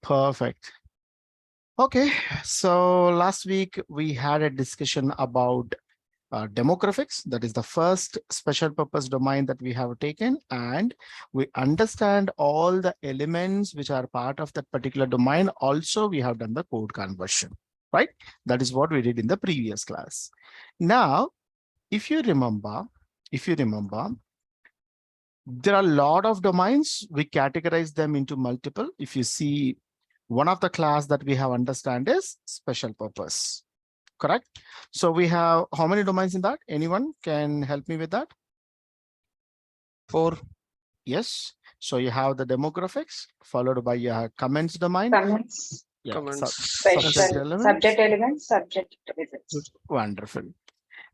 Perfect. Okay, so last week we had a discussion about demographics. That is the first special purpose domain that we have taken, and we understand all the elements which are part of that particular domain. Also, we have done the code conversion, right? That is what we did in the previous class. Now, if you remember, there are a lot of domains. We categorize them into multiple. If you see, one of the class that we have understand is special purpose, correct? So we have how many domains in that? Anyone can help me with that? 4. Yes. So you have the demographics followed by your comments domain. Comments, Yeah. Comments. subject elements, subject results. Wonderful.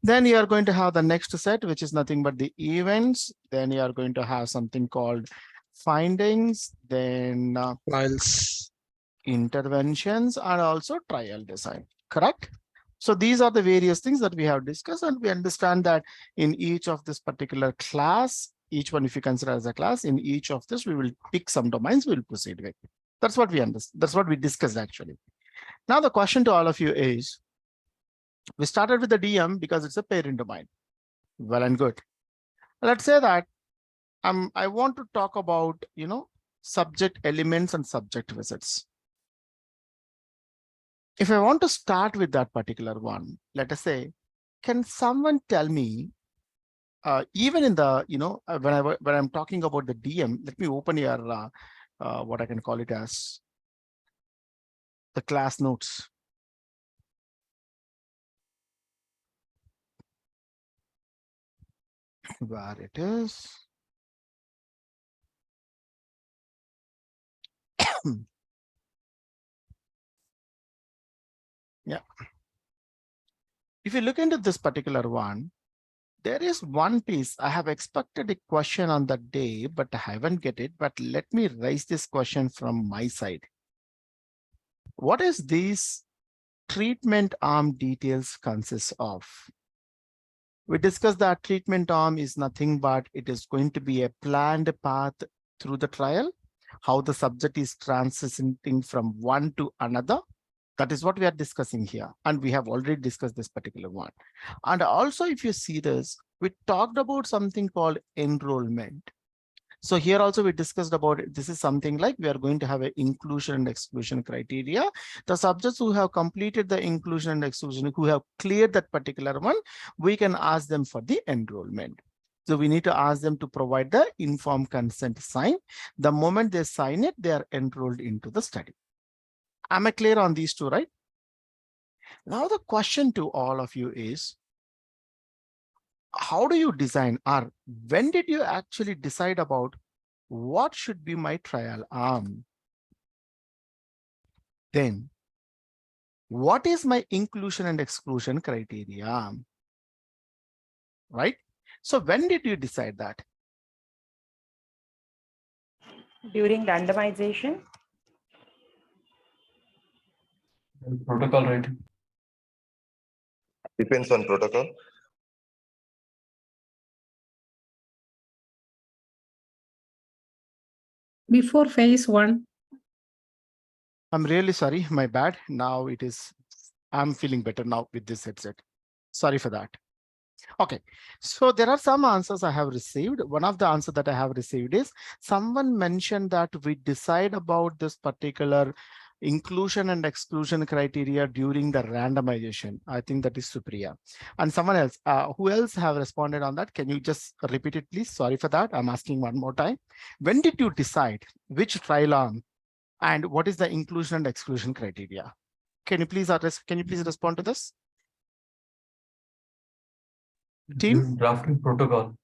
Then you are going to have the next set, which is nothing but the events. Then you are going to have something called findings, then Files. interventions, and also trial design, correct? So these are the various things that we have discussed, and we understand that in each of this particular class, each one, if you consider as a class, in each of this, we will pick some domains we'll proceed with. That's what we understand. That's what we discussed actually. Now the question to all of you is, we started with the DM because it's a parent domain. Well and good. Let's say that I want to talk about, subject elements and subject visits. If I want to start with that particular one, let us say, can someone tell me, even in the, when I'm talking about the DM, let me open your, what I can call it as the class notes. Where it is. Yeah. If you look into this particular one, there is one piece. I have expected a question on that day, but I haven't get it. But let me raise this question from my side. What is this treatment arm details consist of? We discussed that treatment arm is nothing but it is going to be a planned path through the trial, how the subject is transitioning from one to another. That is what we are discussing here. And we have already discussed this particular one. And also, if you see this, we talked about something called enrollment. So here also we discussed about it. This is something like we are going to have an inclusion and exclusion criteria. The subjects who have completed the inclusion and exclusion, who have cleared that particular one, we can ask them for the enrollment. So we need to ask them to provide the informed consent sign. The moment they sign it, they are enrolled into the study. Am I clear on these two, right? Now the question to all of you is, how do you design, or when did you actually decide about what should be my trial arm? Then what is my inclusion and exclusion criteria? Right? So when did you decide that? During randomization. Protocol writing. Depends on protocol. Before phase 1. I'm really sorry, my bad. Now I'm feeling better now with this headset. Sorry for that. Okay, so there are some answers I have received. One of the answers that I have received is someone mentioned that we decide about this particular inclusion and exclusion criteria during the randomization. I think that is Supriya. And someone else, who else have responded on that? Can you just repeat it, please? Sorry for that. I'm asking one more time. When did you decide which trial arm and what is the inclusion and exclusion criteria? Can you please respond to this? Team? Drafting protocol.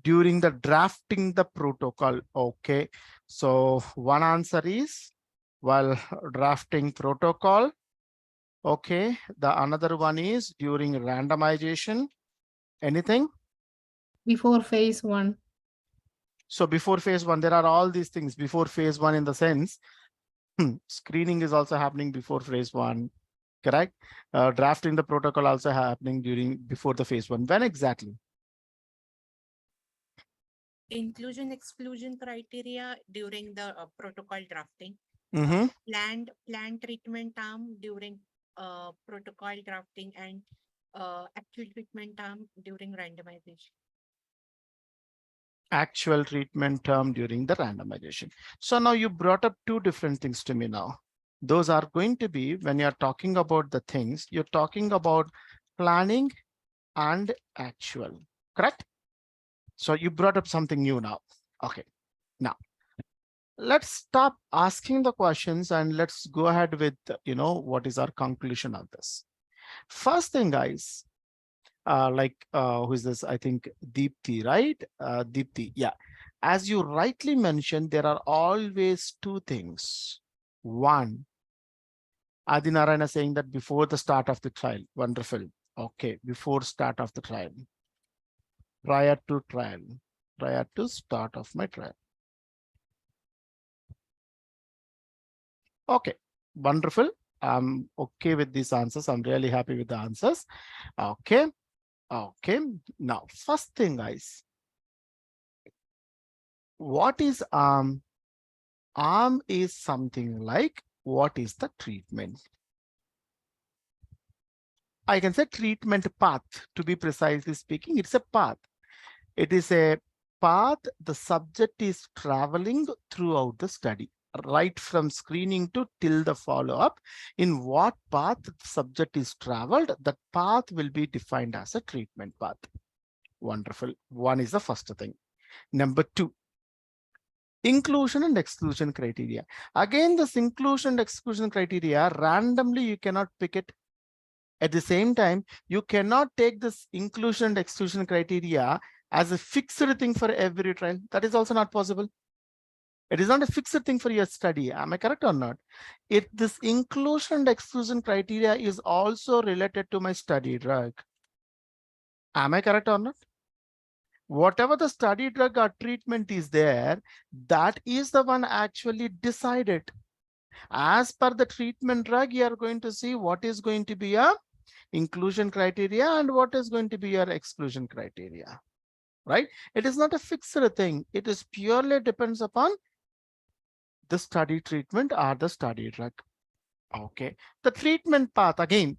During the drafting the protocol. Okay, so one answer is while drafting protocol. Okay, the another one is during randomization. Anything? Before phase 1. So before phase 1, there are all these things before phase 1 in the sense screening is also happening before phase 1, correct? Drafting the protocol also happening before the phase 1. When exactly? Inclusion exclusion criteria during the protocol drafting. planned treatment arm during protocol drafting and actual treatment arm during randomization. Actual treatment term during the randomization. So now you brought up two different things to me now. Those are going to be, when you're talking about the things, you're talking about planning and actual, correct? So you brought up something new now. Okay, now let's stop asking the questions and let's go ahead with, what is our conclusion of this. First thing, guys, who is this? I think Deepthi, right? Deepthi, yeah. As you rightly mentioned, there are always two things. One, Adinarayana saying that before the start of the trial. Wonderful. Okay, before start of the trial. Prior to trial. Prior to start of my trial. Okay, wonderful. I'm okay with these answers. I'm really happy with the answers. Okay. Okay, now first thing, guys, what is arm? Arm is something like, what is the treatment? I can say treatment path, to be precisely speaking, it's a path. It is a path the subject is traveling throughout the study, right from screening to till the follow-up. In what path the subject is traveled, that path will be defined as a treatment path. Wonderful. One is the first thing. Number two, inclusion and exclusion criteria. Again, this inclusion and exclusion criteria, randomly you cannot pick it. At the same time, you cannot take this inclusion and exclusion criteria as a fixed thing for every trial. That is also not possible. It is not a fixed thing for your study. Am I correct or not? If this inclusion and exclusion criteria is also related to my study drug. Am I correct or not? Whatever the study drug or treatment is there, that is the one actually decided. As per the treatment drug, you are going to see what is going to be a inclusion criteria and what is going to be your exclusion criteria, right? It is not a fixed thing. It is purely depends upon the study treatment or the study drug. Okay, the treatment path again.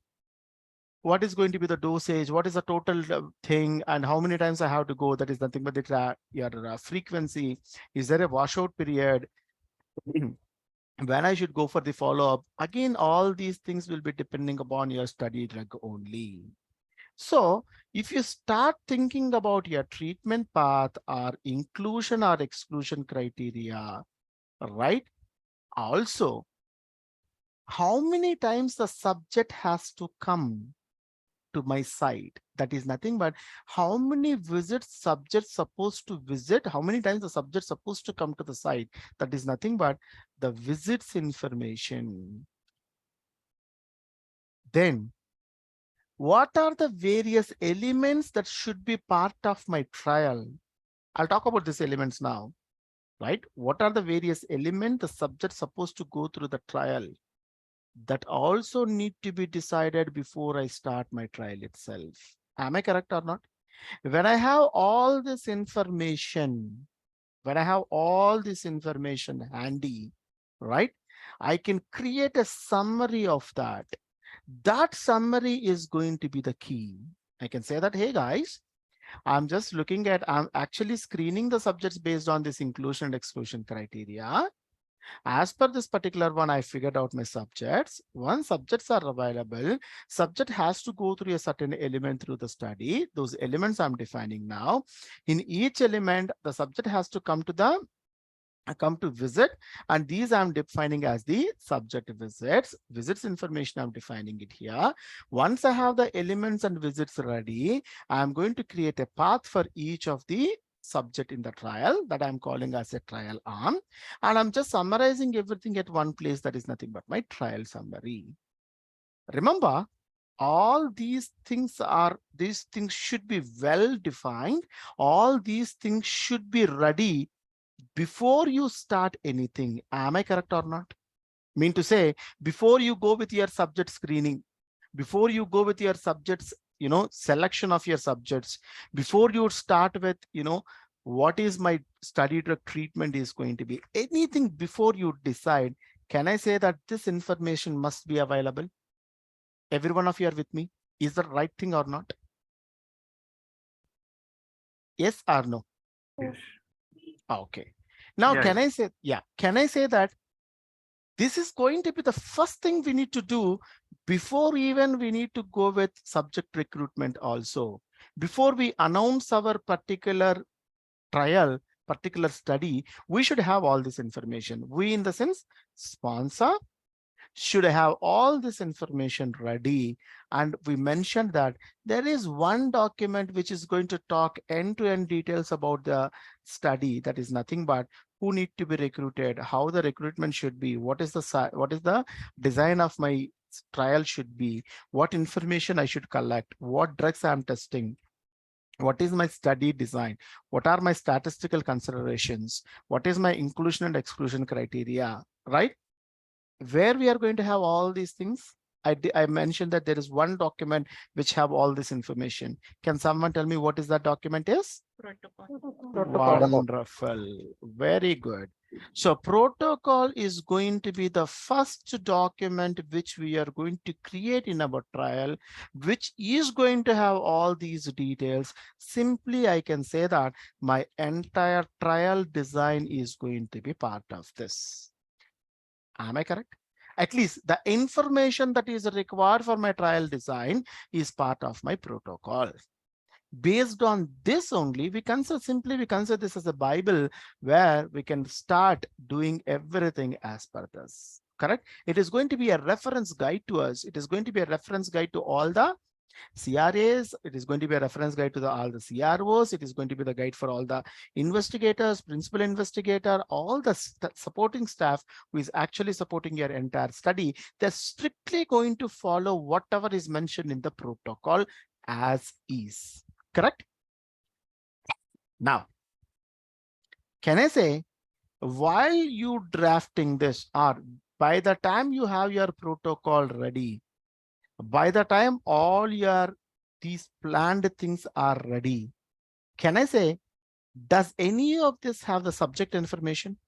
What is going to be the dosage? What is the total thing? And how many times I have to go? That is nothing but your frequency. Is there a washout period? When I should go for the follow-up? Again, all these things will be depending upon your study drug only. So if you start thinking about your treatment path or inclusion or exclusion criteria, right? Also, how many times the subject has to come to my site? That is nothing but how many visits subject supposed to visit, how many times the subject supposed to come to the site. That is nothing but the visits information. Then what are the various elements that should be part of my trial? I'll talk about these elements now, right? What are the various elements the subject supposed to go through the trial? That also need to be decided before I start my trial itself. Am I correct or not? When I have all this information, handy, right? I can create a summary of that. That summary is going to be the key. I can say that, hey guys, I'm actually screening the subjects based on this inclusion and exclusion criteria. As per this particular one, I figured out my subjects. Once subjects are available, subject has to go through a certain element through the study. Those elements I'm defining now. In each element, the subject has to come to visit, and these I'm defining as the subject visits information. I'm defining it here. Once I have the elements and visits ready, I'm going to create a path for each of the subject in the trial that I'm calling as a trial arm, and I'm just summarizing everything at one place. That is nothing but my trial summary. Remember, all these things should be well defined. All these things should be ready before you start anything. Am I correct or not? Mean to say, before you go with your subject screening, before you go with your subjects, selection of your subjects, before you start with, what is my study drug treatment is going to be, anything before you decide, can I say that this information must be available? Every one of you are with me. Is that right thing or not? Yes or no? Yes. Okay. Now, Yeah, can yeah. I say, yeah, can I say that this is going to be the first thing we need to do before even we need to go with subject recruitment also. Before we announce our particular trial, particular study, we should have all this information. We, in the sense, sponsor should have all this information ready. And we mentioned that there is one document which is going to talk end-to-end details about the study. That is nothing but who need to be recruited, how the recruitment should be, what is the design of my trial should be, what information I should collect, what drugs I'm testing, what is my study design, what are my statistical considerations, what is my inclusion and exclusion criteria, right? Where we are going to have all these things. I mentioned that there is one document which have all this information. Can someone tell me what is that document is? Protocol. Wonderful. Very good. So protocol is going to be the first document which we are going to create in our trial, which is going to have all these details. Simply, I can say that my entire trial design is going to be part of this. Am I correct? At least the information that is required for my trial design is part of my protocol. Based on this only, we consider this as a Bible where we can start doing everything as per this. Correct? It is going to be a reference guide to us. It is going to be a reference guide to all the CRAs, it is going to be a reference guide to all the CROs, it is going to be the guide for all the investigators, principal investigator, all the supporting staff who is actually supporting your entire study. They're strictly going to follow whatever is mentioned in the protocol as is. Correct? Now, can I say, while you drafting this, or by the time you have your protocol ready, by the time all these planned things are ready, can I say, does any of this have the subject information?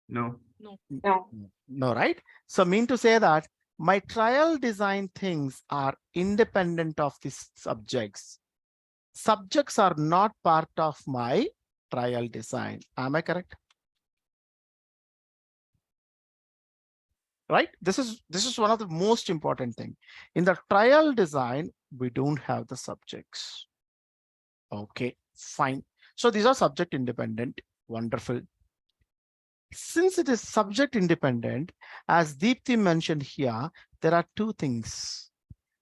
No. No. No, right? So mean to say that my trial design things are independent of these subjects. Subjects are not part of my trial design. Am I correct? Right? This is one of the most important thing. In the trial design, we don't have the subjects. Okay, fine. So these are subject independent. Wonderful. Since it is subject independent, as Deepthi mentioned here, there are two things.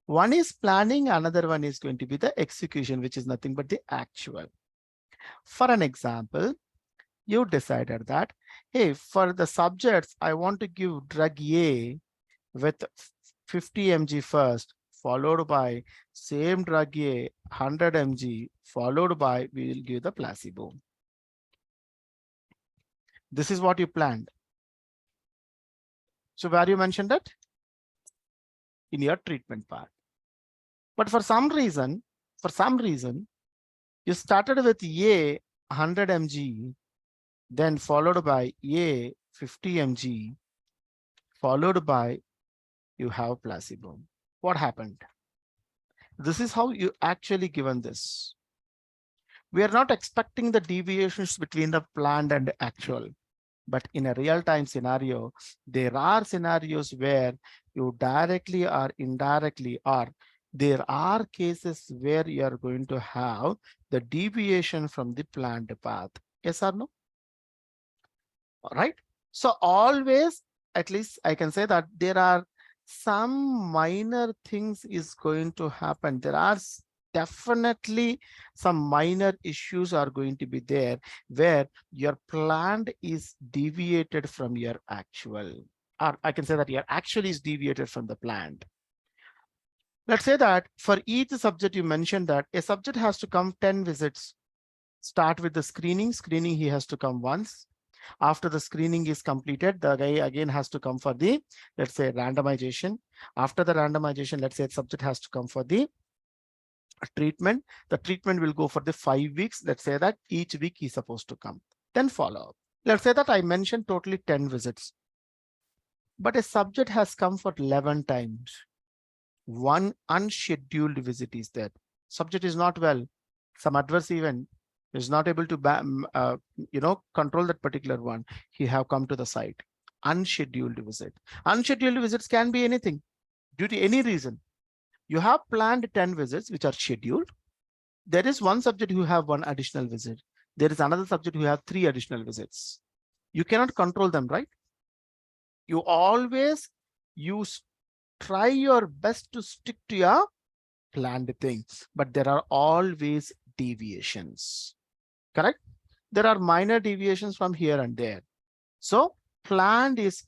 One is planning, another one is going to be the execution, which is nothing but the actual. For an example, you decided that, hey, for the subjects, I want to give drug A with 50 mg first, followed by same drug A, 100 mg, followed by, we will give the placebo. This is what you planned. So where you mentioned that? In your treatment part. But for some reason, you started with A 100 mg, then followed by A 50 mg, followed by you have placebo. What happened? This is how you actually given this. We are not expecting the deviations between the planned and actual. But in a real-time scenario, there are scenarios where you directly or indirectly, or there are cases where you are going to have the deviation from the planned path. Yes or no? All right. So always, at least I can say that there are some minor things is going to happen. There are definitely some minor issues are going to be there where your planned is deviated from your actual, or I can say that your actual is deviated from the planned. Let's say that for each subject, you mentioned that a subject has to come 10 visits. Start with the screening. Screening, he has to come once. After the screening is completed, the guy again has to come for the, let's say, randomization. After the randomization, let's say the subject has to come for the treatment. The treatment will go for the 5 weeks. Let's say that each week he's supposed to come. Then follow up. Let's say that I mentioned totally 10 visits, but a subject has come for 11 times. One unscheduled visit is there. Subject is not well, some adverse event is not able to control that particular one. He have come to the site. Unscheduled visit. Unscheduled visits can be anything due to any reason. You have planned 10 visits which are scheduled. There is one subject who have one additional visit. There is another subject who have 3 additional visits. You cannot control them, right? You always try your best to stick to your planned things, but there are always deviations, correct? There are minor deviations from here and there. So planned is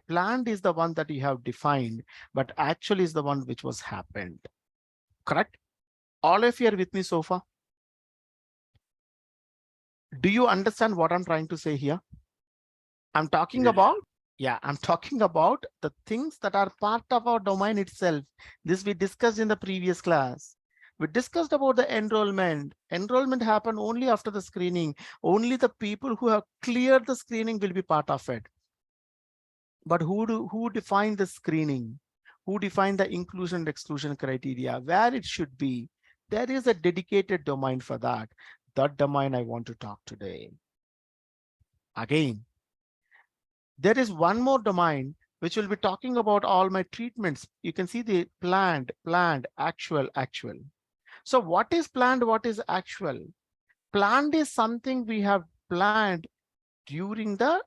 planned is the one that you have defined, but actually is the one which was happened, correct? All of you are with me so far? Do you understand what I'm trying to say here? I'm talking about, I'm talking about the things that are part of our domain itself. This we discussed in the previous class. We discussed about the enrollment. Enrollment happened only after the screening. Only the people who have cleared the screening will be part of it. But who define the screening? Who define the inclusion and exclusion criteria? Where it should be? There is a dedicated domain for that. That domain I want to talk today. Again, there is one more domain which will be talking about all my treatments. You can see the planned, actual. So what is planned? What is actual? Planned is something we have planned during the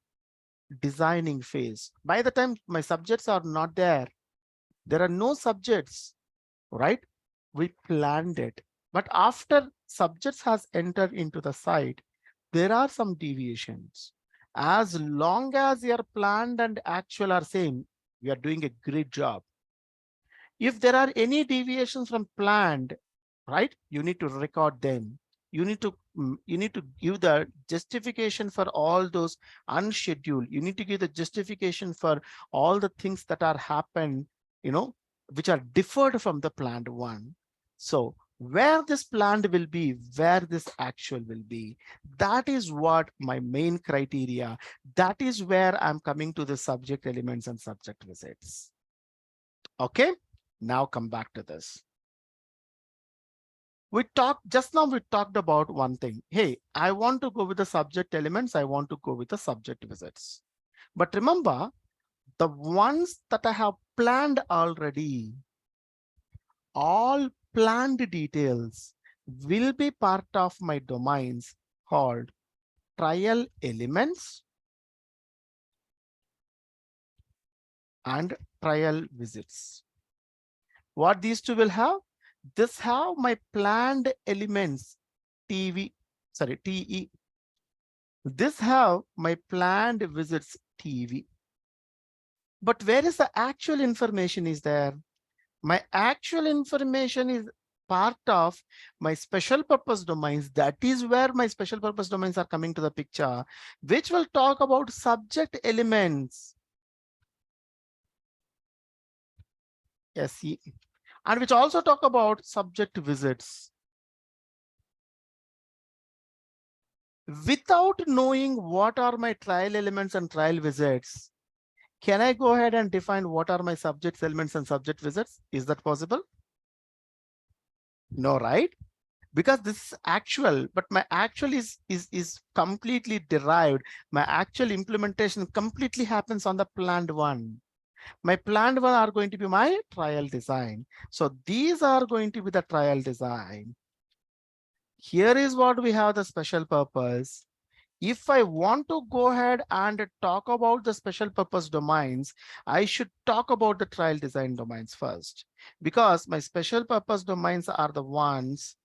designing phase. By the time my subjects are not there are no subjects, right? We planned it. But after subjects has entered into the site, there are some deviations. As long as your planned and actual are same, we are doing a great job. If there are any deviations from planned, right, you need to record them. You need to give the justification for all those unscheduled. You need to give the justification for all the things that are happened, which are differed from the planned one. So where this planned will be, where this actual will be, that is what my main criteria. That is where I'm coming to the subject elements and subject visits. Okay, now come back to this. We talked about one thing. Hey, I want to go with the subject elements. I want to go with the subject visits. But remember, the ones that I have planned already, all planned details will be part of my domains called trial elements and trial visits. What these two will have? This have my planned elements, TE. This have my planned visits, TV. But where is the actual information is there? My actual information is part of my special purpose domains. That is where my special purpose domains are coming to the picture, which will talk about subject elements. SE. And which also talk about subject visits. Without knowing what are my trial elements and trial visits, can I go ahead and define what are my subject elements and subject visits? Is that possible? No, right? Because this is actual, but my actual is completely derived. My actual implementation completely happens on the planned one. My planned one are going to be my trial design. So these are going to be the trial design. Here is what we have the special purpose. If I want to go ahead and talk about the special purpose domains, I should talk about the trial design domains first, because my special purpose domains are the ones.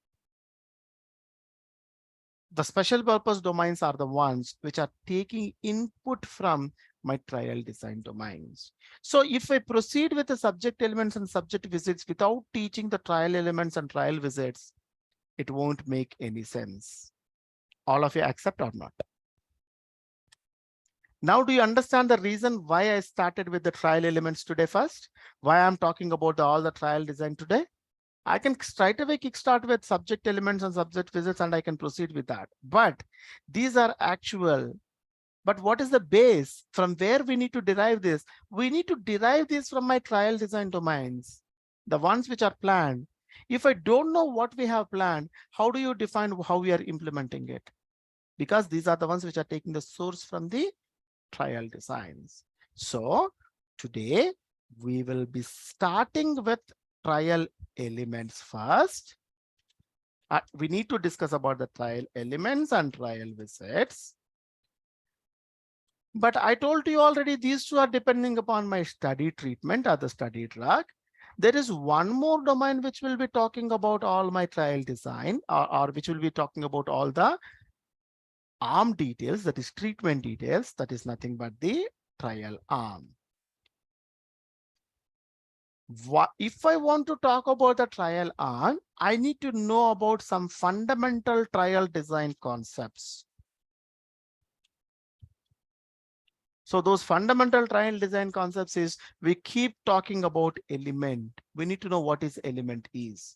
The special purpose domains are the ones which are taking input from my trial design domains. So if I proceed with the subject elements and subject visits without teaching the trial elements and trial visits, it won't make any sense. All of you accept or not? Now, do you understand the reason why I started with the trial elements today first? Why I'm talking about all the trial design today? I can straight away kickstart with subject elements and subject visits, and I can proceed with that. But these are actual. But what is the base from where we need to derive this? We need to derive this from my trial design domains, the ones which are planned. If I don't know what we have planned, how do you define how we are implementing it? Because these are the ones which are taking the source from the trial designs. So today we will be starting with trial elements first. We need to discuss about the trial elements and trial visits. But I told you already, these two are depending upon my study treatment or the study drug. There is one more domain which will be talking about all my trial design, or which will be talking about all the arm details, that is treatment details, that is nothing but the trial arm. If I want to talk about the trial arm, I need to know about some fundamental trial design concepts. So those fundamental trial design concepts is, we keep talking about element. We need to know what is element is.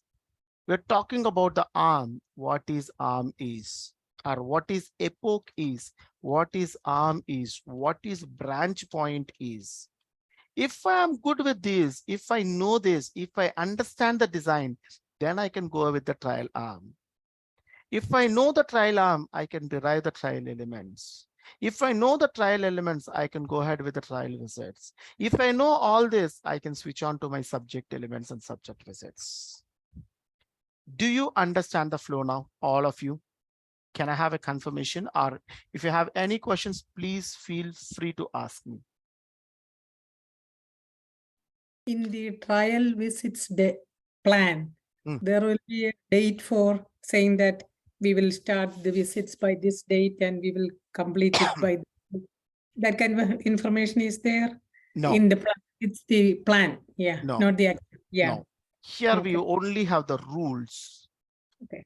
We're talking about the arm, what is arm is, or what is epoch is, what is arm is, what is branch point is. If I am good with this, if I know this, if I understand the design, then I can go with the trial arm. If I know the trial arm, I can derive the trial elements. If I know the trial elements, I can go ahead with the trial visits. If I know all this, I can switch on to my subject elements and subject visits. Do you understand the flow now, all of you? Can I have a confirmation? Or if you have any questions, please feel free to ask me. In the trial visits plan, there will be a date for saying that we will start the visits by this date and we will complete it by that kind of information is there? No. In the plan, it's the plan. Yeah. No. Not the actual. Yeah. No. Here Okay. we only have the rules. Okay.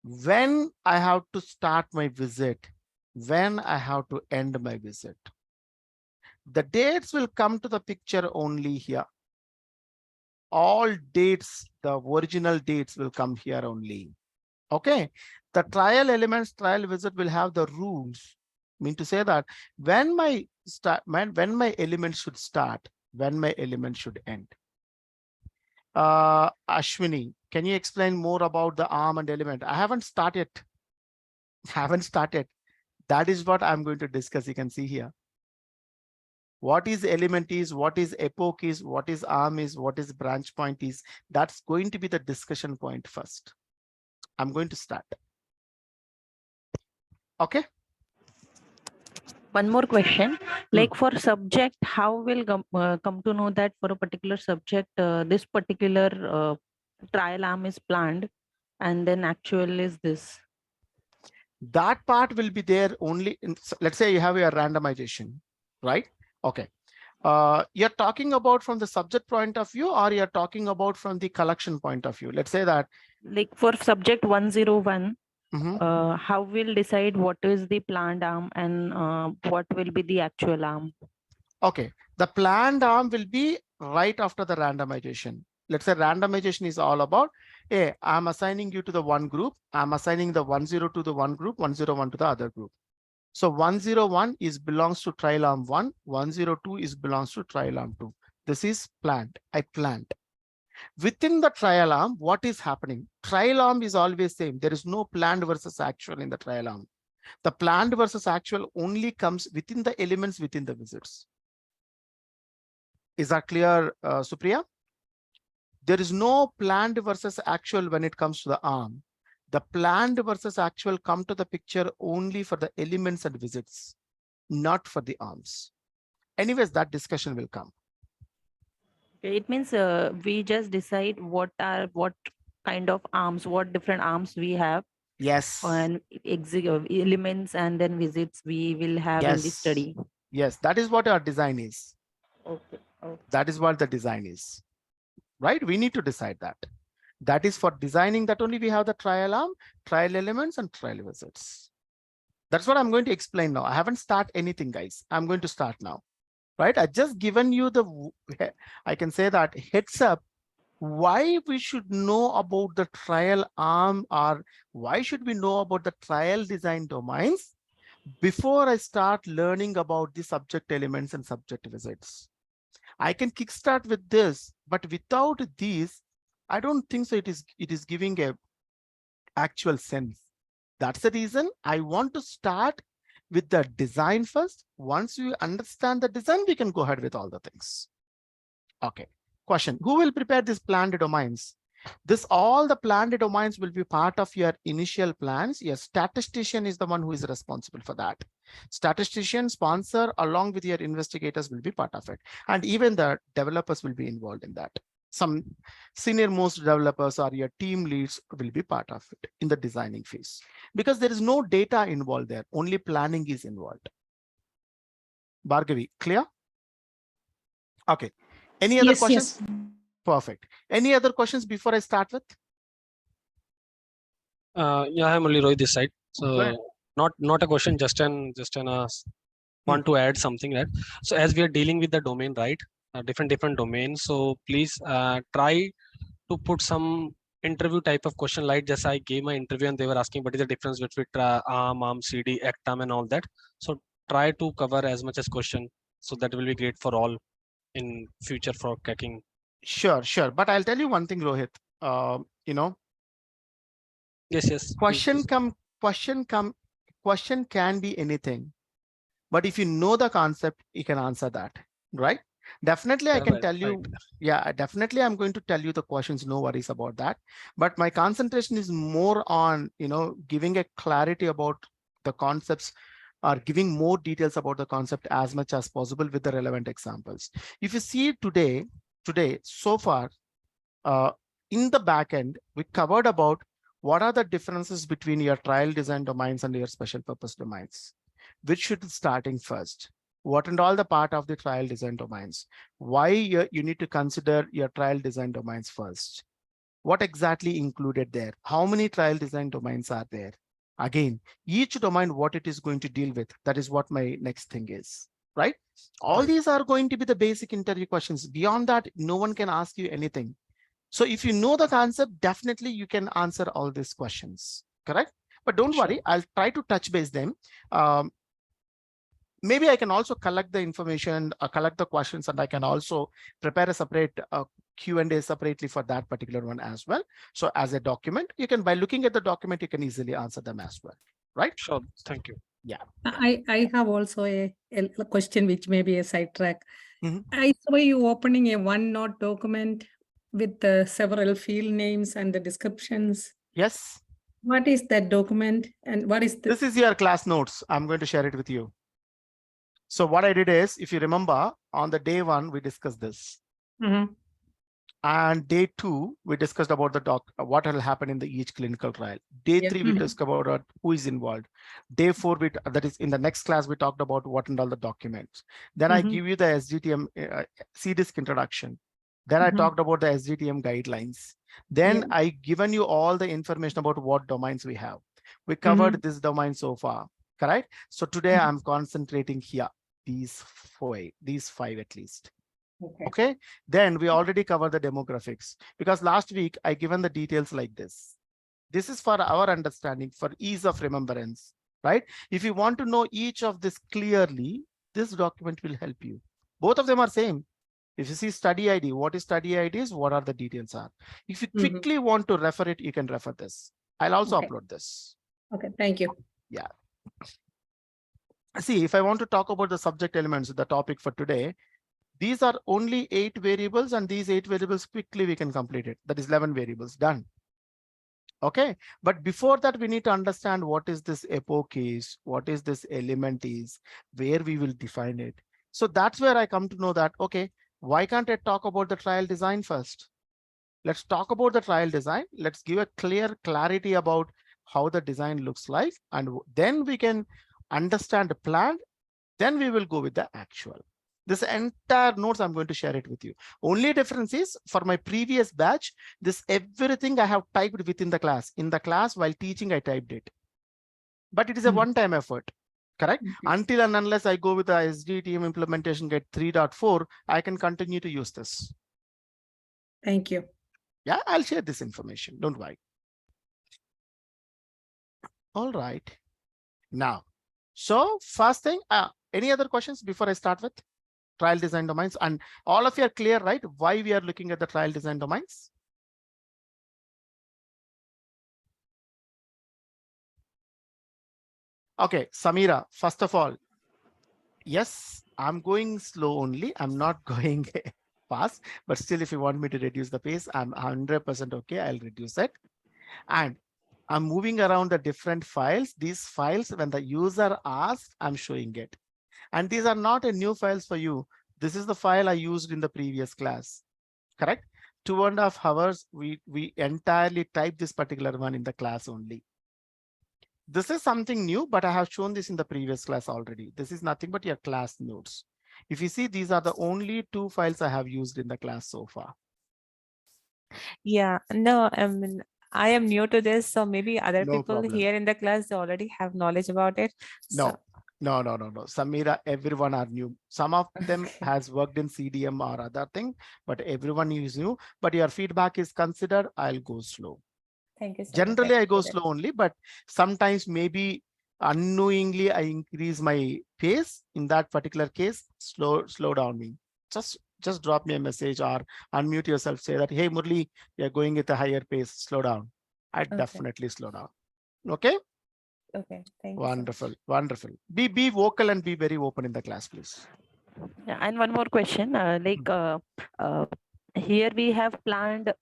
When I have to start my visit, when I have to end my visit. The dates will come to the picture only here. All dates, the original dates will come here only. Okay. The trial elements, trial visit will have the rules. Mean to say that when my element should start, when my element should end. Ashwini, can you explain more about the arm and element? I haven't started. That is what I'm going to discuss. You can see here. What is element is, what is epoch is, what is arm is, what is branch point is. That's going to be the discussion point first. I'm going to start. Okay. One more question, like for subject, how will come to know that for a particular subject, this particular trial arm is planned and then actual is this? That part will be there only in, let's say you have your randomization, right? Okay. You're talking about from the subject point of view, or you're talking about from the collection point of view? Let's say that. Like for subject 101, how will decide what is the planned arm and what will be the actual arm? Okay, the planned arm will be right after the randomization. Let's say randomization is all about, hey, I'm assigning you to the one group. I'm assigning the 102 to the one group, 101 to the other group. So 101 is belongs to trial arm 1, 102 is belongs to trial arm 2. This is planned. I planned. Within the trial arm, what is happening? Trial arm is always same. There is no planned versus actual in the trial arm. The planned versus actual only comes within the elements within the visits. Is that clear, Supriya? There is no planned versus actual when it comes to the arm. The planned versus actual come to the picture only for the elements and visits, not for the arms. Anyways, that discussion will come. Okay, it means we just decide what kind of arms, what different arms we have. Yes. And elements and then visits we will have in the study. Yes, that is what our design is. Okay. That is what the design is, right? We need to decide that. That is for designing that only we have the trial arm, trial elements, and trial visits. That's what I'm going to explain now. I haven't started anything, guys. I'm going to start now, right? I just given you the, I can say that heads up why we should know about the trial arm, or why should we know about the trial design domains before I start learning about the subject elements and subject visits. I can kickstart with this, but without these, I don't think so. It is giving a actual sense. That's the reason I want to start with the design first. Once you understand the design, we can go ahead with all the things. Okay. Question: who will prepare these planned domains? All the planned domains will be part of your initial plans. Your statistician is the one who is responsible for that. Statistician, sponsor, along with your investigators will be part of it. And even the developers will be involved in that. Some senior most developers or your team leads will be part of it in the designing phase, because there is no data involved there. Only planning is involved. Bhargavi, clear? Okay. Any other questions? Yes. Perfect. Any other questions before I start with? Yeah, I'm only Rohit this side. So not a question, just an want to add something that. So as we are dealing with the domain, right? Different domains. So please try to put some interview type of question, like just I gave my interview and they were asking what is the difference between ARM, CD, ACTAM and all that. So try to cover as much as question. So that will be great for all in future for cracking. Sure. But I'll tell you one thing, Rohit. Yes. Question can be anything, but if you know the concept, you can answer that, right? Definitely, I can tell you. Yeah, definitely, I'm going to tell you the questions. No worries about that. But my concentration is more on, giving a clarity about the concepts, or giving more details about the concept as much as possible with the relevant examples. If you see today, so far, in the backend, we covered about what are the differences between your trial design domains and your special purpose domains, which should be starting first. What and all the part of the trial design domains, why you need to consider your trial design domains first. What exactly included there? How many trial design domains are there? Again, each domain, what it is going to deal with. That is what my next thing is, right? All these are going to be the basic interview questions. Beyond that, no one can ask you anything. So if you know the concept, definitely you can answer all these questions, correct? But don't worry, I'll try to touch base them. Maybe I can also collect the information, collect the questions, and I can also prepare a separate Q&A separately for that particular one as well. So as a document, you can, by looking at the document, you can easily answer them as well, right? Sure, thank you. Yeah. I have also a question which may be a sidetrack. I saw you opening a OneNote document with several field names and the descriptions. Yes. What is that document and what is this? This is your class notes. I'm going to share it with you. So what I did is, if you remember, on the day one, we discussed this. And day two, we discussed about the what will happen in the each clinical trial. Day three, we discussed about who is involved. Day four, that is in the next class, we talked about what and all the documents. Then I give you the SDTM CDISC introduction. Then I talked about the SDTM guidelines. Then I given you all the information about what domains we have. We covered this domain so far, correct? So today I'm concentrating here, these five at least. Okay. Then we already covered the demographics, because last week I given the details like this. This is for our understanding, for ease of remembrance, right? If you want to know each of this clearly, this document will help you. Both of them are same. If you see study ID, what is study IDs? What are the details are? If you quickly want to refer it, you can refer this. I'll also upload this. Okay, thank you. Yeah. See, if I want to talk about the subject elements, the topic for today, these are only 8 variables, and these 8 variables quickly we can complete it. That is 11 variables done. Okay, but before that, we need to understand what is this epoch is, what is this element is, where we will define it. So that's where I come to know that, okay, why can't I talk about the trial design first? Let's talk about the trial design. Let's give a clarity about how the design looks like, and then we can understand the plan. Then we will go with the actual. This entire notes, I'm going to share it with you. Only difference is, for my previous batch, this everything I have typed within the class. In the class, while teaching, I typed it. But it is a one-time effort, correct? Until and unless I go with the SDTM implementation guide 3.4, I can continue to use this. Thank you. Yeah, I'll share this information. Don't worry. All right. Now, so first thing, any other questions before I start with trial design domains? And all of you are clear, right? Why we are looking at the trial design domains? Okay, Samira, first of all, yes, I'm going slow only. I'm not going fast, but still, if you want me to reduce the pace, I'm 100% okay. I'll reduce it. And I'm moving around the different files. These files, when the user asks, I'm showing it. And these are not a new files for you. This is the file I used in the previous class, correct? 2.5 hours, we entirely typed this particular one in the class only. This is something new, but I have shown this in the previous class already. This is nothing but your class notes. If you see, these are the only 2 files I have used in the class so far. Yeah, no, I mean, I am new to this, so maybe other No people problem. here in the class already have knowledge about it. No, So, no. Samira, everyone are new. Some of them has worked in CDM or other thing, but everyone is new. But your feedback is considered. I'll go slow. thank you so much. Generally, I go appreciate it. slow only, but sometimes maybe unknowingly I increase my pace. In that particular case, slow down me. Just drop me a message or unmute yourself. Say that, hey, Murli, you're going at a higher pace. Slow down. I definitely slow down. Okay. Okay, thank you. Wonderful, wonderful. Be vocal and be very open in the class, please. Yeah, and one more question, here we have planned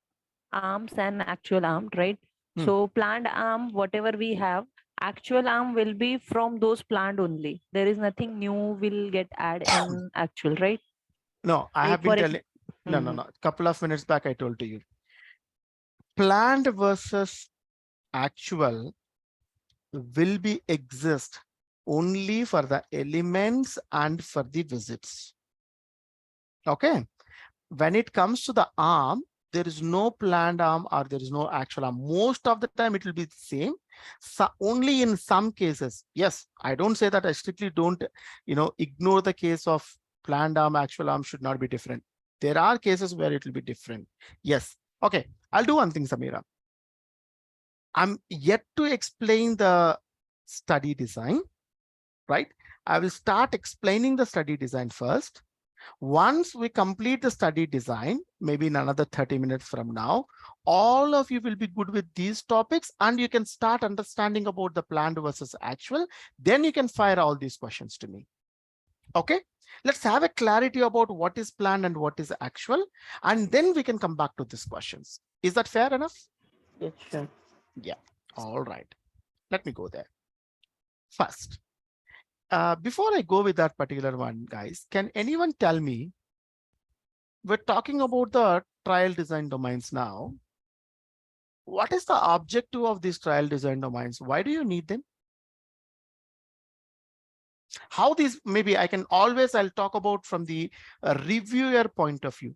arms and actual arm, right? So planned arm, whatever we have, actual arm will be from those planned only. There is nothing new will get add in actual, right? No, I Like have been for telling, no. Couple of minutes back, I told to you. Planned versus actual will be exist only for the elements and for the visits. Okay. When it comes to the arm, there is no planned arm or there is no actual arm. Most of the time it will be the same. So only in some cases, yes, I don't say that I strictly don't, ignore the case of planned arm, actual arm should not be different. There are cases where it will be different. Yes. Okay. I'll do one thing, Samira. I'm yet to explain the study design, right? I will start explaining the study design first. Once we complete the study design, maybe in another 30 minutes from now, all of you will be good with these topics and you can start understanding about the planned versus actual. Then you can fire all these questions to me. Okay, let's have a clarity about what is planned and what is actual, and then we can come back to these questions. Is that fair enough? Yes, sure. Yeah. All right. Let me go there. First, before I go with that particular one, guys, can anyone tell me, we're talking about the trial design domains now. What is the objective of these trial design domains? Why do you need them? How these, maybe I can always, I'll talk about from the reviewer point of view.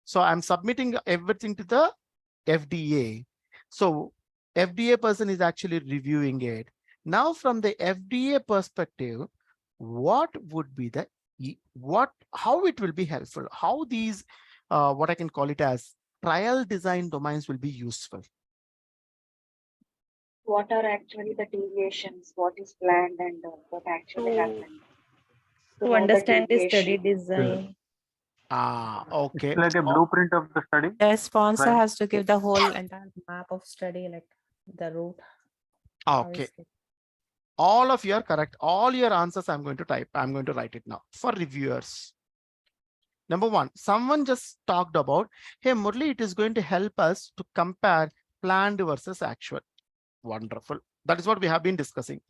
So I'm submitting everything to the FDA. So FDA person is actually reviewing it. Now from the FDA perspective, what would be the, how it will be helpful? How these, what I can call it as trial design domains will be useful? What are actually the deviations? What is planned and what actually happened? To know the understand the study deviation. design. Okay. It's like a blueprint of the study. The sponsor Right. has to give the whole entire map of study, like the route. how Okay. is it. All of you are correct. All your answers I'm going to type. I'm going to write it now for reviewers. Number one, someone just talked about, hey, Murli, it is going to help us to compare planned versus actual. Wonderful. That is what we have been discussing.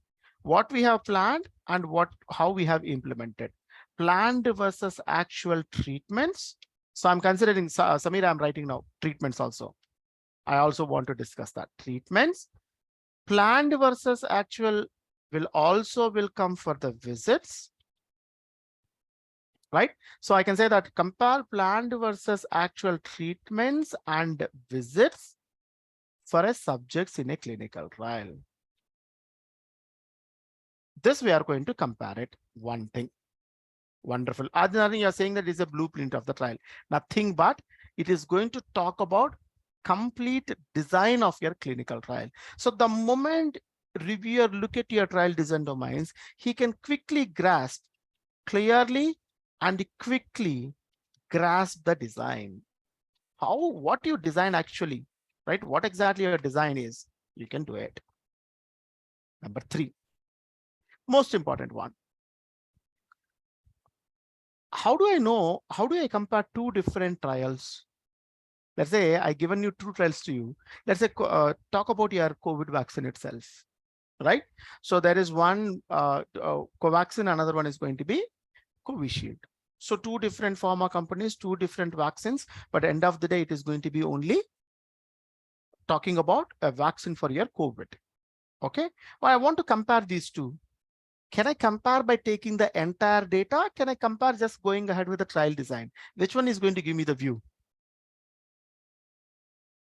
What we have planned and how we have implemented. Planned versus actual treatments. So I'm considering, Samira, I'm writing now, treatments also. I also want to discuss that. Treatments. Planned versus actual will come for the visits. Right? So I can say that compare planned versus actual treatments and visits for a subjects in a clinical trial. This we are going to compare it. One thing. Wonderful. Adinari, you're saying that is a blueprint of the trial. Nothing but it is going to talk about complete design of your clinical trial. So the moment reviewer look at your trial design domains, he can quickly grasp clearly and quickly grasp the design. What you design actually, right? What exactly your design is, you can do it. Number 3, most important one. How do I compare 2 different trials? Let's say I given you 2 trials to you. Let's say talk about your COVID vaccine itself, right? So there is one Covaxin, another one is going to be Covishield. So 2 different pharma companies, 2 different vaccines, but end of the day, it is going to be only talking about a vaccine for your COVID. Okay, well, I want to compare these 2. Can I compare by taking the entire data? Can I compare just going ahead with the trial design? Which one is going to give me the view?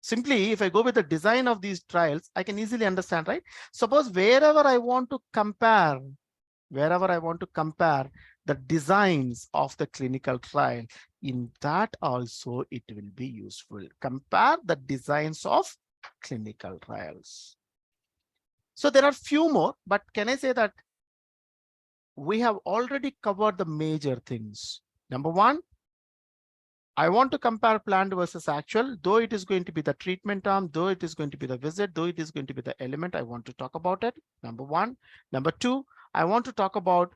Simply, if I go with the design of these trials, I can easily understand, right? Suppose wherever I want to compare the designs of the clinical trial, in that also it will be useful. Compare the designs of clinical trials. So there are few more, but can I say that we have already covered the major things. Number 1, I want to compare planned versus actual, though it is going to be the treatment arm, though it is going to be the visit, though it is going to be the element, I want to talk about it. Number 1. Number 2, I want to talk about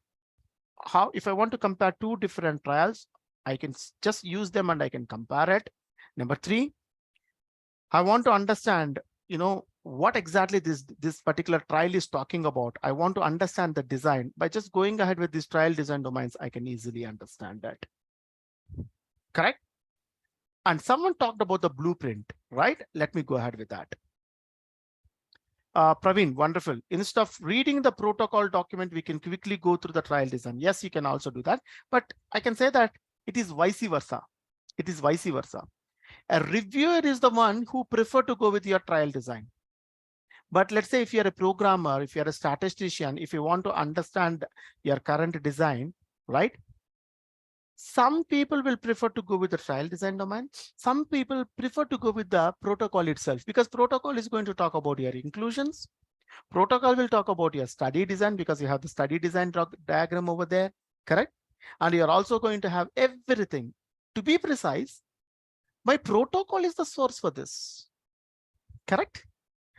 how, if I want to compare 2 different trials, I can just use them and I can compare it. Number 3, I want to understand, what exactly this particular trial is talking about. I want to understand the design. By just going ahead with these trial design domains, I can easily understand that. Correct? And someone talked about the blueprint, right? Let me go ahead with that. Praveen, wonderful. Instead of reading the protocol document, we can quickly go through the trial design. Yes, you can also do that, but I can say that it is vice versa. It is vice versa. A reviewer is the one who prefer to go with your trial design. But let's say if you're a programmer, if you're a statistician, if you want to understand your current design, right? Some people will prefer to go with the trial design domain. Some people prefer to go with the protocol itself, because protocol is going to talk about your inclusions. Protocol will talk about your study design, because you have the study design diagram over there, correct? And you're also going to have everything. To be precise, my protocol is the source for this, correct?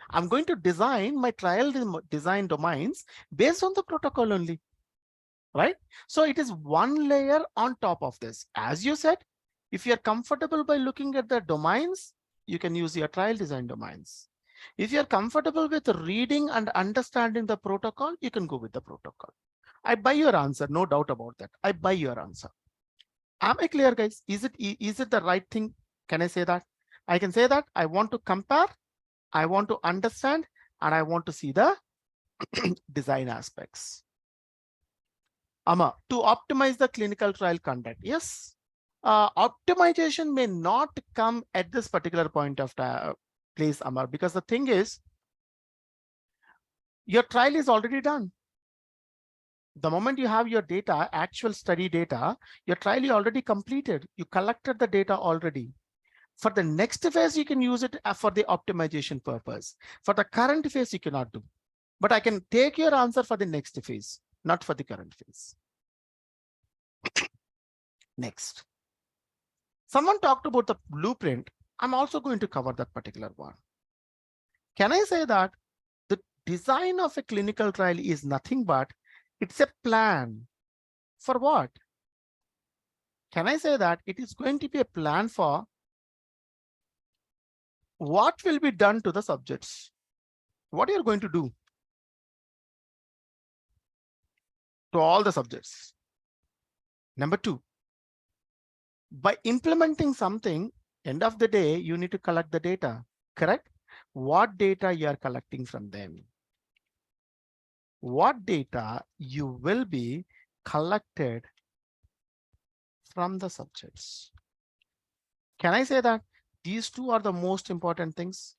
I'm going to design my trial design domains based on the protocol only. Right? So it is one layer on top of this. As you said, if you're comfortable by looking at the domains, you can use your trial design domains. If you're comfortable with reading and understanding the protocol, you can go with the protocol. I buy your answer, no doubt about that. I buy your answer. Am I clear, guys? Is it the right thing? Can I say that? I can say that I want to compare, I want to understand, and I want to see the design aspects. Amma, to optimize the clinical trial conduct. Yes, optimization may not come at this particular point of place, Amar, because the thing is, your trial is already done. The moment you have your data, actual study data, your trial is already completed. You collected the data already. For the next phase, you can use it for the optimization purpose. For the current phase, you cannot do. But I can take your answer for the next phase, not for the current phase. Next. Someone talked about the blueprint. I'm also going to cover that particular one. Can I say that the design of a clinical trial is nothing but it's a plan for what? Can I say that it is going to be a plan for what will be done to the subjects? What you're going to do to all the subjects. Number 2, by implementing something, end of the day, you need to collect the data, correct? What data you are collecting from them? What data you will be collected from the subjects? Can I say that these 2 are the most important things?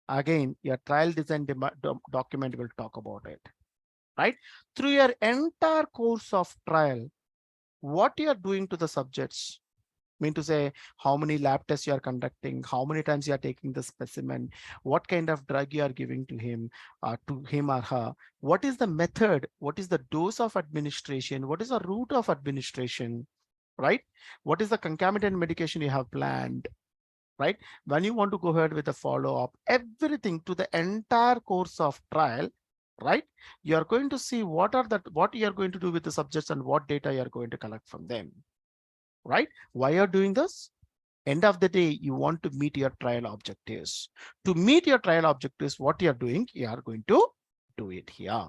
Again, your trial design document will talk about it, right? Through your entire course of trial, what you are doing to the subjects, Mean to say how many lab tests you are conducting, how many times you are taking the specimen, what kind of drug you are giving to him or her, what is the method, what is the dose of administration, what is the route of administration, right? What is the concomitant medication you have planned, right? When you want to go ahead with the follow-up, everything to the entire course of trial, right? You are going to see what you are going to do with the subjects and what data you are going to collect from them, right? Why you're doing this? End of the day, you want to meet your trial objectives. To meet your trial objectives, what you're doing, you are going to do it here.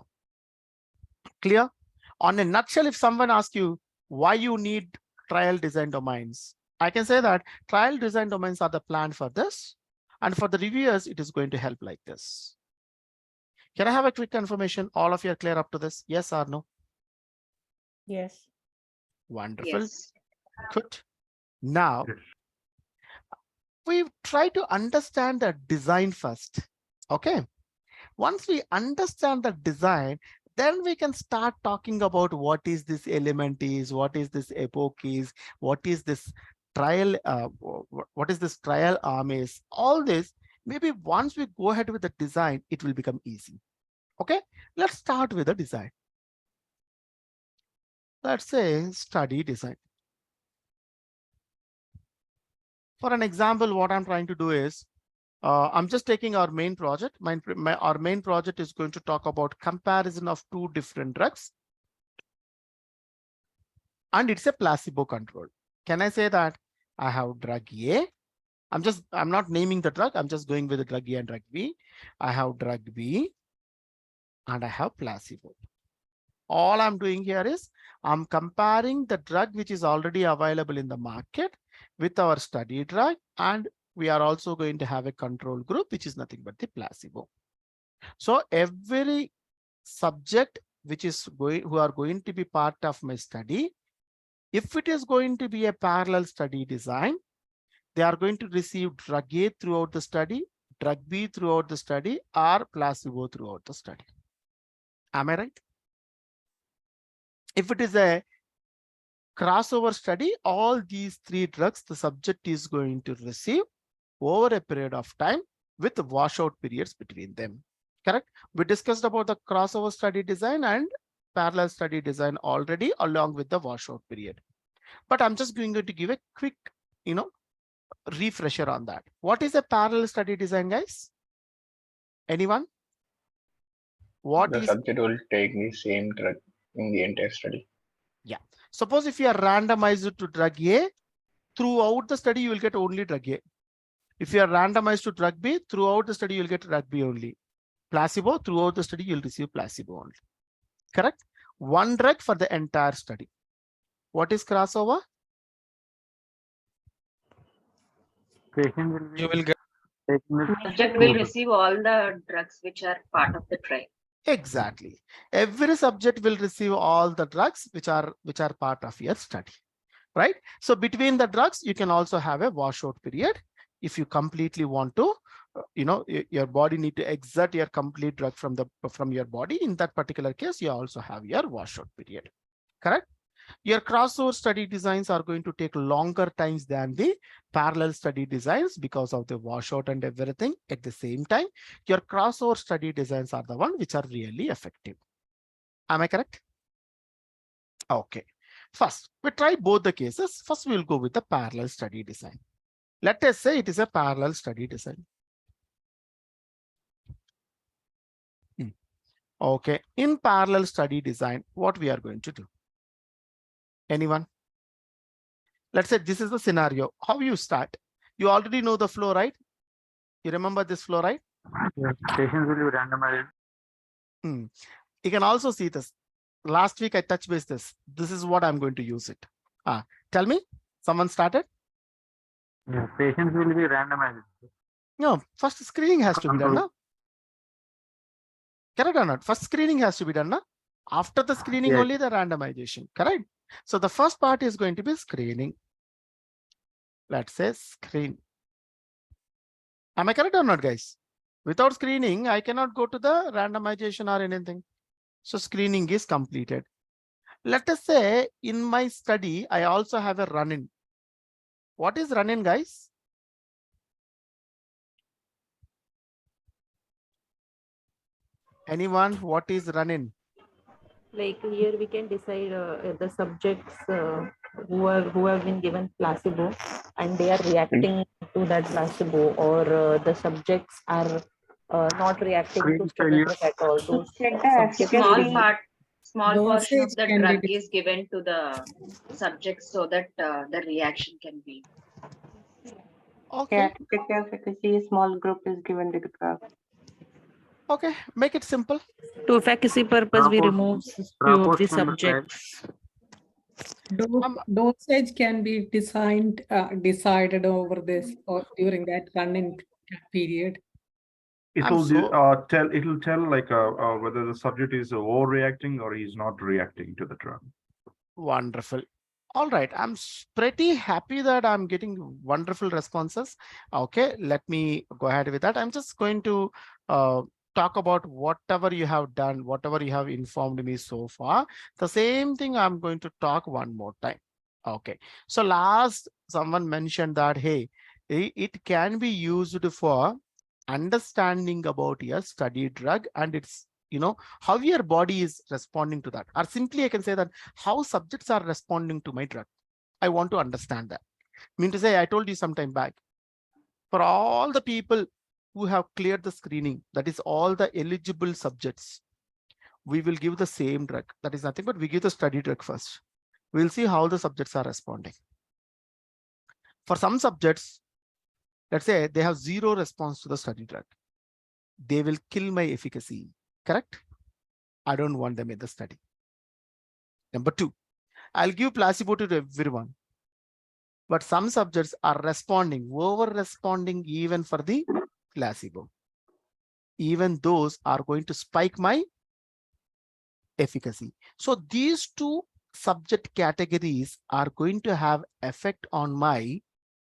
Clear? On a nutshell, if someone asks you why you need trial design domains, I can say that trial design domains are the plan for this. And for the reviewers, it is going to help like this. Can I have a quick confirmation? All of you are clear up to this? Yes or no? Yes. Wonderful. Yes. Good. Now, we try to understand the design first. Okay. Once we understand the design, then we can start talking about what is this element is, what is this epoch is, what is this trial, what is this trial arm is, all this. Maybe once we go ahead with the design, it will become easy. Okay, let's start with the design. Let's say study design. For an example, what I'm trying to do is, I'm just taking our main project. Our main project is going to talk about comparison of two different drugs. And it's a placebo control. Can I say that I have drug A? I'm not naming the drug. I'm just going with the drug A and drug B. I have drug B and I have placebo. All I'm doing here is I'm comparing the drug which is already available in the market with our study drug, and we are also going to have a control group, which is nothing but the placebo. So every subject who are going to be part of my study, if it is going to be a parallel study design, they are going to receive drug A throughout the study, drug B throughout the study, or placebo throughout the study. Am I right? If it is a crossover study, all these three drugs the subject is going to receive over a period of time with washout periods between them. Correct? We discussed about the crossover study design and parallel study design already, along with the washout period. But I'm just going to give a quick, refresher on that. What is a parallel study design, guys? Anyone? The subject will take the same drug in the entire study. Yeah. Suppose if you are randomized to drug A, throughout the study, you will get only drug A. If you are randomized to drug B, throughout the study, you will get drug B only. Placebo, throughout the study, you'll receive placebo only. Correct? One drug for the entire study. What is crossover? You will get Subject will receive all the drugs which are part of the trial. Exactly. Every subject will receive all the drugs which are part of your study, right? So between the drugs, you can also have a washout period. If you completely want to, your body need to exert your complete drug from your body. In that particular case, you also have your washout period. Correct? Your crossover study designs are going to take longer times than the parallel study designs because of the washout and everything. At the same time, your crossover study designs are the one which are really effective. Am I correct? Okay. First, we try both the cases. First, we'll go with the parallel study design. Let us say it is a parallel study design. Okay. In parallel study design, what we are going to do? Anyone? Let's say this is the scenario. How you start? You already know the flow, right? You remember this flow, right? Yes, patients will be randomized. You can also see this. Last week I touched base this. This is what I'm going to use it. Tell me, someone started? Yeah, patients will be randomized. No, first screening has to be done. No? Correct or not? First screening has to be done. No? After the screening, only the randomization. Correct? So the first part is going to be screening. Let's say screen. Am I correct or not, guys? Without screening, I cannot go to the randomization or anything. So screening is completed. Let us say in my study, I also have a run-in. What is run-in, guys? Anyone? What is run-in? Like here we can decide the subjects who have been given placebo and they are reacting to that placebo, or the subjects are not reacting to Screen study failure. drug at all. Those Like the subjects efficacy. will be Small portion of Dosage the can be drug is given to the subject so that the reaction can be. Okay. Yeah, to check the efficacy, small group is given to the drug. Okay, make it simple. to efficacy purpose. We remove few of the Proportional trial. subjects. Dosage can be decided over this or during that run-in period. It'll tell like whether the subject is overreacting or he's not reacting to the drug. Wonderful. All right, I'm pretty happy that I'm getting wonderful responses. Okay, let me go ahead with that. I'm just going to talk about whatever you have done, whatever you have informed me so far. The same thing I'm going to talk one more time. Okay, so last someone mentioned that, hey, it can be used for understanding about your study drug and its, how your body is responding to that. Or simply I can say that how subjects are responding to my drug. I want to understand that. Mean to say, I told you some time back, for all the people who have cleared the screening, that is all the eligible subjects, we will give the same drug. That is nothing but we give the study drug first. We'll see how the subjects are responding. For some subjects, let's say they have zero response to the study drug. They will kill my efficacy, correct? I don't want them in the study. Number two, I'll give placebo to everyone. But some subjects are responding, over-responding even for the placebo. Even those are going to spike my efficacy. So these two subject categories are going to have effect on my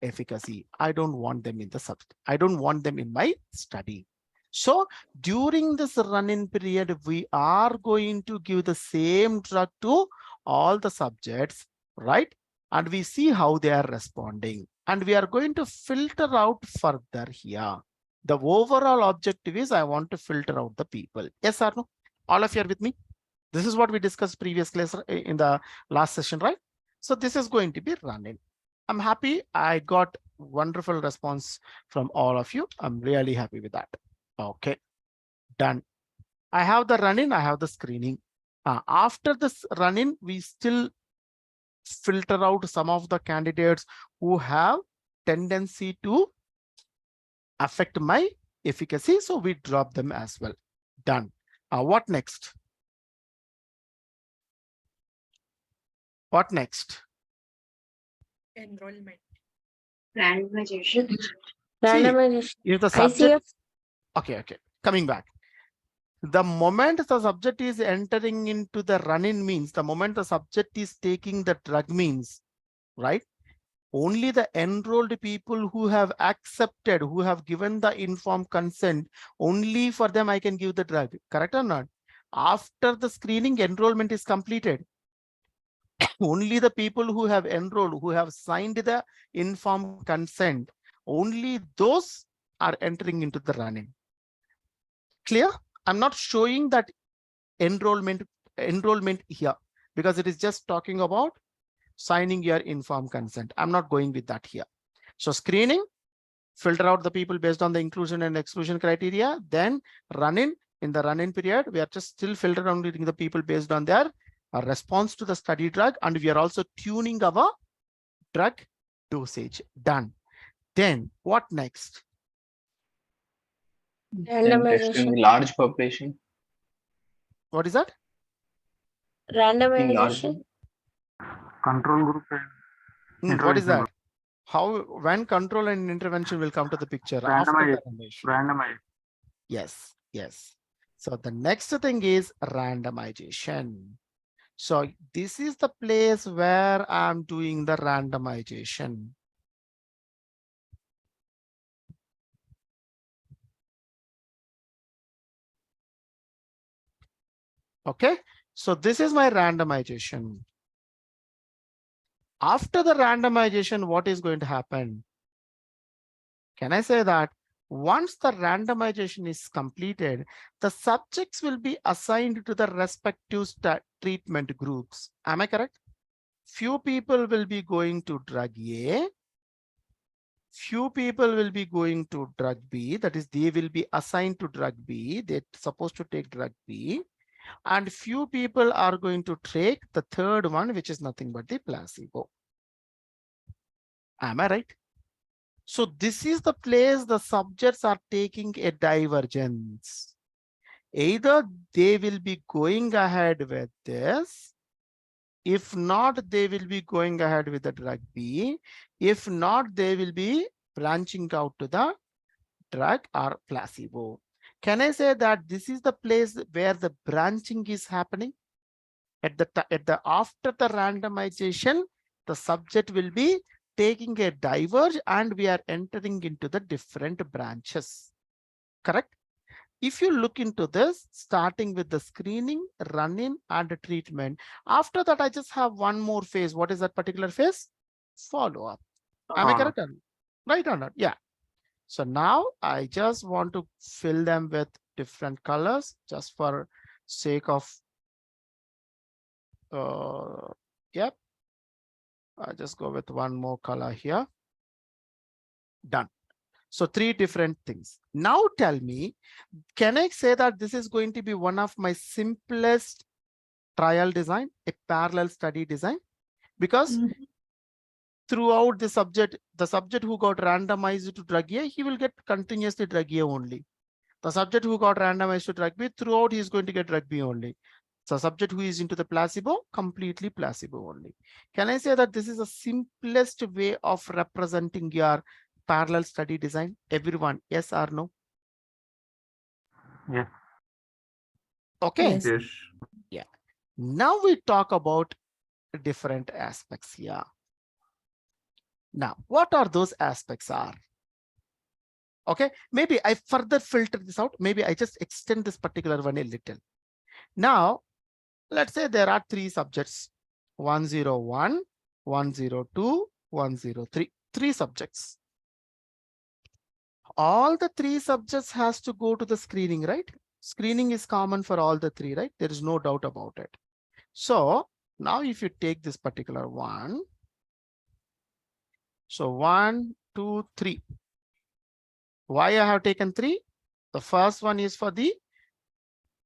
efficacy. I don't want them in the subject. I don't want them in my study. So during this run-in period, we are going to give the same drug to all the subjects, right? And we see how they are responding. And we are going to filter out further here. The overall objective is I want to filter out the people. Yes or no? All of you are with me? This is what we discussed previous class in the last session, right? So this is going to be run-in. I'm happy. I got wonderful response from all of you. I'm really happy with that. Okay, done. I have the run-in, I have the screening. After this run-in, we still filter out some of the candidates who have tendency to affect my efficacy. So we drop them as well. Done. What next? What next? Enrollment. Randomization. See, if the subject, okay, coming back. The moment the subject is entering into the run-in means the moment the subject is taking the drug means, right? Only the enrolled people who have accepted, who have given the informed consent, only for them I can give the drug, correct or not? After the screening, enrollment is completed. Only the people who have enrolled, who have signed the informed consent, only those are entering into the run-in. Clear? I'm not showing that enrollment here because it is just talking about signing your informed consent. I'm not going with that here. So screening, filter out the people based on the inclusion and exclusion criteria, then run-in. In the run-in period, we are just still filtering the people based on their response to the study drug, and we are also tuning our drug dosage. Done. Then what next? Then testing large population. What is that? Randomization. Control group. What is that? How, when control and intervention will come to the picture? Randomize. After randomization. Randomize. Yes, yes. So the next thing is randomization. So this is the place where I'm doing the randomization. Okay, so this is my randomization. After the randomization, what is going to happen? Can I say that once the randomization is completed, the subjects will be assigned to the respective treatment groups. Am I correct? Few people will be going to drug A. Few people will be going to drug B. That is, they will be assigned to drug B. They're supposed to take drug B. And few people are going to take the third one, which is nothing but the placebo. Am I right? So this is the place the subjects are taking a divergence. Either they will be going ahead with this. If not, they will be going ahead with the drug B. If not, they will be branching out to the drug or placebo. Can I say that this is the place where the branching is happening? After the randomization, the subject will be taking a diverge and we are entering into the different branches. Correct? If you look into this, starting with the screening, run-in, and treatment, after that, I just have one more phase. What is that particular phase? Follow-up. Am I correct? Right or not? Yeah. So now I just want to fill them with different colors just for sake of, yep. I just go with one more color here. Done. So 3 different things. Now tell me, can I say that this is going to be one of my simplest trial design, a parallel study design? Because throughout the subject who got randomized to drug A, he will get continuously drug A only. The subject who got randomized to drug B, throughout he is going to get drug B only. So subject who is into the placebo, completely placebo only. Can I say that this is the simplest way of representing your parallel study design? Everyone, yes or no? Yeah. Okay. Yes. Yeah. Now we talk about different aspects here. Now, what are those aspects are? Okay, maybe I further filter this out. Maybe I just extend this particular one a little. Now, let's say there are 3 subjects, 101, 102, 103, 3 subjects. All the 3 subjects has to go to the screening, right? Screening is common for all the 3, right? There is no doubt about it. So now if you take this particular one, so 1, 2, 3. Why I have taken 3? The first one is for the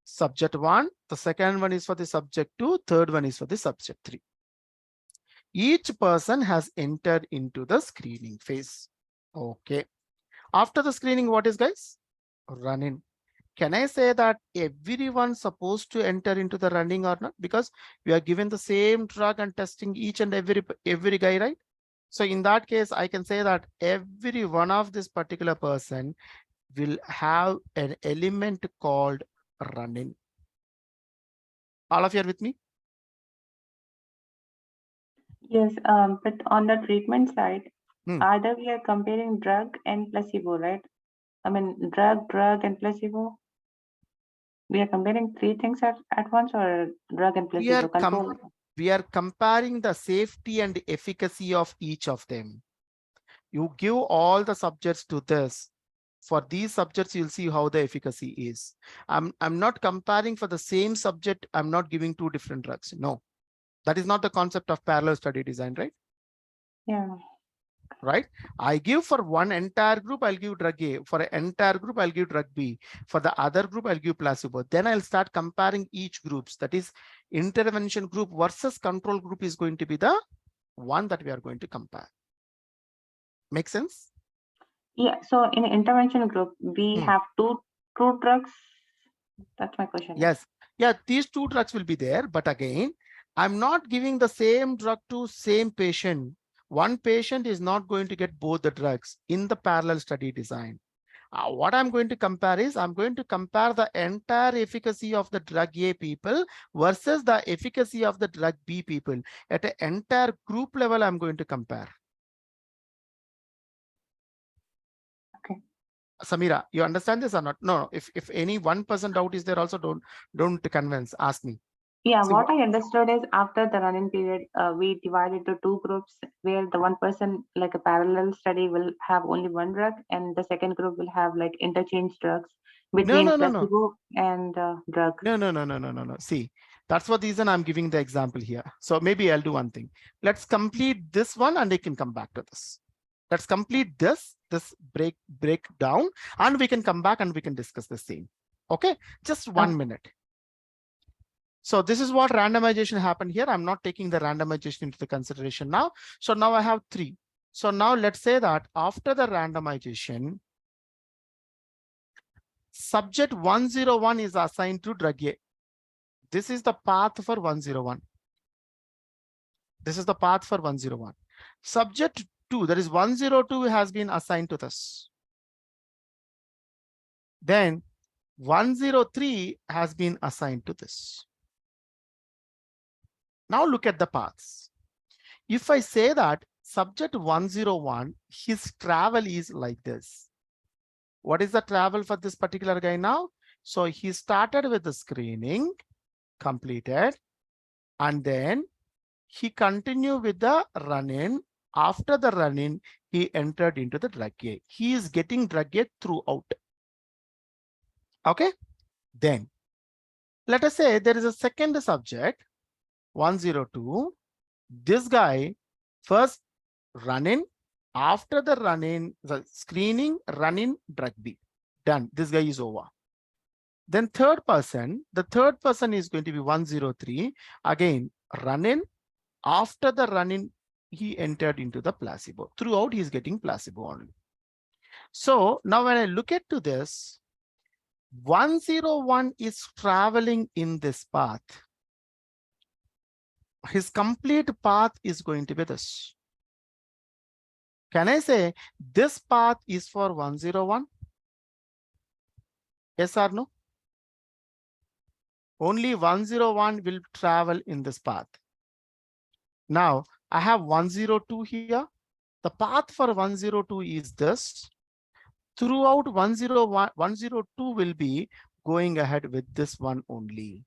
subject 1, the second one is for the subject 2, third one is for the subject 3. Each person has entered into the screening phase. Okay. After the screening, what is, guys? Run-in. Can I say that everyone supposed to enter into the running or not? Because we are given the same drug and testing each and every guy, right? So in that case, I can say that every one of this particular person will have an element called run-in. All of you are with me? Yes, but on the treatment side, either we are comparing drug and placebo, right? I mean, drug, and placebo. We are comparing 3 things at once, or drug and placebo control? We are comparing the safety and efficacy of each of them. You give all the subjects to this. For these subjects, you'll see how the efficacy is. I'm not comparing for the same subject. I'm not giving 2 different drugs. No, that is not the concept of parallel study design, right? Yeah. Right? I give for one entire group, I'll give drug A. For an entire group, I'll give drug B. For the other group, I'll give placebo. Then I'll start comparing each groups. That is, intervention group versus control group is going to be the one that we are going to compare. Make sense? Yeah. So in intervention group, we have 2 drugs. That's my question. Yes. Yeah, these 2 drugs will be there. But again, I'm not giving the same drug to same patient. One patient is not going to get both the drugs in the parallel study design. What I'm going to compare is I'm going to compare the entire efficacy of the drug A people versus the efficacy of the drug B people. At an entire group level, I'm going to compare. Okay. Samira, you understand this or not? No, if any 1% doubt is there, also don't convince, ask me. Yeah, See, what I understood is after the run-in period, we divide into two groups where the one person, like a parallel study, will have only one drug, and the second group will have like interchange drugs between no. placebo and drug. No. See, that's what reason I'm giving the example here. So maybe I'll do one thing. Let's complete this one and I can come back to this. Let's complete this breakdown, and we can come back and we can discuss the same. Okay, just 1 minute. So this is what randomization happened here. I'm not taking the randomization into the consideration now. So now I have 3. So now let's say that after the randomization, subject 101 is assigned to drug A. This is the path for 101. This is the path for 101. Subject 2, that is 102, has been assigned to this. Then 103 has been assigned to this. Now look at the paths. If I say that subject 101, his travel is like this. What is the travel for this particular guy now? So he started with the screening, completed, and then he continued with the run-in. After the run-in, he entered into the drug A. He is getting drug A throughout. Okay, then let us say there is a second subject, 102. This guy first run-in, after the run-in, the screening, run-in, drug B. Done. This guy is over. Then third person, the third person is going to be 103. Again, run-in. After the run-in, he entered into the placebo. Throughout, he's getting placebo only. So now when I look at to this, 101 is traveling in this path. His complete path is going to be this. Can I say this path is for 101? Yes or no? Only 101 will travel in this path. Now I have 102 here. The path for 102 is this. Throughout 101, 102 will be going ahead with this one only.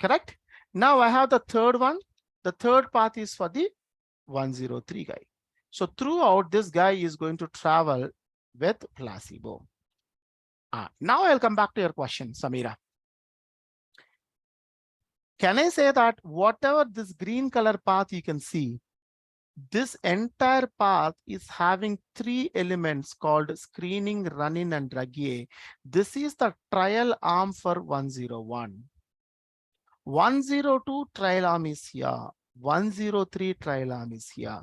Correct? Now I have the third one. The third path is for the 103 guy. So throughout, this guy is going to travel with placebo. Now I'll come back to your question, Samira. Can I say that whatever this green color path you can see, this entire path is having 3 elements called screening, run-in, and drug A. This is the trial arm for 101. 102 trial arm is here. 103 trial arm is here.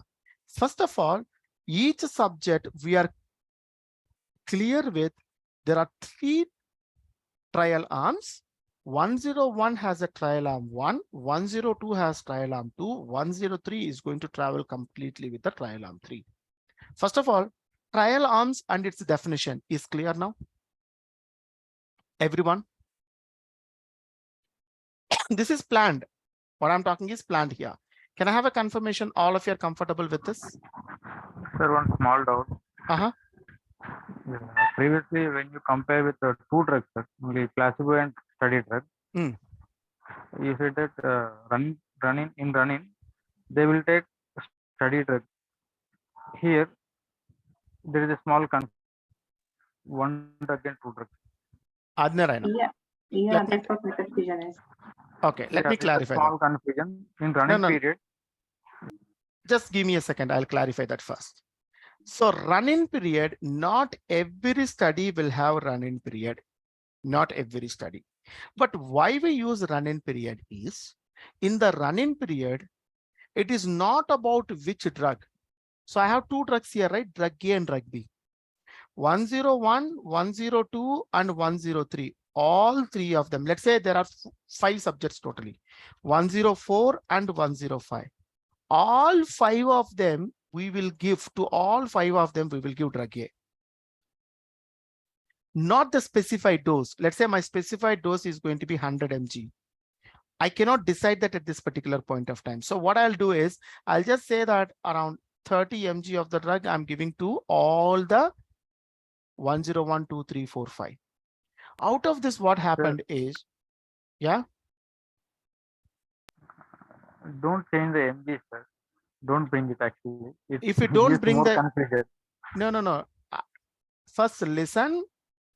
First of all, each subject we are clear with, there are 3 trial arms. 101 has a trial arm 1, 102 has trial arm 2, 103 is going to travel completely with the trial arm 3. First of all, trial arms and its definition is clear now? Everyone? This is planned. What I'm talking is planned here. Can I have a confirmation all of you are comfortable with this? Sir, one small doubt. Previously, when you compare with the 2 drugs, sir, only placebo and study drug, you said that run-in, they will take study drug. Here, there is a small confusion. 1 drug and 2 drugs. Yeah, that's what my confusion is. Okay, let me clarify. Small confusion in running period. Just give me a second. I'll clarify that first. So run-in period, not every study will have run-in period. Not every study. But why we use run-in period is, in the run-in period, it is not about which drug. So I have 2 drugs here, right? Drug A and drug B. 101, 102, and 103. All 3 of them. Let's say there are 5 subjects totally. 104 and 105. All 5 of them we will give to all 5 of them, we will give drug A. Not the specified dose. Let's say my specified dose is going to be 100 mg. I cannot decide that at this particular point of time. So what I'll do is I'll just say that around 30 mg of the drug I'm giving to all the 101, 2, 3, 4, 5. Out of this, what happened is, yeah. Don't change the MG, sir. Don't bring it actually. If you don't bring more the confusion. no. First listen,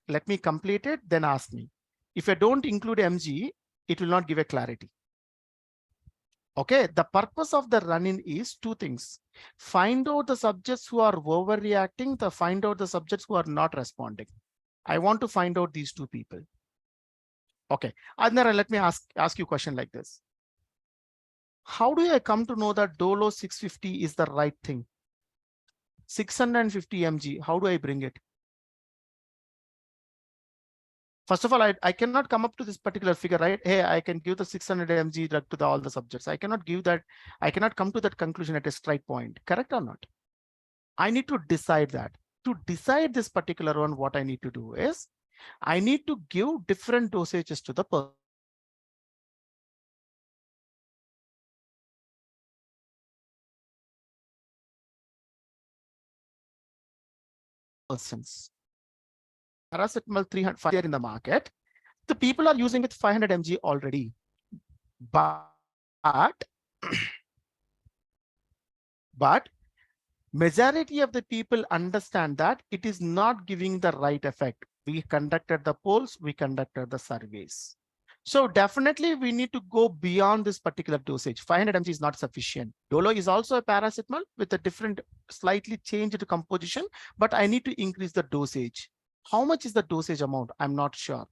let me complete it, then ask me. If I don't include MG, it will not give a clarity. Okay, the purpose of the run-in is two things. Find out the subjects who are overreacting, find out the subjects who are not responding. I want to find out these two people. Okay, Adnara, let me ask you a question like this. How do I come to know that Dolo 650 is the right thing? 650 mg, how do I bring it? First of all, I cannot come up to this particular figure, right? Hey, I can give the 600 mg drug to all the subjects. I cannot give that. I cannot come to that conclusion at a straight point. Correct or not? I need to decide that. To decide this particular one, what I need to do is, I need to give different dosages to the persons. Paracetamol 300 in the market. The people are using it 500 mg already, but majority of the people understand that it is not giving the right effect. We conducted the polls, we conducted the surveys. So definitely we need to go beyond this particular dosage. 500 mg is not sufficient. Dolo is also a paracetamol with a different, slightly changed composition, but I need to increase the dosage. How much is the dosage amount? I'm not sure.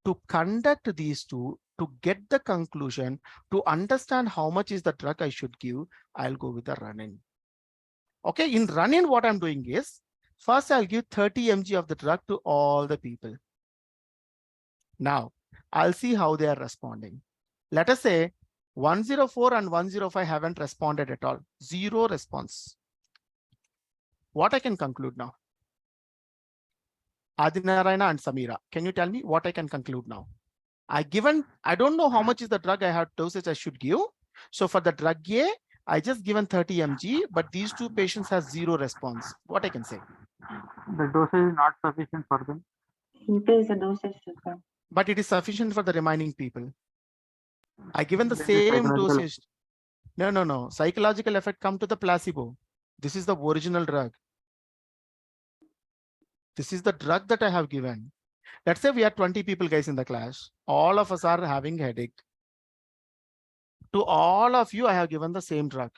To conduct these two, to get the conclusion, to understand how much is the drug I should give, I'll go with the run-in. Okay, in run-in, what I'm doing is, first I'll give 30 mg of the drug to all the people. Now, I'll see how they are responding. Let us say 104 and 105 haven't responded at all. Zero response. What I can conclude now? Adinarayana and Samira, can you tell me what I can conclude now? I don't know how much is the drug I have dosage I should give. So for the drug A, I just given 30 mg, but these two patients have zero response. What I can say? The dosage is not sufficient for them. Increase the dosage, sir. But it is sufficient for the remaining people. I given the same dosage. No. Psychological effect come to the placebo. This is the original drug. This is the drug that I have given. Let's say we are 20 people guys in the class. All of us are having headache. To all of you, I have given the same drug.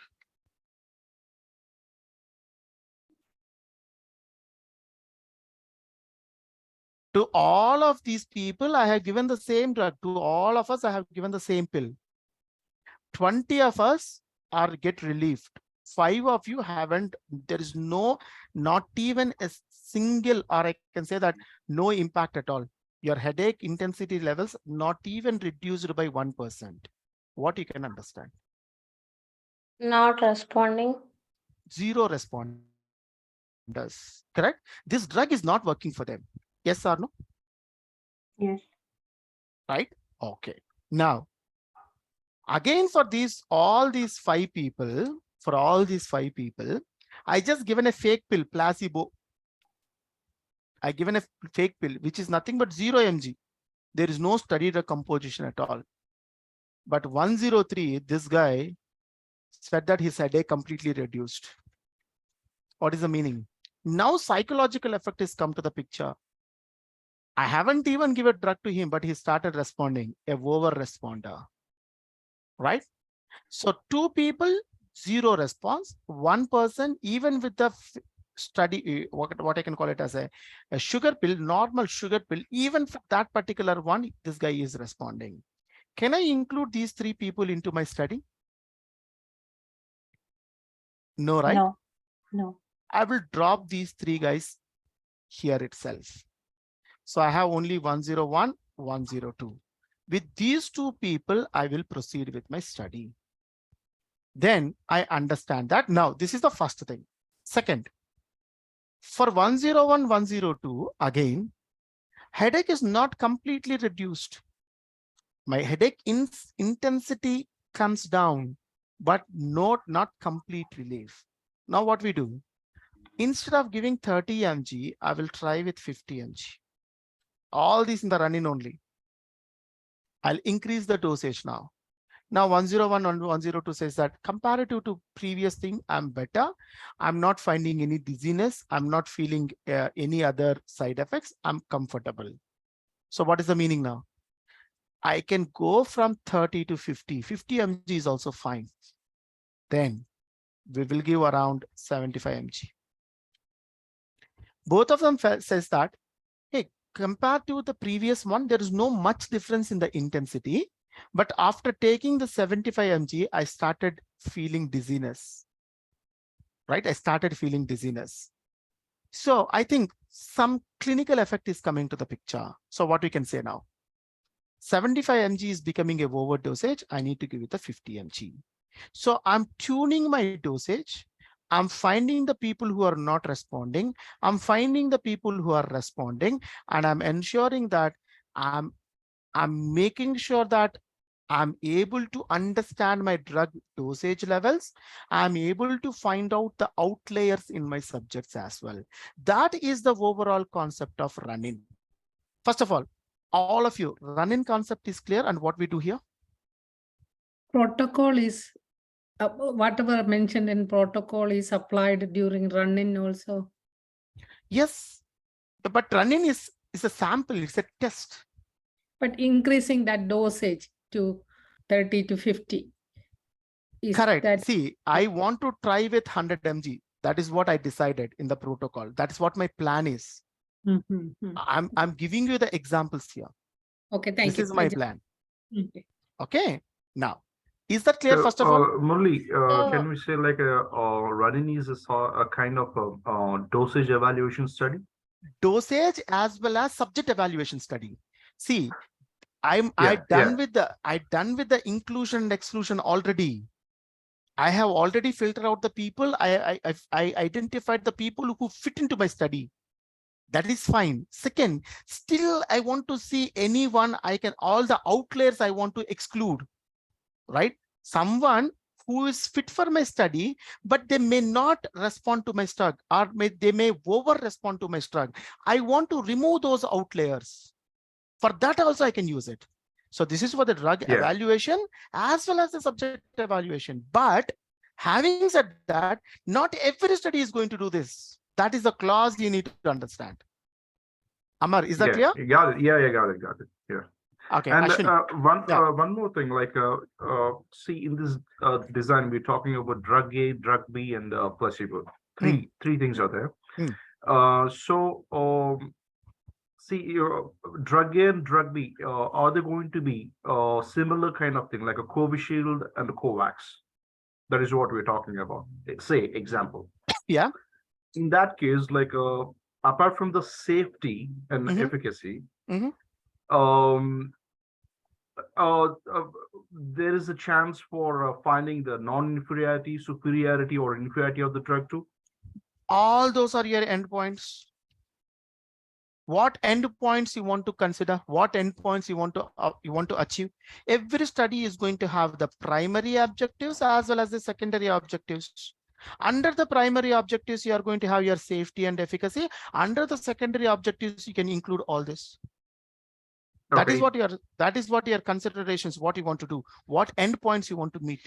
To all of these people, I have given the same drug. To all of us, I have given the same pill. 20 of us are get relieved. 5 of you haven't. There is not even a single, or I can say that no impact at all. Your headache intensity levels not even reduced by 1%. What you can understand? Not responding. Zero responders. Correct? This drug is not working for them. Yes or no? Yes. Right? Okay. Now, again, for all these 5 people, I just given a fake pill, placebo. I given a fake pill, which is nothing but 0 mg. There is no studied composition at all. But 103, this guy said that his headache completely reduced. What is the meaning? Now psychological effect has come to the picture. I haven't even given drug to him, but he started responding, a over responder. Right? So 2 people, 0 response. 1 person, even with the study, what I can call it as a sugar pill, normal sugar pill, even for that particular one, this guy is responding. Can I include these 3 people into my study? No, right? No. I will drop these 3 guys here itself. So I have only 101, 102. With these 2 people, I will proceed with my study. Then I understand that. Now, this is the first thing. Second, for 101, 102, again, headache is not completely reduced. My headache intensity comes down, but not complete relief. Now what we do? Instead of giving 30 mg, I will try with 50 mg. All these in the run-in only. I'll increase the dosage now. Now 101 and 102 says that comparative to previous thing, I'm better. I'm not finding any dizziness. I'm not feeling any other side effects. I'm comfortable. So what is the meaning now? I can go from 30 to 50. 50 mg is also fine. Then we will give around 75 mg. Both of them says that, hey, compared to the previous one, there is no much difference in the intensity. But after taking the 75 mg, I started feeling dizziness, right? I started feeling dizziness. So I think some clinical effect is coming to the picture. So what we can say now, 75 mg is becoming a overdosage. I need to give it the 50 mg. So I'm tuning my dosage. I'm finding the people who are not responding. I'm finding the people who are responding, and I'm ensuring that I'm making sure that I'm able to understand my drug dosage levels. I'm able to find out the outliers in my subjects as well. That is the overall concept of run-in. First of all of you, run-in concept is clear, and what we do here? Protocol is, whatever mentioned in protocol is applied during run-in also. Yes, but run-in is a sample, it's a test. But increasing that dosage to 30 to 50. Correct. That... See, I want to try with 100 mg. That is what I decided in the protocol. That's what my plan is. I'm giving you the examples here. Okay, thank you. This is my plan. Okay. Okay. Now, is that clear? So, first of all, Murli, can we say like a run-in is a kind of a dosage evaluation study? Dosage as well as subject evaluation study. See, I done with the inclusion and exclusion already. I have already filtered out the people. I identified the people who fit into my study. That is fine. Second, still I want to see anyone all the outliers I want to exclude, right? Someone who is fit for my study, but they may not respond to my drug, or they may over respond to my drug. I want to remove those outliers. For that also I can use it. So this is for the drug evaluation as well as the subject evaluation. But having said that, not every study is going to do this. That is the clause you need to understand. Amar, is that clear? You got it. Yeah, got it. Yeah. Okay. And one more thing, like see, in this design, we're talking about drug A, drug B, and placebo. Three things are there. See, your drug A and drug B, are they going to be similar kind of thing, like a Covishield and a Covax? That is what we're talking about. Say, example. Yeah. In that case, like apart from the safety and efficacy, there is a chance for finding the non-inferiority, superiority, or inferiority of the drug too. All those are your endpoints. What endpoints you want to consider? What endpoints you want to achieve? Every study is going to have the primary objectives as well as the secondary objectives. Under the primary objectives, you are going to have your safety and efficacy. Under the secondary objectives, you can include all this. That is what your considerations, what you want to do, what endpoints you want to meet.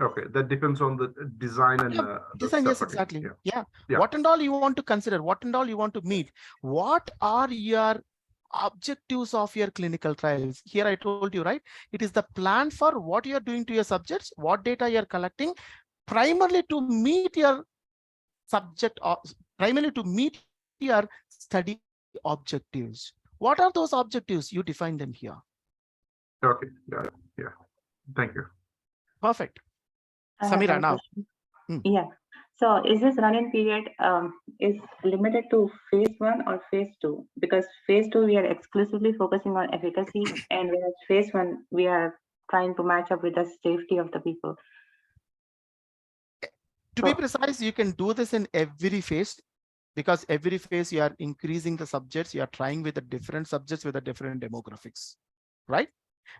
Okay, that depends on the design and design. Yes, exactly. Yeah. What and all you want to consider, what and all you want to meet. What are your objectives of your clinical trials? Here I told you, right? It is the plan for what you are doing to your subjects, what data you are collecting, primarily to meet your subject, or primarily to meet your study objectives. What are those objectives? You define them here. Okay, got it. Yeah, thank you. Perfect. Samira, now. Yeah. So is this run-in period is limited to phase 1 or phase 2? Because phase 2 we are exclusively focusing on efficacy, and whereas phase 1 we are trying to match up with the safety of the people. To be precise, you can do this in every phase, because every phase you are increasing the subjects, you are trying with the different subjects with the different demographics, right?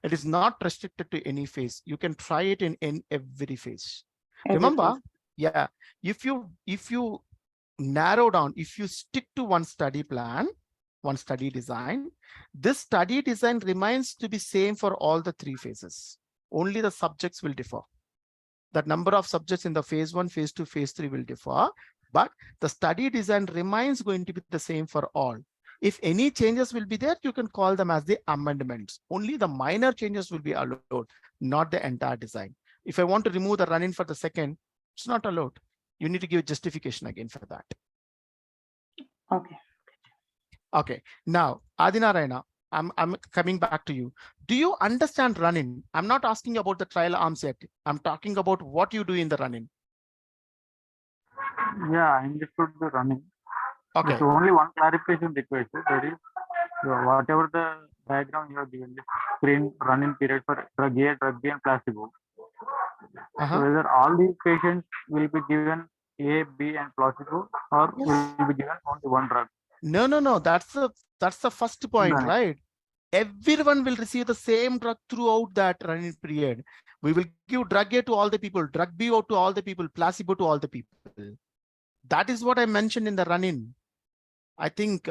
It is not restricted to any phase. You can try it in every phase. Remember, Yeah, if you narrow down, if you stick to one study plan, one study design, this study design remains to be same for all the 3 phases. Only the subjects will differ. The number of subjects in the phase 1, phase 2, phase 3 will differ, but the study design remains going to be the same for all. If any changes will be there, you can call them as the amendments. Only the minor changes will be allowed, not the entire design. If I want to remove the run-in for the second, it's not allowed. You need to give justification again for that. Okay. Okay. Now, Adinarayana, I'm coming back to you. Do you understand run-in? I'm not asking about the trial arms yet. I'm talking about what you do in the run-in. Yeah, I understood the running. Okay. There's only one clarification requested. That is, whatever the diagram you have given, the screen run-in period for drug A, drug B, and placebo. So whether all these patients will be given A, B, and placebo, or will be given only one drug? No. That's the first point, right? Everyone will receive the same drug throughout that run-in period. We will give drug A to all the people, drug B to all the people, placebo to all the people. That is what I mentioned in the run-in. I think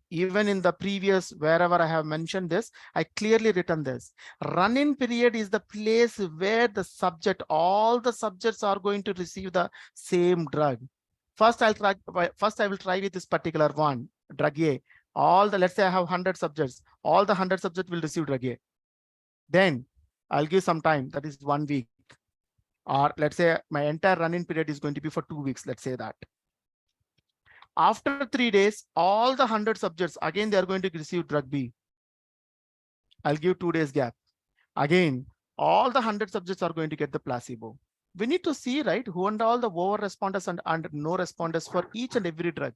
even in the previous, wherever I have mentioned this, I clearly written this. Run-in period is the place where the subject, all the subjects are going to receive the same drug. First, I will try with this particular one, drug A. Let's say I have 100 subjects. All the 100 subjects will receive drug A. Then I'll give some time, that is 1 week. Or let's say my entire run-in period is going to be for 2 weeks. Let's say that. After 3 days, all the 100 subjects, again, they are going to receive drug B. I'll give 2 days gap. Again, all the 100 subjects are going to get the placebo. We need to see, right, who and all the over responders and no responders for each and every drug.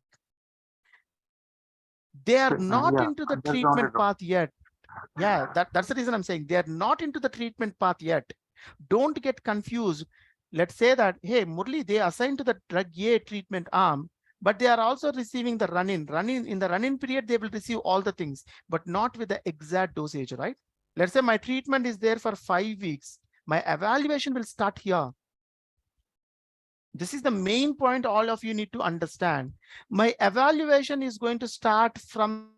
They are not into the treatment path yet. Yeah, that's the reason I'm saying they are not into the treatment path yet. Don't get confused. Let's say that, hey, Murli, they assigned to the drug A treatment arm, but they are also receiving the run-in. In the run-in period, they will receive all the things, but not with the exact dosage, right? Let's say my treatment is there for 5 weeks. My evaluation will start here. This is the main point all of you need to understand. My evaluation is going to start from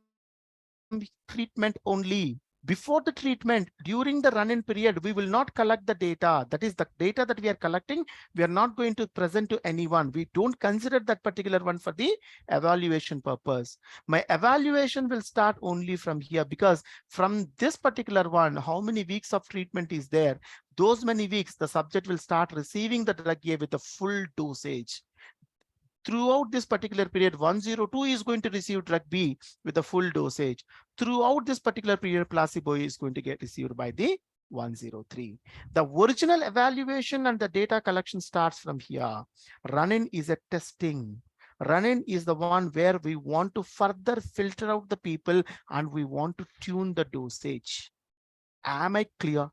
treatment only. Before the treatment, during the run-in period, we will not collect the data. That is the data that we are collecting. We are not going to present to anyone. We don't consider that particular one for the evaluation purpose. My evaluation will start only from here, because from this particular one, how many weeks of treatment is there? Those many weeks, the subject will start receiving the drug A with the full dosage. Throughout this particular period, 102 is going to receive drug B with a full dosage. Throughout this particular period, placebo is going to get received by the 103. The original evaluation and the data collection starts from here. Run-in is a testing. Run-in is the one where we want to further filter out the people and we want to tune the dosage. Am I clear?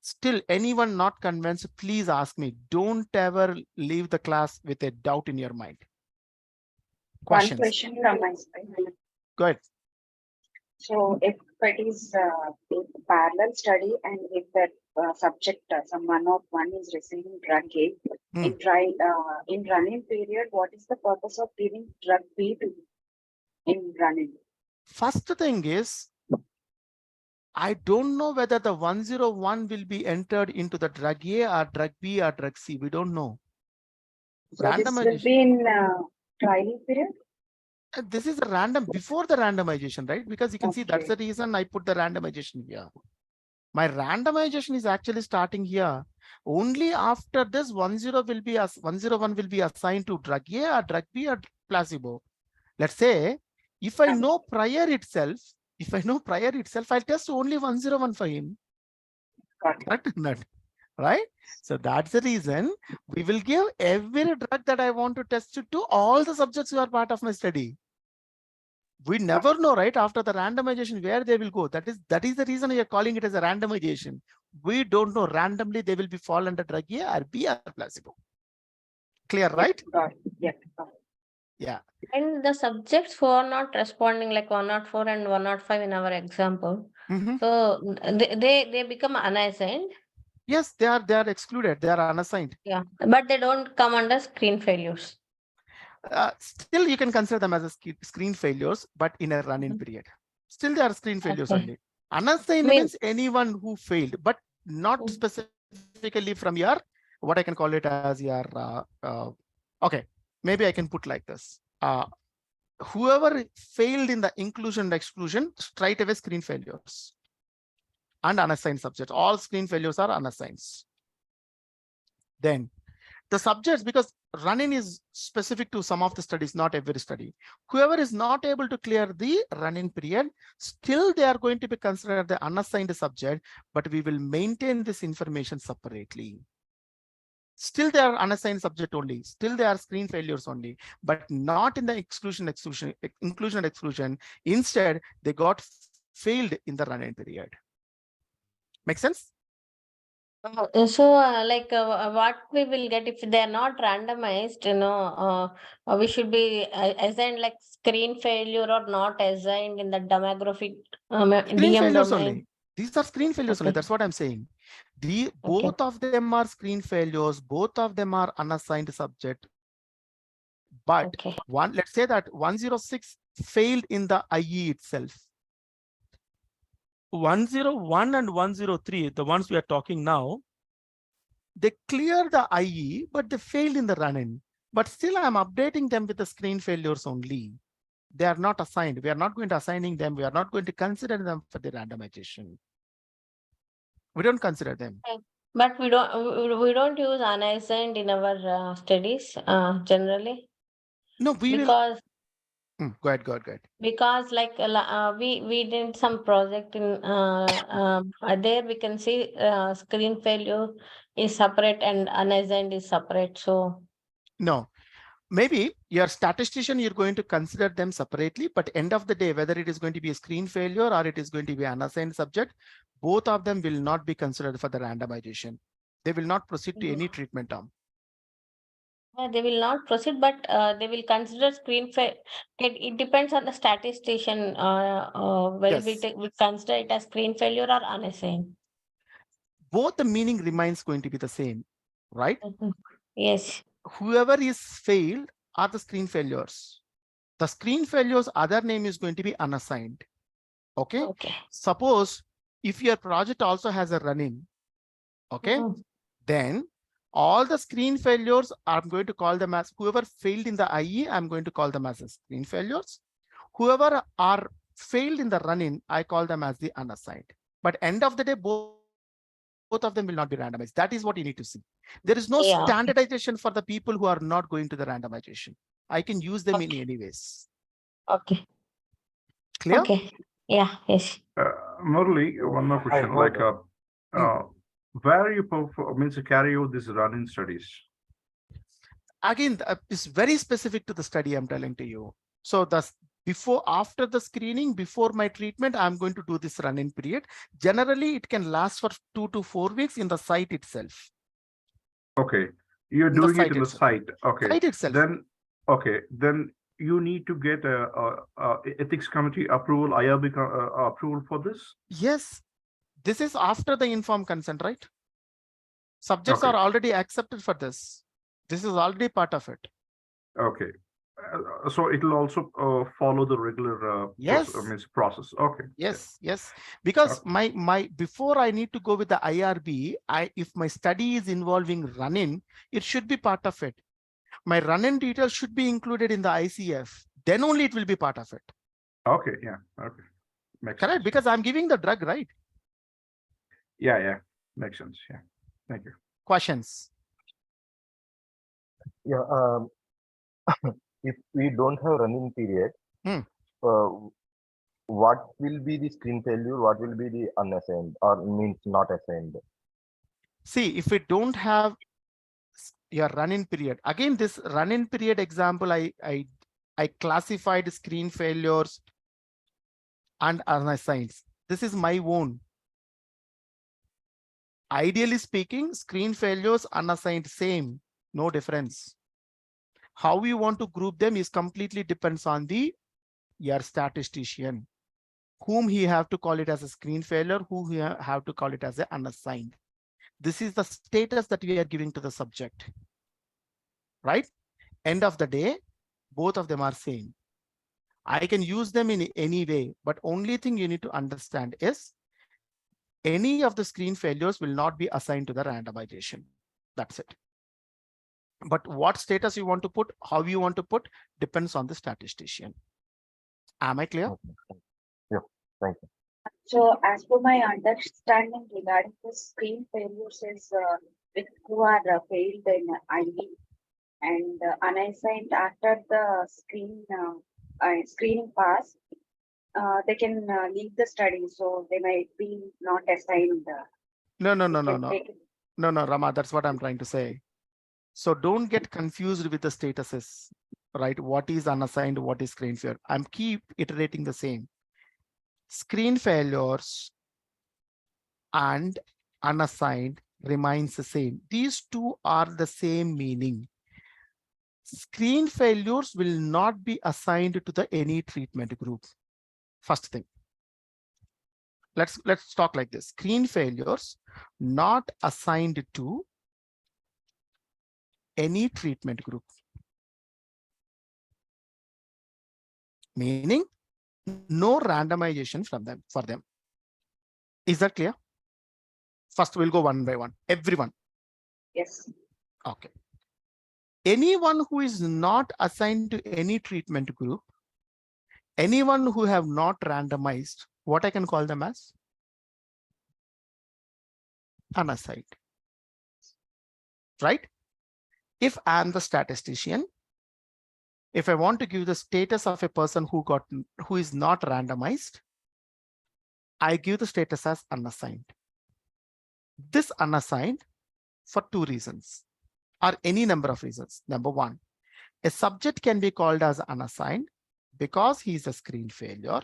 Still, anyone not convinced, please ask me. Don't ever leave the class with a doubt in your mind. Questions? One question from my side. Go ahead. So if it is a parallel study and if that subject, some one is receiving drug A, in running period, what is the purpose of giving drug B to in running? First thing is, I don't know whether the 101 will be entered into the drug A or drug B or drug C. We don't know. So this will be in trial period? This is a random before the randomization, right? Because you can see that's the reason I put the randomization here. My randomization is actually starting here. Only after this 101 will be assigned to drug A or drug B or placebo. Let's say if I know prior itself, I'll test only 101 for him. Right? So that's the reason we will give every drug that I want to test it to all the subjects who are part of my study. We never know, right? After the randomization, where they will go. That is the reason we are calling it as a randomization. We don't know. Randomly, they will be fall under drug A or B or placebo. Clear, right? Yeah. And the subjects who are not responding, like 104 and 105 in our example, so they become unassigned. Yes, they are excluded. They are unassigned. Yeah, but they don't come under screen failures. Still, you can consider them as a screen failures, but in a run-in period. Still, they are screen failures only. Unassigned means anyone who failed, but not specifically from your, what I can call it as your, okay, maybe I can put like this. Whoever failed in the inclusion and exclusion, straight away screen failures. And unassigned subjects. All screen failures are unassigned. Then the subjects, because run-in is specific to some of the studies, not every study. Whoever is not able to clear the run-in period, still they are going to be considered the unassigned subject, but we will maintain this information separately. Still they are unassigned subject only. Still they are screen failures only, but not in the inclusion and exclusion. Instead, they got failed in the run-in period. Make sense? So, what we will get if they are not randomized, we should be assigned like screen failure or not assigned in the demographic screen DM failures domain. only. These are screen failures only. That's what I'm saying. Both of them are screen failures. Both of them are unassigned subject. But let's say that 106 failed in the IE itself. 101 and 103, the ones we are talking now, they clear the IE, but they failed in the run-in. But still, I'm updating them with the screen failures only. They are not assigned. We are not going to assigning them. We are not going to consider them for the randomization. We don't consider them. But we don't use unassigned in our studies generally. No, we because will. Go ahead. Because like we did some project in there we can see screen failure is separate and unassigned is separate. So no, maybe your statistician, you're going to consider them separately, but end of the day, whether it is going to be a screen failure or it is going to be an unassigned subject, both of them will not be considered for the randomization. They will not proceed to any treatment term. they will not proceed, but they will consider screen failure. It depends on the statistician whether we consider it as screen failure or unassigned. Both the meaning remains going to be the same, right? Yes. Whoever is failed are the screen failures. The screen failures other name is going to be unassigned. Okay. Suppose if your project also has a run-in, okay, then all the screen failures, I'm going to call them as whoever failed in the IE, I'm going to call them as the screen failures. Whoever are failed in the run-in, I call them as the unassigned. But end of the day, both of them will not be randomized. That is what you need to see. There is no standardization for the people who are not going to the randomization. I can use them in any ways. Okay. Clear? Okay. Yeah. Yes. Murali, one more question. Where you means to carry out this run-in studies? Again, it's very specific to the study I'm telling to you. So after the screening, before my treatment, I'm going to do this run-in period. Generally, it can last for 2 to 4 weeks in the site itself. Okay, you're doing it in the site. Okay, site itself. Then you need to get a ethics committee approval, IRB approval for this. Yes, this is after the informed consent, right? Subjects are already accepted for this. This is already part of it. Okay. So it will also follow the regular process. Okay. Yes. Because before I need to go with the IRB, if my study is involving run-in, it should be part of it. My run-in details should be included in the ICF. Then only it will be part of it. Okay. Yeah. Okay. Makes sense. Because I'm giving the drug, right? Yeah. Makes sense. Yeah. Thank you. Questions? Yeah. If we don't have running period, what will be the screen failure? What will be the unassigned or means not assigned? See, if we don't have your run-in period, again, this run-in period example, I classified screen failures and unassigned. This is my own. Ideally speaking, screen failures, unassigned, same, no difference. How we want to group them is completely depends on your statistician, whom he have to call it as a screen failure, who he have to call it as an unassigned. This is the status that we are giving to the subject, right? End of the day, both of them are same. I can use them in any way, but only thing you need to understand is any of the screen failures will not be assigned to the randomization. That's it. But what status you want to put, how you want to put, depends on the statistician. Am I clear? Okay. Yeah, thank you. So as per my understanding regarding the screen failures is who are failed in IV and unassigned after the screening pass, they can leave the study, so they might be not assigned. No, Rama, that's what I'm trying to say. So don't get confused with the statuses, right? What is unassigned, what is screen failure? I'm keep iterating the same. Screen failures and unassigned remains the same. These two are the same meaning. Screen failures will not be assigned to the any treatment group. First thing. Let's talk like this. Screen failures not assigned to any treatment group. Meaning no randomization from them for them. Is that clear? First, we'll go one by one. Everyone. Yes. Okay. Anyone who is not assigned to any treatment group, anyone who have not randomized, what I can call them as? Unassigned. Right? If I am the statistician, if I want to give the status of a person who is not randomized, I give the status as unassigned. This unassigned for two reasons or any number of reasons. Number one, a subject can be called as unassigned because he is a screen failure.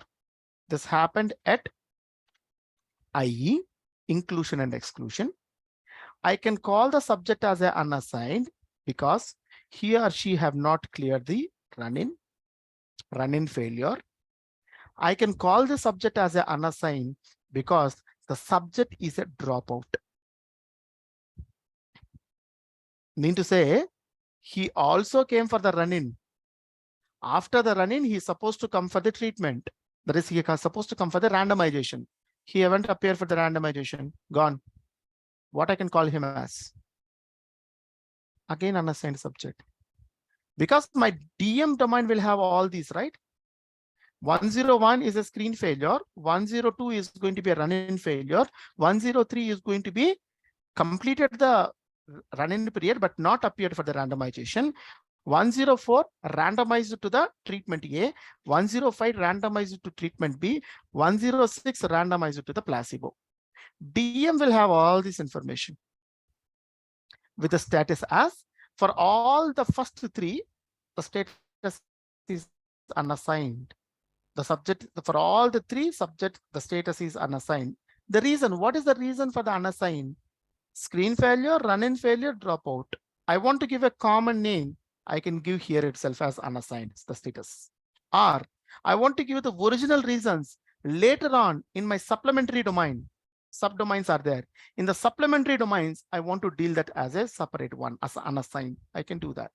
This happened at IE, inclusion and exclusion. I can call the subject as an unassigned because he or she have not cleared the run-in failure. I can call the subject as an unassigned because the subject is a dropout. Mean to say, he also came for the run-in. After the run-in, he is supposed to come for the treatment. That is, he is supposed to come for the randomization. He haven't appeared for the randomization. Gone. What I can call him as? Again, unassigned subject. Because my DM domain will have all these, right? 101 is a screen failure. 102 is going to be a run-in failure. 103 is going to be completed the run-in period, but not appeared for the randomization. 104 randomized to the treatment A. 105 randomized to treatment B. 106 randomized to the placebo. DM will have all this information with the status as for all the first three, the status is unassigned. The subject for all the three subjects, the status is unassigned. The reason, what is the reason for the unassigned? Screen failure, run-in failure, dropout. I want to give a common name. I can give here itself as unassigned, the status. Or I want to give the original reasons later on in my supplementary domain. Subdomains are there. In the supplementary domains, I want to deal that as a separate one, as unassigned. I can do that.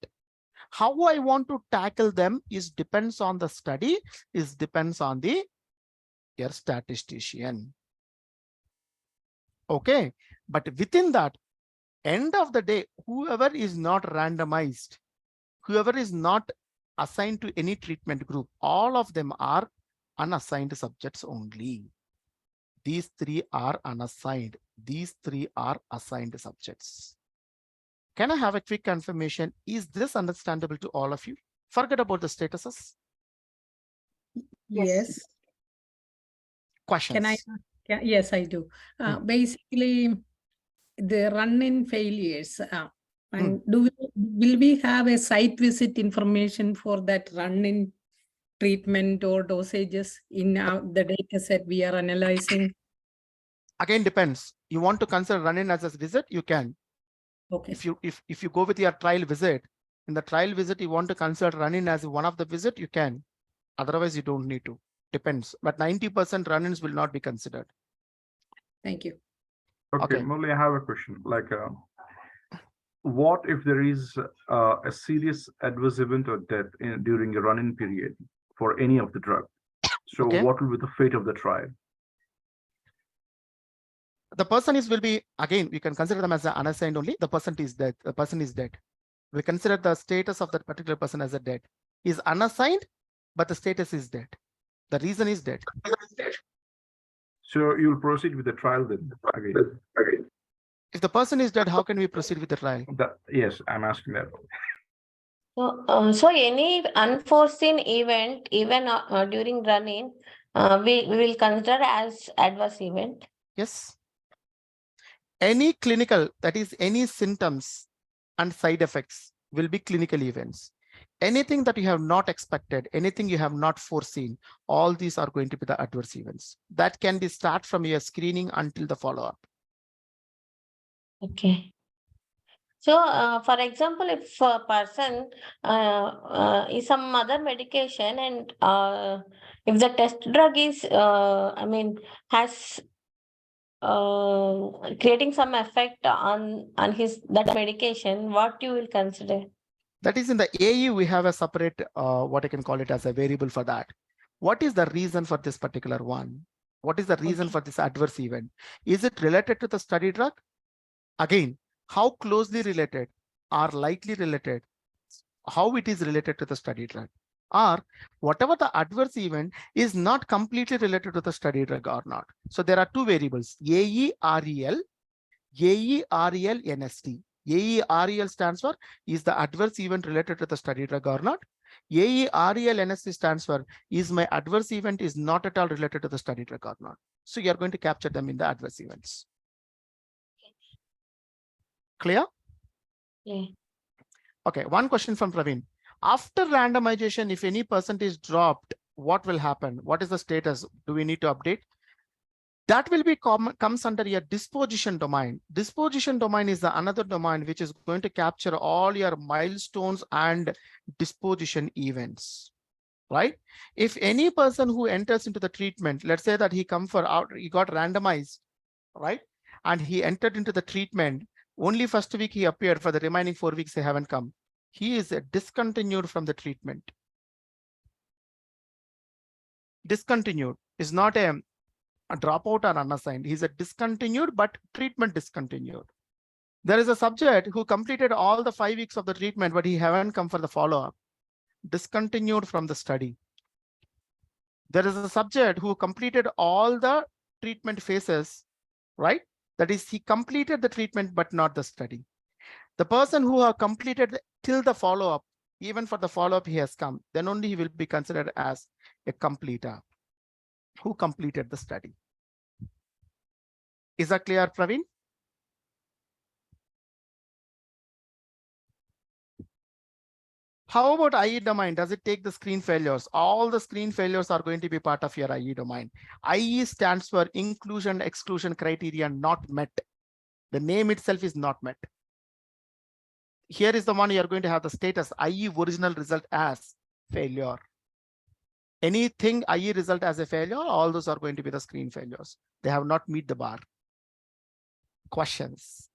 How I want to tackle them is depends on the study, is depends on your statistician. Okay, but within that, end of the day, whoever is not randomized, whoever is not assigned to any treatment group, all of them are unassigned subjects only. These three are unassigned. These three are assigned subjects. Can I have a quick confirmation? Is this understandable to all of you? Forget about the statuses. Yes. Questions? Can I? Yes, I do. Basically, the run-in failures. And will we have a site visit information for that run-in treatment or dosages in the data set we are analyzing? Again, depends. You want to consider run-in as a visit, you can. Okay. If you go with your trial visit, in the trial visit, you want to consider run-in as one of the visit, you can. Otherwise, you don't need to. Depends. But 90% run-ins will not be considered. Thank you. Okay, Murli, I have a question. Like, what if there is a serious adverse event or death during a run-in period for any of the drug? So what will be the fate of the trial? The person will be, again, we can consider them as an unassigned only. The person is dead. The person is dead. We consider the status of that particular person as a dead. He is unassigned, but the status is dead. The reason is dead. So you'll proceed with the trial then again. If the person is dead, how can we proceed with the trial? Yes, I'm asking that. So any unforeseen event, even during running, we will consider as adverse event. Yes. Any clinical, that is any symptoms and side effects will be clinical events. Anything that you have not expected, anything you have not foreseen, all these are going to be the adverse events. That can be start from your screening until the follow-up. Okay. So, for example, if a person is some other medication and if the test drug is, has creating some effect on that medication, what you will consider? That is in the AE, we have a separate, what I can call it as a variable for that. What is the reason for this particular one? What is the reason for this adverse event? Is it related to the study drug? Again, how closely related or likely related? How it is related to the study drug? Or whatever the adverse event is not completely related to the study drug or not. So there are two variables, AEREL, AEREL NST. AEREL stands for is the adverse event related to the study drug or not. AEREL NST stands for is my adverse event is not at all related to the study drug or not. So you are going to capture them in the adverse events. Clear? Yeah. Okay, one question from Praveen. After randomization, if any percentage dropped, what will happen? What is the status? Do we need to update? That will be comes under your disposition domain. Disposition domain is another domain which is going to capture all your milestones and disposition events, right? If any person who enters into the treatment, let's say that he got randomized, right? And he entered into the treatment, only first week he appeared, for the remaining 4 weeks they haven't come. He is discontinued from the treatment. Discontinued is not a dropout or unassigned. He's a discontinued, but treatment discontinued. There is a subject who completed all the 5 weeks of the treatment, but he haven't come for the follow-up. Discontinued from the study. There is a subject who completed all the treatment phases, right? That is, he completed the treatment, but not the study. The person who have completed till the follow-up, even for the follow-up he has come, then only he will be considered as a completer who completed the study. Is that clear, Praveen? How about IE domain? Does it take the screen failures? All the screen failures are going to be part of your IE domain. IE stands for inclusion exclusion criteria not met. The name itself is not met. Here is the one you are going to have the status IE original result as failure. Anything IE result as a failure, all those are going to be the screen failures. They have not met the bar. Questions?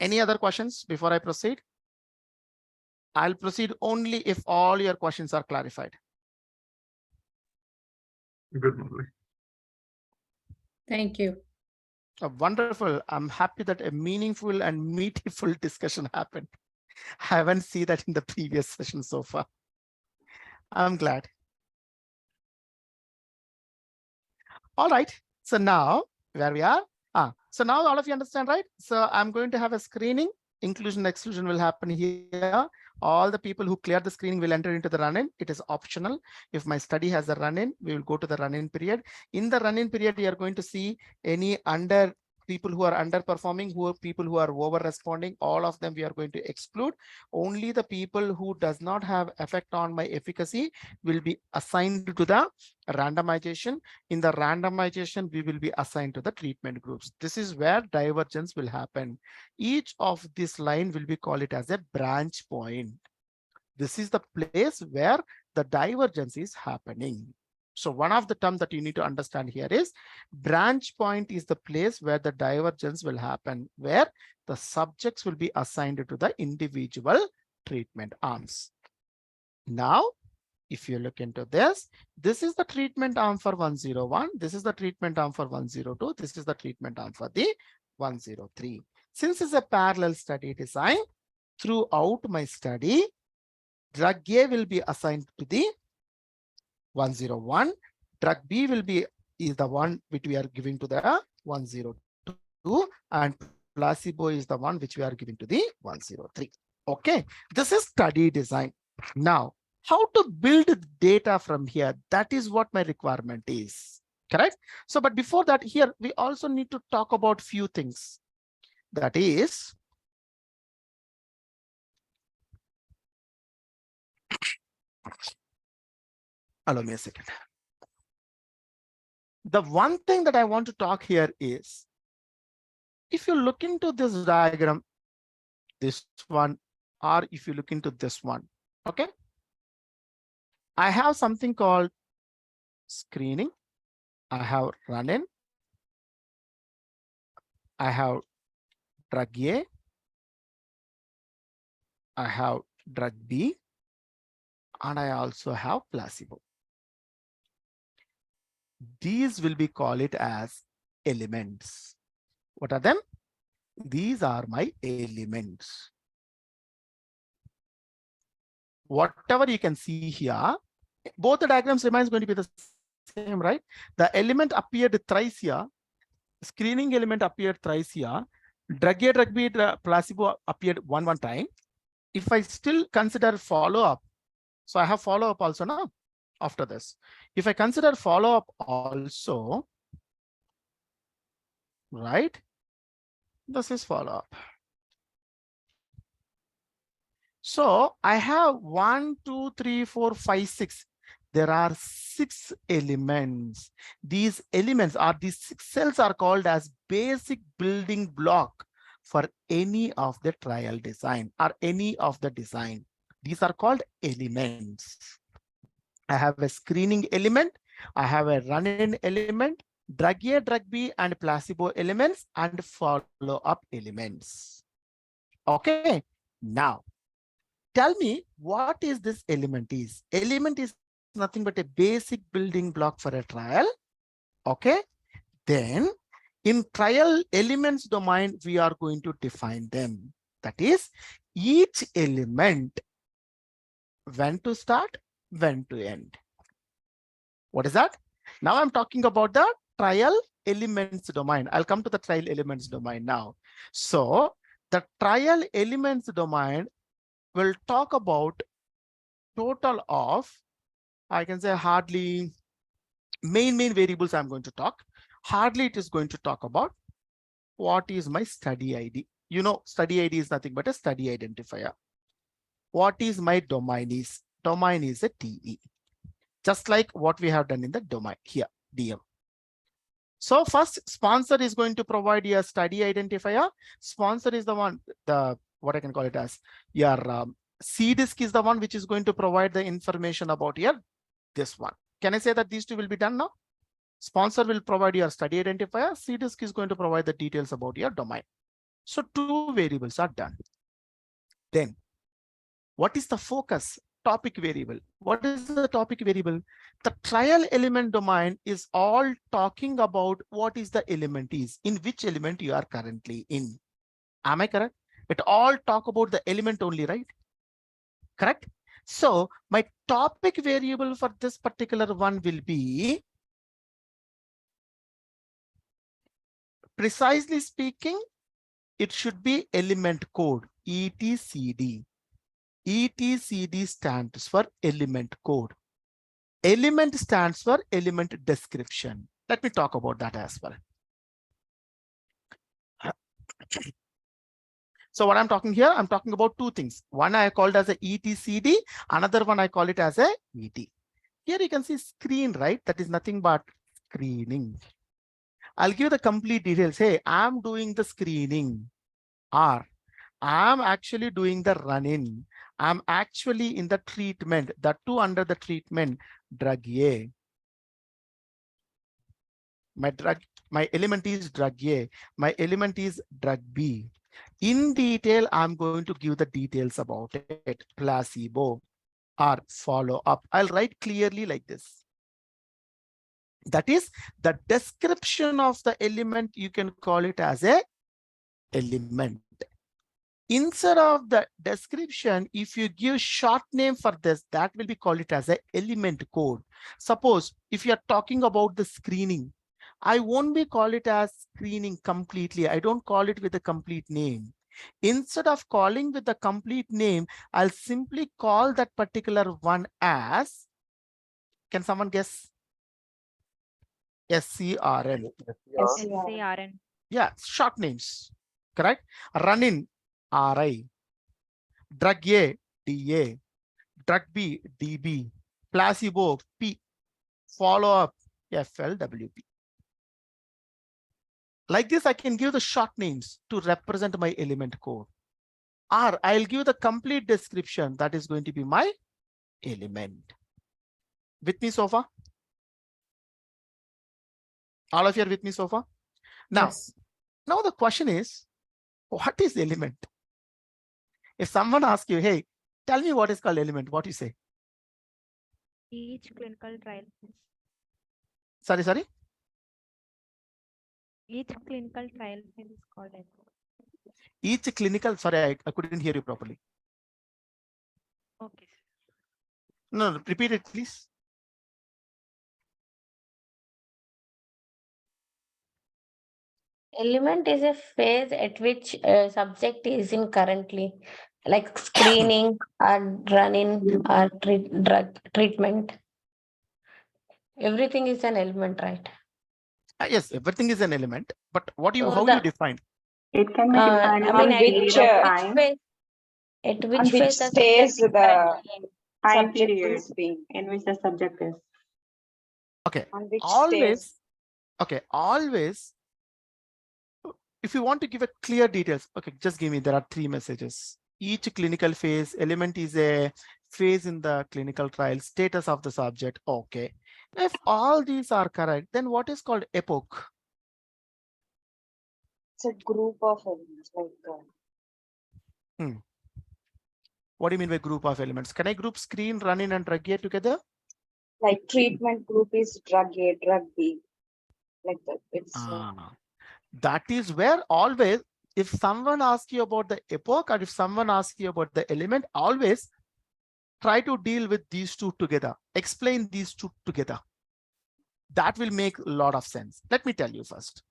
Any other questions before I proceed? I'll proceed only if all your questions are clarified. Good morning. Thank you. Wonderful. I'm happy that a meaningful and meatiful discussion happened. I haven't seen that in the previous session so far. I'm glad. All right. So now where we are. So now all of you understand, right? So I'm going to have a screening. Inclusion exclusion will happen here. All the people who clear the screening will enter into the run-in. It is optional. If my study has a run-in, we will go to the run-in period. In the run-in period, you are going to see any people who are underperforming, people who are over responding, all of them we are going to exclude. Only the people who does not have effect on my efficacy will be assigned to the randomization. In the randomization, we will be assigned to the treatment groups. This is where divergence will happen. Each of this line will be called it as a branch point. This is the place where the divergence is happening. So one of the terms that you need to understand here is branch point is the place where the divergence will happen, where the subjects will be assigned to the individual treatment arms. Now, if you look into this, this is the treatment arm for 101. This is the treatment arm for 102. This is the treatment arm for the 103. Since it's a parallel study design, throughout my study, drug A will be assigned to the 101. Drug B will be is the one which we are giving to the 102, and placebo is the one which we are giving to the 103. Okay, this is study design. Now, how to build data from here? That is what my requirement is. Correct? So, but before that, here we also need to talk about few things. That is, allow me a second. The one thing that I want to talk here is, if you look into this diagram, this one, or if you look into this one, okay, I have something called screening. I have run-in. I have drug A. I have drug B. And I also have placebo. These will be called it as elements. What are them? These are my elements. Whatever you can see here, both the diagrams remains going to be the same, right? The element appeared thrice here. Screening element appeared thrice here. Drug A, drug B, placebo appeared one time. If I still consider follow-up, so I have follow-up also now after this. If I consider follow-up also, right? This is follow-up. So I have 1, 2, 3, 4, 5, 6. There are 6 elements. These elements are these 6 cells are called as basic building block for any of the trial design or any of the design. These are called elements. I have a screening element. I have a run-in element, drug A, drug B, and placebo elements, and follow-up elements. Okay. Now, tell me what is this element is. Element is nothing but a basic building block for a trial. Okay. Then in trial elements domain, we are going to define them. That is, each element, when to start, when to end. What is that? Now I'm talking about the trial elements domain. I'll come to the trial elements domain now. So the trial elements domain will talk about total of, I can say hardly main variables I'm going to talk. Hardly it is going to talk about what is my study ID. You know, study ID is nothing but a study identifier. What is my domain is? Domain is a TE. Just like what we have done in the domain here, DM. So first, sponsor is going to provide your study identifier. Sponsor is the one, what I can call it as your CDISC is the one which is going to provide the information about your this one. Can I say that these two will be done now? Sponsor will provide your study identifier. CDISC is going to provide the details about your domain. So 2 variables are done. Then what is the focus? Topic variable. What is the topic variable? The trial element domain is all talking about what is the element is, in which element you are currently in. Am I correct? It all talk about the element only, right? Correct? So my topic variable for this particular one will be, precisely speaking, it should be element code, ETCD. ETCD stands for element code. Element stands for element description. Let me talk about that as well. So what I'm talking here, I'm talking about 2 things. One I called as a ETCD, another one I call it as a ET. Here you can see screen, right? That is nothing but screening. I'll give the complete details. Hey, I'm doing the screening, or I'm actually doing the run-in. I'm actually in the treatment, the 2 under the treatment, drug A. my element is drug A, my element is drug B. In detail, I'm going to give the details about it, placebo or follow up. I'll write clearly like this. That is the description of the element. You can call it as a element. Instead of the description, if you give short name for this, that will be called it as a element code. Suppose if you are talking about the screening, I won't be call it as screening completely. I don't call it with a complete name. Instead of calling with the complete name, I'll simply call that particular one as, can someone guess? SCRN. SCRN. Yeah, short names, correct? Run in, RI. Drug A, DA. Drug B, DB. Placebo, P. Follow up, FLWP. Like this, I can give the short names to represent my element code. Or I'll give the complete description. That is going to be my element. With me so far? All of you are with me so far? Now, Yes. now the question is, what is element? If someone asks you, hey, tell me what is called element, what do you say? Each clinical trial. Sorry. Each clinical trial is called as. Each clinical, sorry, I couldn't hear you properly. Okay. No, repeat it, please. Element is a phase at which a subject is in currently, like screening or running or drug treatment. Everything is an element, right? Yes, everything is an element, but what do you, So how do you define? It can be defined I as mean, a period of time. at On which which phase the stage subject is the currently in. Time subject period is being, in which the subject is. Okay, on which stage. always, if you want to give a clear details, okay, just give me, there are 3 messages. Each clinical phase, element is a phase in the clinical trial, status of the subject. Okay. If all these are correct, then what is called epoch? It's a group of elements like. What do you mean by group of elements? Can I group screen, run in and drug A together? Like treatment group is drug A, drug B, like that. It's That is where always, if someone asks you about the epoch or if someone asks you about the element, always try to deal with these two together. Explain these two together. That will make a lot of sense. Let me tell you first.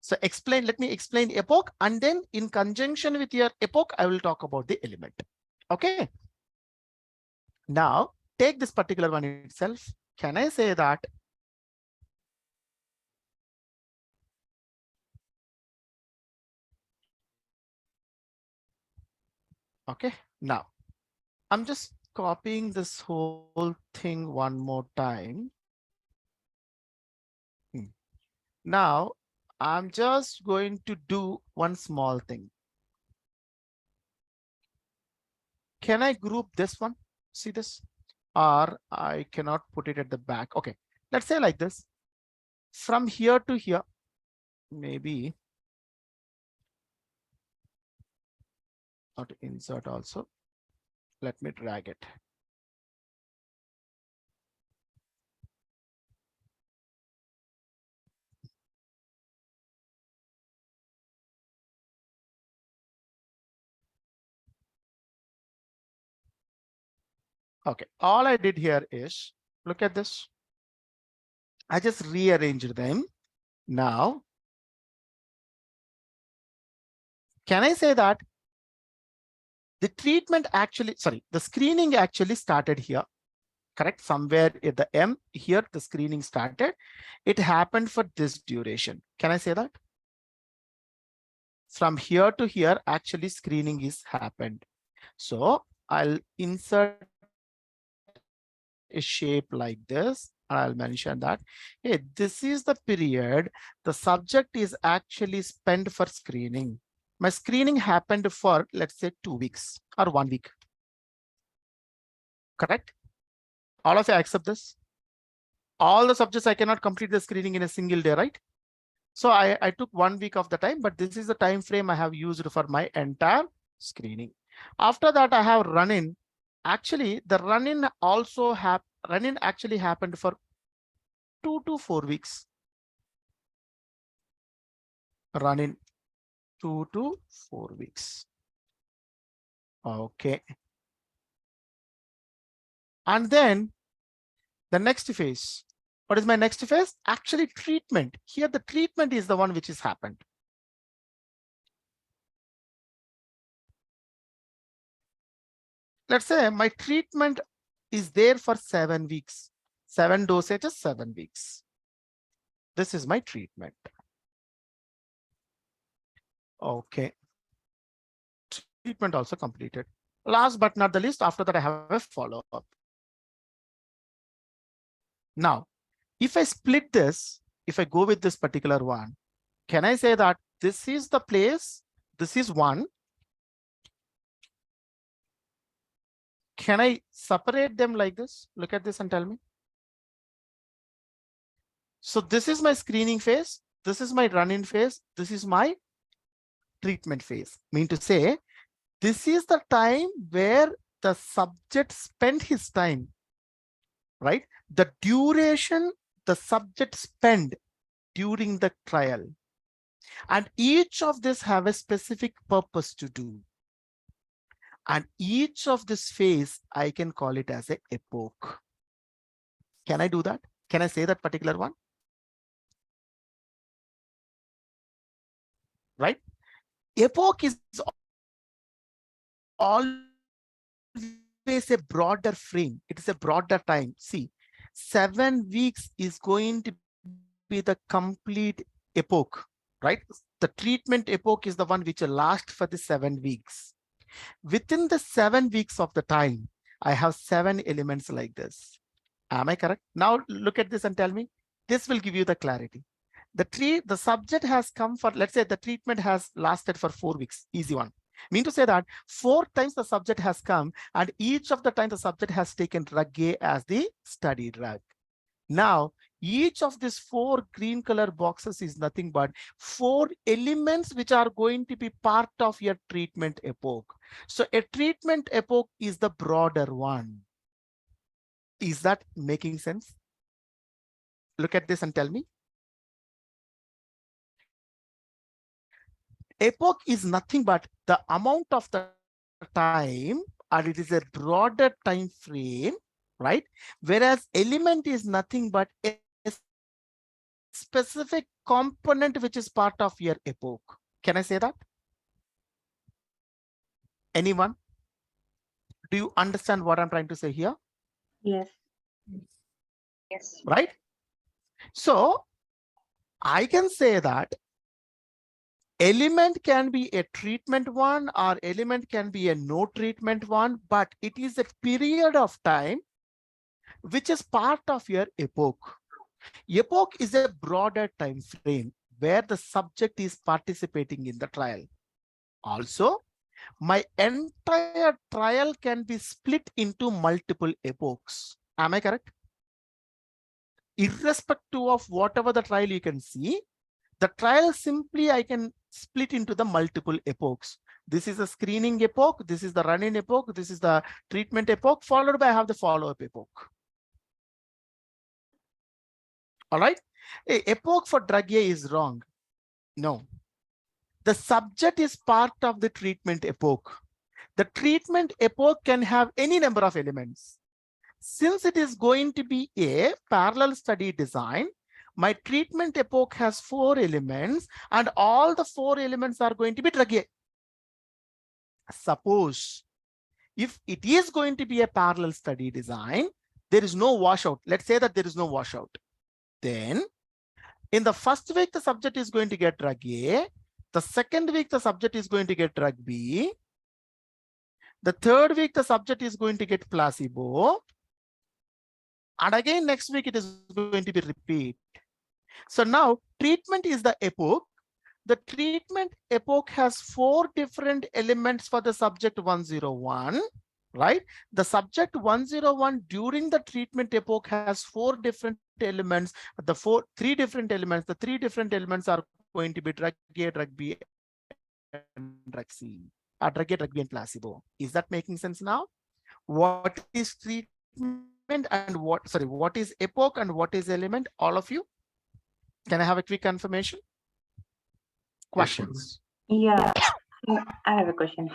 So let me explain epoch, and then in conjunction with your epoch, I will talk about the element. Okay. Now take this particular one itself. Can I say that okay, now I'm just copying this whole thing one more time. Now I'm just going to do one small thing. Can I group this one? See this? Or I cannot put it at the back. Okay, let's say like this. From here to here, maybe not insert also. Let me drag it. Okay, all I did here is look at this. I just rearranged them. Now, can I say that the treatment actually, sorry, the screening actually started here, correct? Somewhere at the M here, the screening started. It happened for this duration. Can I say that? From here to here, actually screening is happened. So I'll insert a shape like this. I'll mention that, hey, this is the period the subject is actually spent for screening. My screening happened for, let's say, 2 weeks or 1 week. Correct? All of you accept this? All the subjects, I cannot complete the screening in a single day, right? So I took 1 week of the time, but this is the time frame I have used for my entire screening. After that, I have run-in. Actually, the run-in also run-in actually happened for 2 to 4 weeks. Run-in 2 to 4 weeks. Okay. And then the next phase. What is my next phase? Actually, treatment. Here, the treatment is the one which has happened. Let's say my treatment is there for 7 weeks. 7 dosages, 7 weeks. This is my treatment. Okay. Treatment also completed. Last but not the least, after that, I have a follow-up. Now, if I split this, if I go with this particular one, can I say that this is the place, this is one? Can I separate them like this? Look at this and tell me. So this is my screening phase. This is my run-in phase. This is my treatment phase. Mean to say, this is the time where the subject spent his time, right? The duration the subject spent during the trial. And each of this have a specific purpose to do. And each of this phase, I can call it as a epoch. Can I do that? Can I say that particular one? Right? Epoch is always a broader frame. It is a broader time. See, 7 weeks is going to be the complete epoch, right? The treatment epoch is the one which will last for the 7 weeks. Within the 7 weeks of the time, I have 7 elements like this. Am I correct? Now look at this and tell me. This will give you the clarity. The subject has come for, let's say the treatment has lasted for 4 weeks. Easy one. Mean to say that 4 times the subject has come, and each of the time the subject has taken drug A as the study drug. Now, each of these 4 green color boxes is nothing but 4 elements which are going to be part of your treatment epoch. So a treatment epoch is the broader one. Is that making sense? Look at this and tell me. Epoch is nothing but the amount of the time, and it is a broader time frame, right? Whereas element is nothing but a specific component which is part of your epoch. Can I say that? Anyone? Do you understand what I'm trying to say here? Yes. Yes. Right? So I can say that element can be a treatment one or element can be a no treatment one, but it is a period of time which is part of your epoch. Epoch is a broader time frame where the subject is participating in the trial. Also, my entire trial can be split into multiple epochs. Am I correct? Irrespective of whatever the trial you can see, the trial simply I can split into the multiple epochs. This is a screening epoch. This is the run-in epoch. This is the treatment epoch, followed by I have the follow-up epoch. All right. A epoch for drug A is wrong. No. The subject is part of the treatment epoch. The treatment epoch can have any number of elements. Since it is going to be a parallel study design, my treatment epoch has 4 elements and all the 4 elements are going to be drug A. Suppose if it is going to be a parallel study design, there is no washout. Let's say that there is no washout. Then in the first week, the subject is going to get drug A. The second week, the subject is going to get drug B. The third week, the subject is going to get placebo. And again, next week, it is going to be repeat. So now treatment is the epoch. The treatment epoch has 4 different elements for the subject 101, right? The subject 101 during the treatment epoch has 4 different elements, three different elements. The three different elements are going to be drug A, drug B, and drug C. Drug A, drug B, and placebo. Is that making sense now? What is treatment and what is epoch and what is element? All of you, can I have a quick confirmation? Questions? Yeah, I have a question.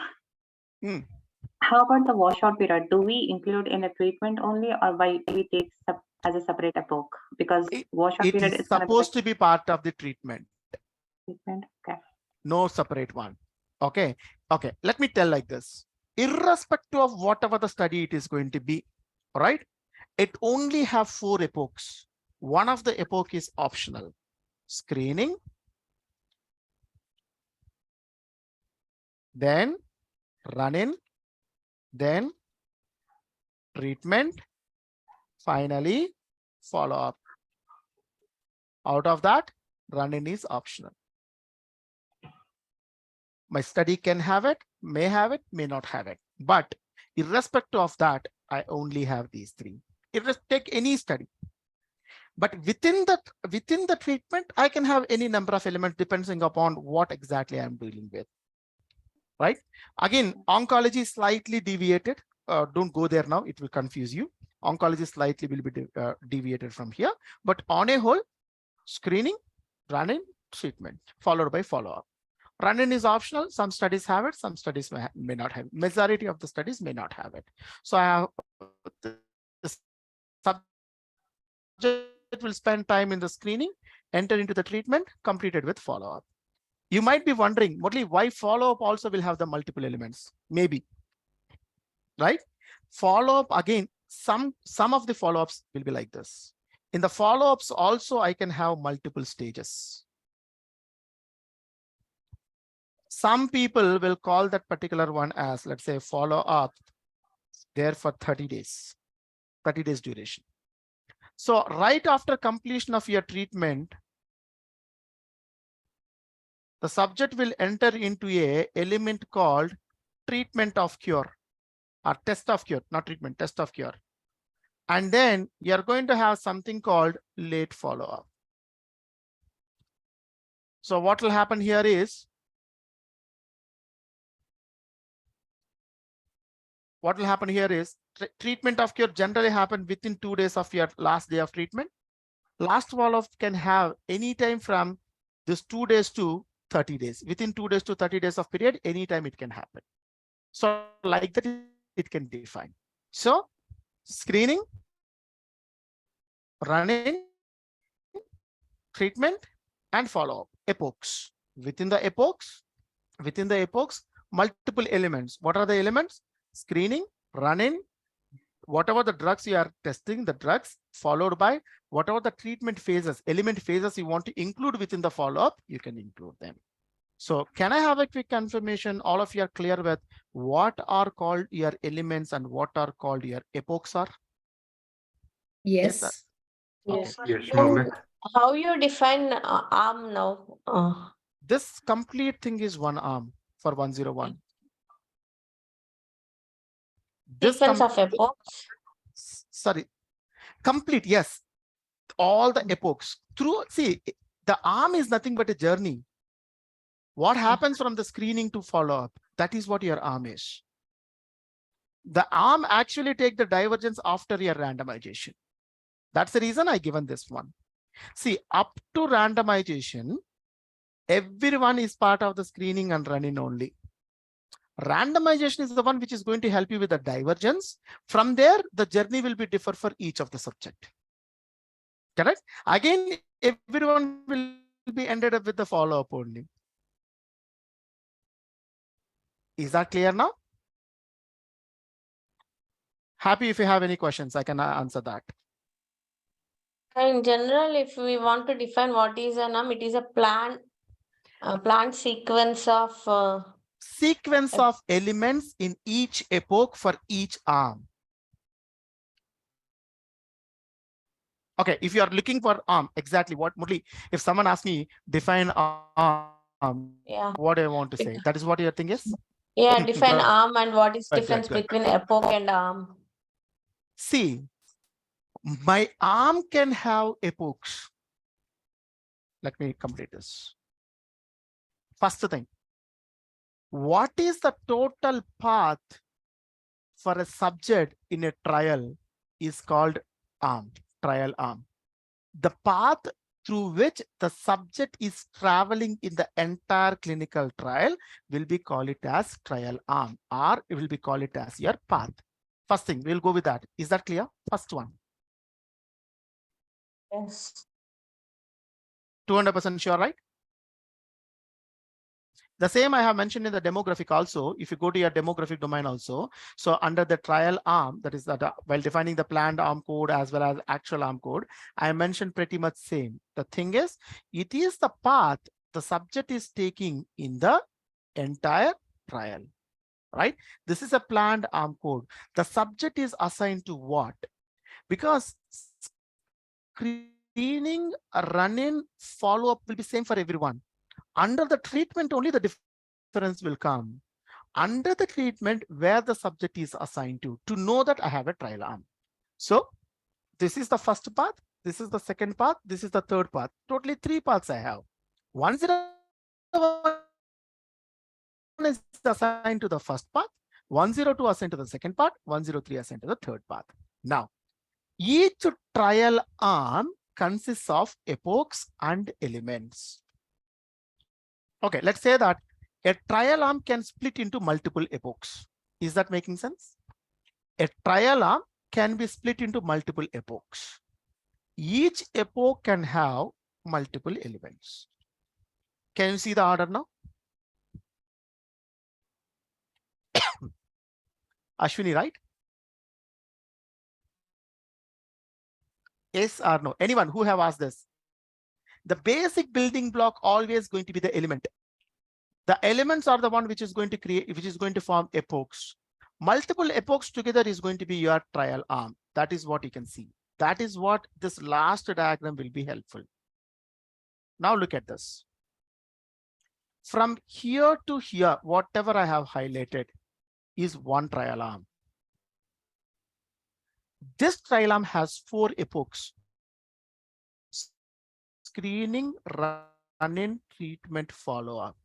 How about the washout period? Do we include in the treatment only, or why do we take as a separate epoch? Because washout period is supposed to be part of the treatment. Treatment, okay. No separate one. Okay. Okay. Let me tell like this. Irrespective of whatever the study it is going to be, all right? It only have 4 epochs. One of the epoch is optional. Screening, then run-in, then treatment, finally follow-up. Out of that, run-in is optional. My study can have it, may have it, may not have it. But irrespective of that, I only have these 3. Take any study. But within the treatment, I can have any number of elements depending upon what exactly I'm dealing with. Right? Again, oncology is slightly deviated. Don't go there now, it will confuse you. Oncology slightly will be deviated from here. But on a whole, screening, run-in, treatment, followed by follow-up. Run-in is optional. Some studies have it, some studies may not have it. Majority of the studies may not have it. So I have the subject will spend time in the screening, enter into the treatment, completed with follow-up. You might be wondering, Murali, why follow-up also will have the multiple elements? Maybe, right? Follow-up, again, some of the follow-ups will be like this. In the follow-ups also, I can have multiple stages. Some people will call that particular one as, let's say, follow-up there for 30 days, 30 days duration. So right after completion of your treatment, the subject will enter into a element called treatment of cure or test of cure, not treatment, test of cure. And then you're going to have something called late follow-up. So what will happen here is, treatment of cure generally happen within 2 days of your last day of treatment. Last follow-up can have any time from this 2 days to 30 days. Within 2 days to 30 days of period, anytime it can happen. So like that, it can define. So screening, run-in, treatment, and follow-up, epochs. Within the epochs, multiple elements. What are the elements? Screening, run-in, whatever the drugs you are testing, the drugs, followed by whatever the treatment phases, element phases you want to include within the follow-up, you can include them. So can I have a quick confirmation? All of you are clear with what are called your elements and what are called your epochs are? Yes. Yes. Yes, How you define arm now? This complete thing is one arm for 101. Sequence of epochs? Sorry, complete, yes. All the epochs. See, the arm is nothing but a journey. What happens from the screening to follow-up? That is what your arm is. The arm actually take the divergence after your randomization. That's the reason I given this one. See, up to randomization, everyone is part of the screening and run-in only. Randomization is the one which is going to help you with the divergence. From there, the journey will be different for each of the subject. Correct? Again, everyone will be ended up with the follow-up only. Is that clear now? Happy if you have any questions, I can answer that. In general, if we want to define what is an arm, it is a planned sequence of elements in each epoch for each arm. Okay, if you are looking for arm, exactly what, Murali, if someone asks me define arm, yeah, what I want to say, that is what your thing is? Yeah, define arm and what is Good, difference good. between epoch and arm. See, My arm can have epochs. Let me complete this. First thing, what is the total path for a subject in a trial is called arm, trial arm. The path through which the subject is traveling in the entire clinical trial will be called it as trial arm, or it will be called it as your path. First thing, we'll go with that. Is that clear? First one. Yes. 200% sure, right? The same I have mentioned in the demographic also. If you go to your demographic domain also, so under the trial arm, that is that while defining the planned arm code as well as actual arm code, I mentioned pretty much same. The thing is, it is the path the subject is taking in the entire trial, right? This is a planned arm code. The subject is assigned to what? Because screening, run-in, follow-up will be same for everyone. Under the treatment, only the difference will come. Under the treatment, where the subject is assigned to know that I have a trial arm. So this is the first path. This is the second path. This is the third path. Totally 3 paths I have. 101 is assigned to the first path. 102 assigned to the second part. 103 assigned to the third path. Now, each trial arm consists of epochs and elements. Okay, let's say that a trial arm can split into multiple epochs. Is that making sense? A trial arm can be split into multiple epochs. Each epoch can have multiple elements. Can you see the order now? Ashwini, right? Yes or no? Anyone who have asked this? The basic building block always going to be the element. The elements are the one which is going to create, which is going to form epochs. Multiple epochs together is going to be your trial arm. That is what you can see. That is what this last diagram will be helpful. Now look at this. From here to here, whatever I have highlighted is one trial arm. This trial arm has 4 epochs: screening, run-in, treatment, follow-up.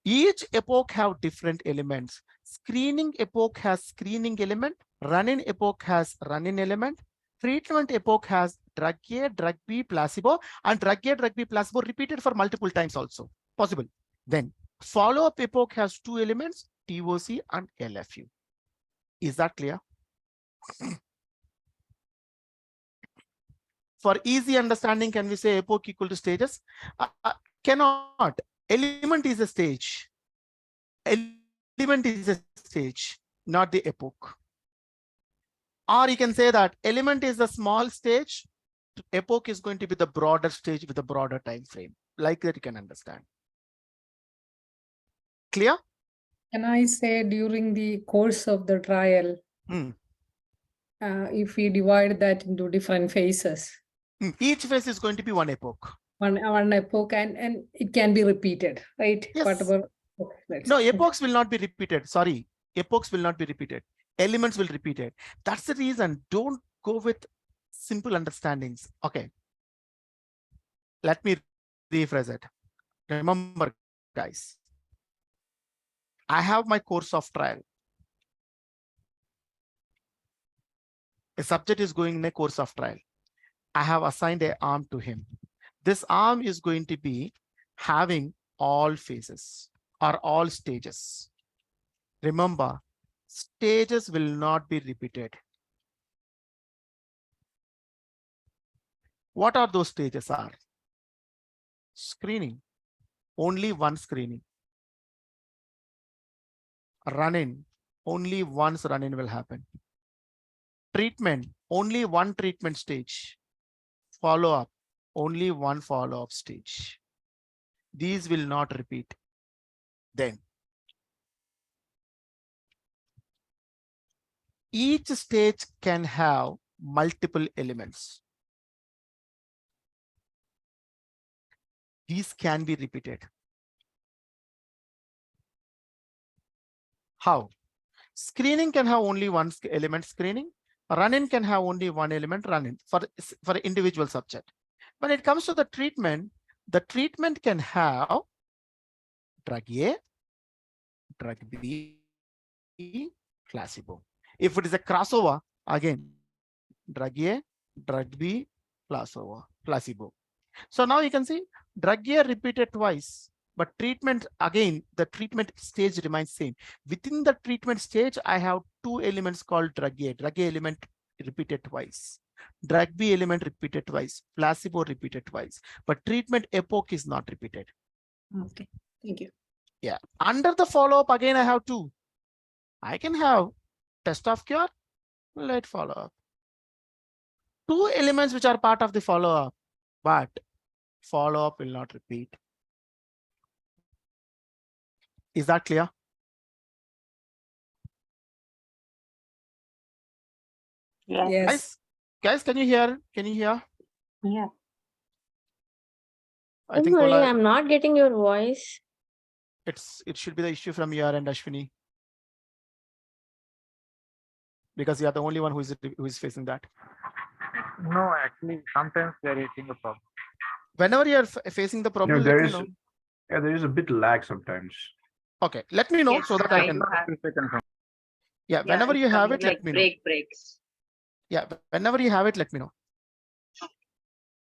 Each epoch have different elements. Screening epoch has screening element, run-in epoch has run-in element, treatment epoch has drug A, drug B, placebo, and drug A, drug B, placebo repeated for multiple times also possible. Then follow-up epoch has 2 elements, TOC and LFU. Is that clear? For easy understanding, can we say epoch equal to stages? Cannot. Element is a stage. Element is a stage, not the epoch. Or you can say that element is the small stage, epoch is going to be the broader stage with a broader time frame. Like that you can understand. Clear? Can I say during the course of the trial, if we divide that into different phases? Each phase is going to be one epoch. One epoch, and it can be repeated, right? Yes. Whatever. No, epochs will not be repeated. Sorry, epochs will not be repeated. Elements will repeat it. That's the reason. Don't go with simple understandings. Okay. Let me rephrase it. Remember, guys, I have my course of trial. A subject is going in a course of trial. I have assigned an arm to him. This arm is going to be having all phases or all stages. Remember, stages will not be repeated. What are those stages are? Screening, only one screening. Run-in, only once run-in will happen. Treatment, only one treatment stage. Follow-up, only one follow-up stage. These will not repeat. Then each stage can have multiple elements. These can be repeated. How? Screening can have only one element screening. Run-in can have only one element, run-in, for individual subject. When it comes to the treatment can have drug A, drug B, placebo. If it is a crossover, again, drug A, drug B, placebo. So now you can see drug A repeated twice, but treatment, again, the treatment stage remains same. Within the treatment stage, I have two elements called drug A element repeated twice, drug B element repeated twice, placebo repeated twice, but treatment epoch is not repeated. Okay, thank you. Yeah, under the follow-up, again, I have two. I can have test of cure, late follow-up. Two elements which are part of the follow-up, but follow-up will not repeat. Is that clear? Yes. Guys, can you hear? Can you hear? Yeah. I think Murali, Kola, I'm not getting your voice. it should be the issue from your end, Ashwini, because you are the only one who is facing that. No, actually, sometimes they are hitting a problem. Whenever you are facing the problem, let me know. Yeah, there is a bit lag sometimes. Okay, let me know so that I can. Yeah, whenever you have it, let me know. Breaks. Yeah, whenever you have it, let me know.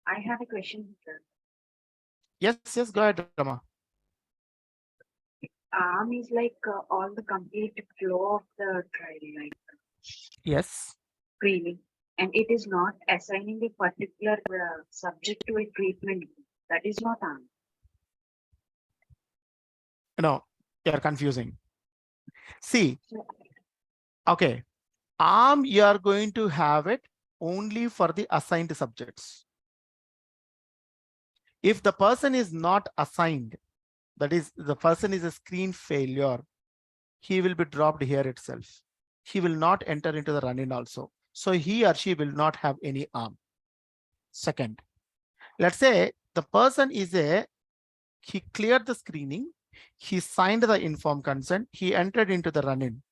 I have a question, sir. Yes, go ahead, Rama. Is like all the complete flow of the trial, like yes, screening, and it is not assigning a particular subject to a treatment. That is not arm. No, you are confusing. See, okay, arm you are going to have it only for the assigned subjects. If the person is not assigned, that is, the person is a screen failure, he will be dropped here itself. He will not enter into the run-in also. So he or she will not have any arm. Second, let's say the person is he cleared the screening, he signed the informed consent, he entered into the run-in,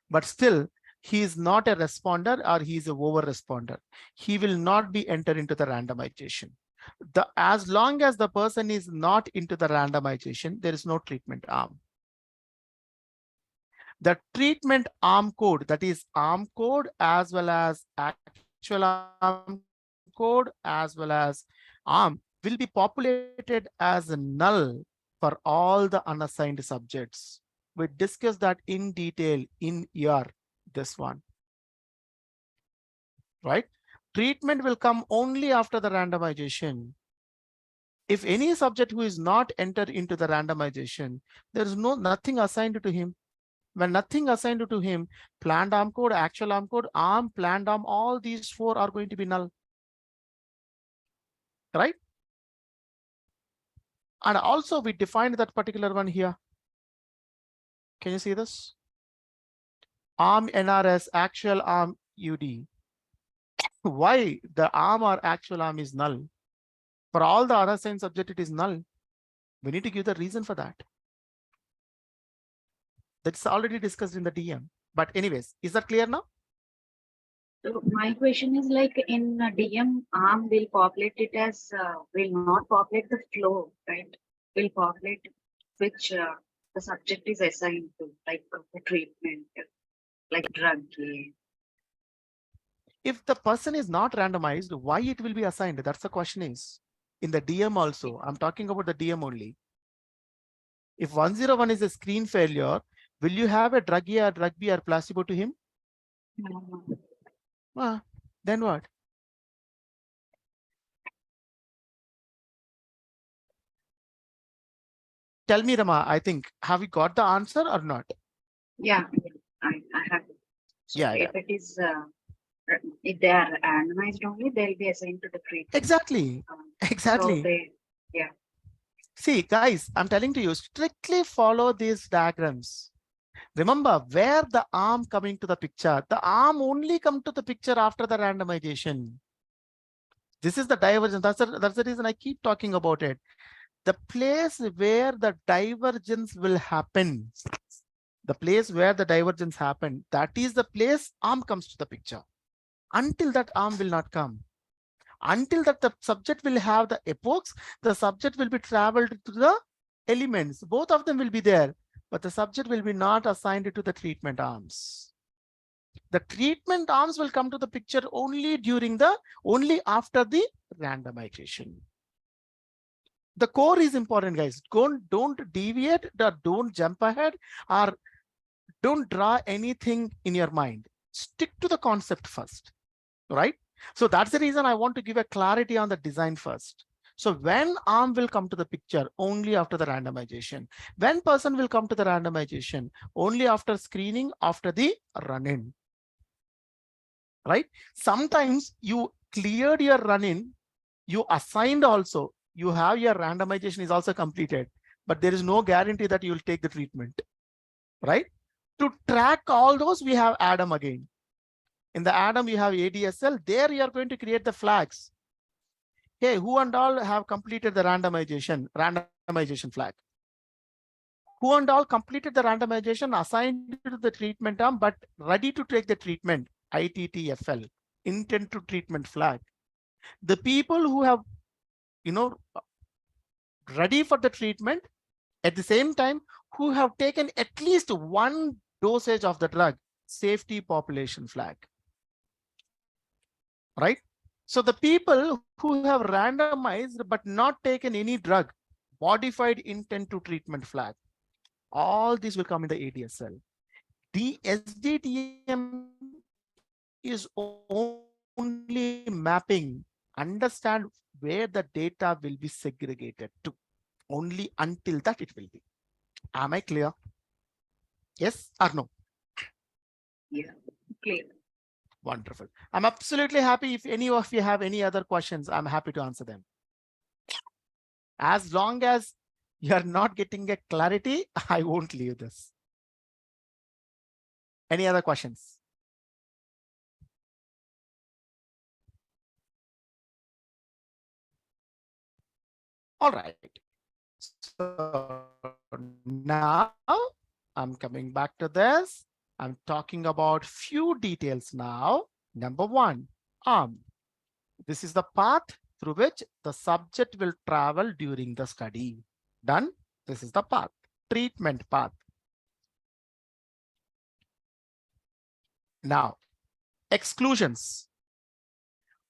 but still he is not a responder or he is a over responder. He will not be entered into the randomization. As long as the person is not into the randomization, there is no treatment arm. The treatment arm code, that is arm code as well as actual arm code as well as arm, will be populated as a null for all the unassigned subjects. We discussed that in detail in this one, right? Treatment will come only after the randomization. If any subject who is not entered into the randomization, there is nothing assigned to him. When nothing assigned to him, planned arm code, actual arm code, arm, planned arm, all these four are going to be null, right? And also we defined that particular one here. Can you see this? Arm NRS, actual arm UD. Why the arm or actual arm is null? For all the unassigned subject, it is null. We need to give the reason for that. That's already discussed in the DM. But anyways, is that clear now? So my question is like in DM, arm will populate it as, will not populate the flow, right? Will populate which the subject is assigned to, like the treatment, like drug. If the person is not randomized, why it will be assigned? That's the question is. In the DM also, I'm talking about the DM only. If 101 is a screen failure, will you have a drug A or drug B or placebo to him? No. Then what? Tell me, Rama, I think, have you got the answer or not? Yeah, I have it. So Yeah, if it is, if they are randomized only, they'll be assigned to the treatment. Exactly. Exactly. So yeah. See, guys, I'm telling to you, strictly follow these diagrams. Remember where the arm coming to the picture. The arm only come to the picture after the randomization. This is the divergence. That's the reason I keep talking about it. The place where the divergence will happen, the place where the divergence happen, that is the place arm comes to the picture. Until that arm will not come. Until that the subject will have the epochs, the subject will be traveled to the elements. Both of them will be there, but the subject will be not assigned to the treatment arms. The treatment arms will come to the picture only after the randomization. The core is important, guys. Don't deviate, or don't jump ahead, or don't draw anything in your mind. Stick to the concept first, right? So that's the reason I want to give a clarity on the design first. So when arm will come to the picture only after the randomization. When person will come to the randomization only after screening, after the run-in. Right? Sometimes you cleared your run-in, you assigned also, you have your randomization is also completed, but there is no guarantee that you will take the treatment. Right? To track all those, we have Adam again. In the Adam, you have ADSL. There you are going to create the flags. Hey, who and all have completed the randomization flag? Who and all completed the randomization, assigned to the treatment arm, but ready to take the treatment, ITTFL, intent to treatment flag. The people who have, ready for the treatment, at the same time, who have taken at least one dosage of the drug, safety population flag. Right? So the people who have randomized but not taken any drug, modified intent to treatment flag, all these will come in the ADSL. The SDTM is only mapping, understand where the data will be segregated to. Only until that it will be. Am I clear? Yes or no? Yeah, clear. Wonderful. I'm absolutely happy. If any of you have any other questions, I'm happy to answer them. As long as you're not getting a clarity, I won't leave this. Any other questions? All right. So now I'm coming back to this. I'm talking about few details now. Number one, this is the path through which the subject will travel during the study. Done. This is the path, treatment path. Now, exclusions.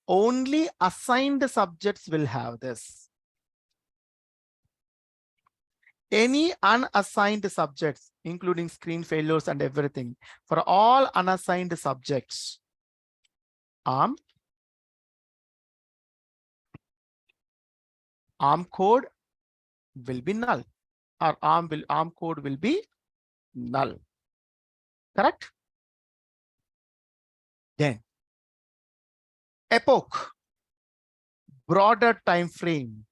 Only assigned subjects will have this. Any unassigned subjects, including screen failures and everything, for all unassigned subjects, arm code will be null, or arm code will be null. Correct? Then epoch, broader time frame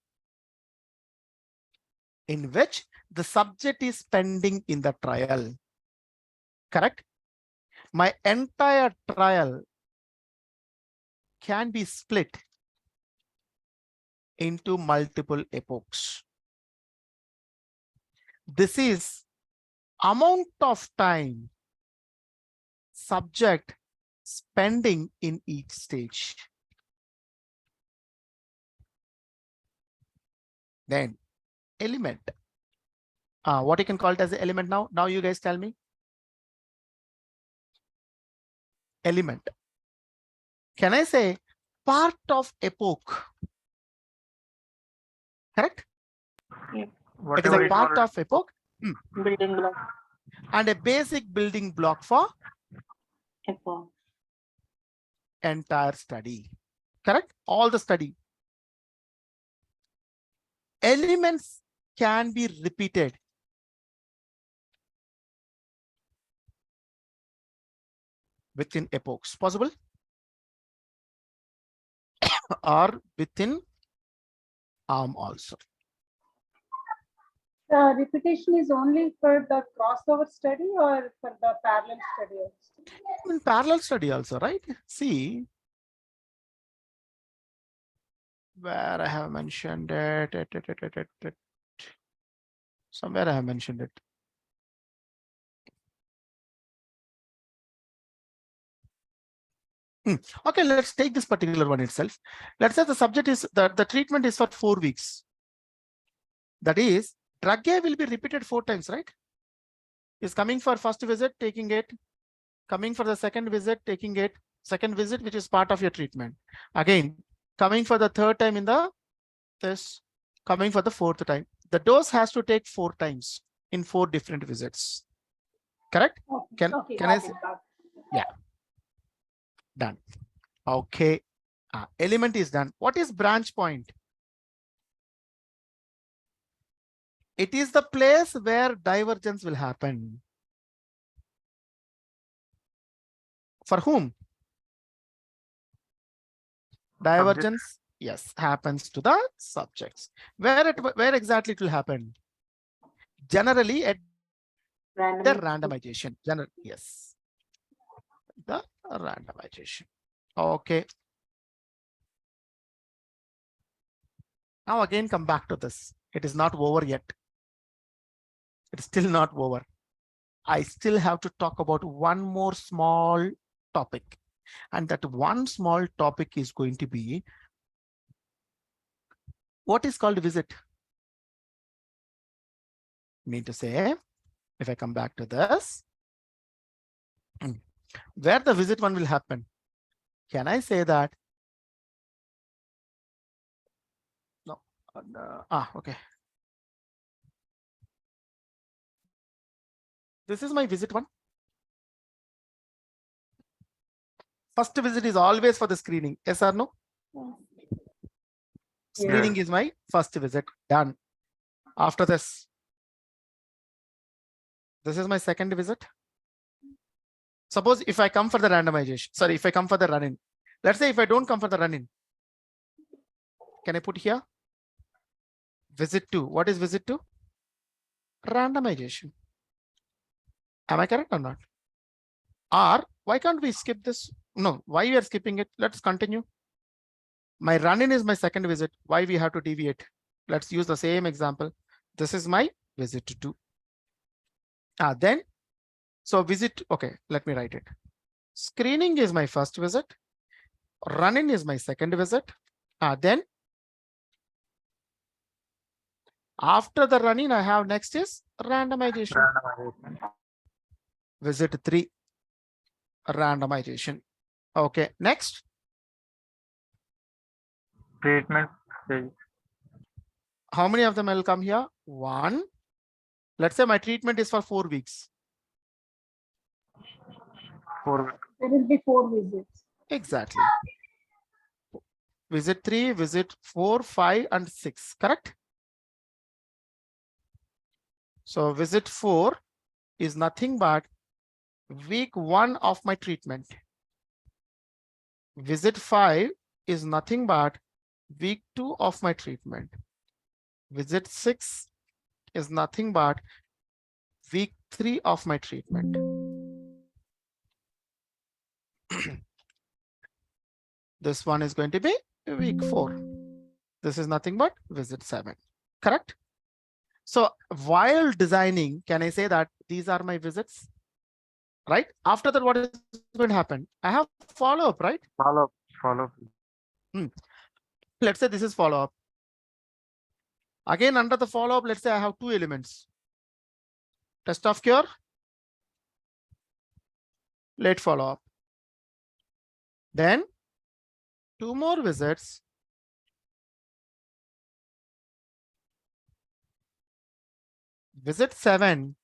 in which the subject is spending in the trial. Correct? My entire trial can be split into multiple epochs. This is amount of time subject spending in each stage. Then element. What you can call it as an element now? Now you guys tell me. Element. Can I say part of epoch? Correct? Yeah. It is a part of epoch. Building block. And a basic building block for Epoch. Entire study. Correct? All the study. Elements can be repeated. Within epochs, possible? Or within arm also. Repetition is only for the crossover study or for the parallel study also? In parallel study also, right? See, where I have mentioned it, somewhere I have mentioned it. Okay, let's take this particular one itself. Let's say the subject is the treatment is for 4 weeks. That is, drug A will be repeated 4 times, right? Is coming for first visit, taking it, coming for the second visit, taking it, second visit, which is part of your treatment. Again, coming for the third time in the this, coming for the 4th time. The dose has to take 4 times in 4 different visits. Correct? Can I say? Yeah. Done. Okay. Element is done. What is branch point? It is the place where divergence will happen. For whom? Divergence, yes, happens to the subjects. Where exactly it will happen? Generally at the randomization. Yes. The randomization. Okay. Now again, come back to this. It is not over yet. It's still not over. I still have to talk about one more small topic. And that one small topic is going to be what is called visit. Mean to say, if I come back to this, where the visit one will happen. Can I say that? No. Okay. This is my visit one. First visit is always for the screening. Yes or no? Screening is my first visit. Done. After this is my second visit. Suppose if I come for the randomization, sorry, if I come for the run-in. Let's say if I don't come for the run-in. Can I put here? Visit 2. What is visit 2? Randomization. Am I correct or not? Or why can't we skip this? No, why we are skipping it? Let's continue. My run-in is my second visit. Why we have to deviate? Let's use the same example. This is my visit 2. Then, so visit, okay, let me write it. Screening is my first visit. Run-in is my second visit. Then, after the run-in, I have next is randomization. Visit 3, randomization. Okay, next. Treatment stage. How many of them will come here? 1. Let's say my treatment is for 4 weeks. 4 weeks. There will be 4 visits. Exactly. Visit 3, visit 4, 5, and 6, correct? So visit 4 is nothing but week 1 of my treatment. Visit 5 is nothing but week 2 of my treatment. Visit 6 is nothing but week 3 of my treatment. This one is going to be week 4. This is nothing but visit 7, correct? So while designing, can I say that these are my visits? Right? After that, what is going to happen? I have follow-up, right? Follow-up. Let's say this is follow-up. Again, under the follow-up, let's say I have 2 elements. Test of cure, late follow-up. Then 2 more visits. Visit 7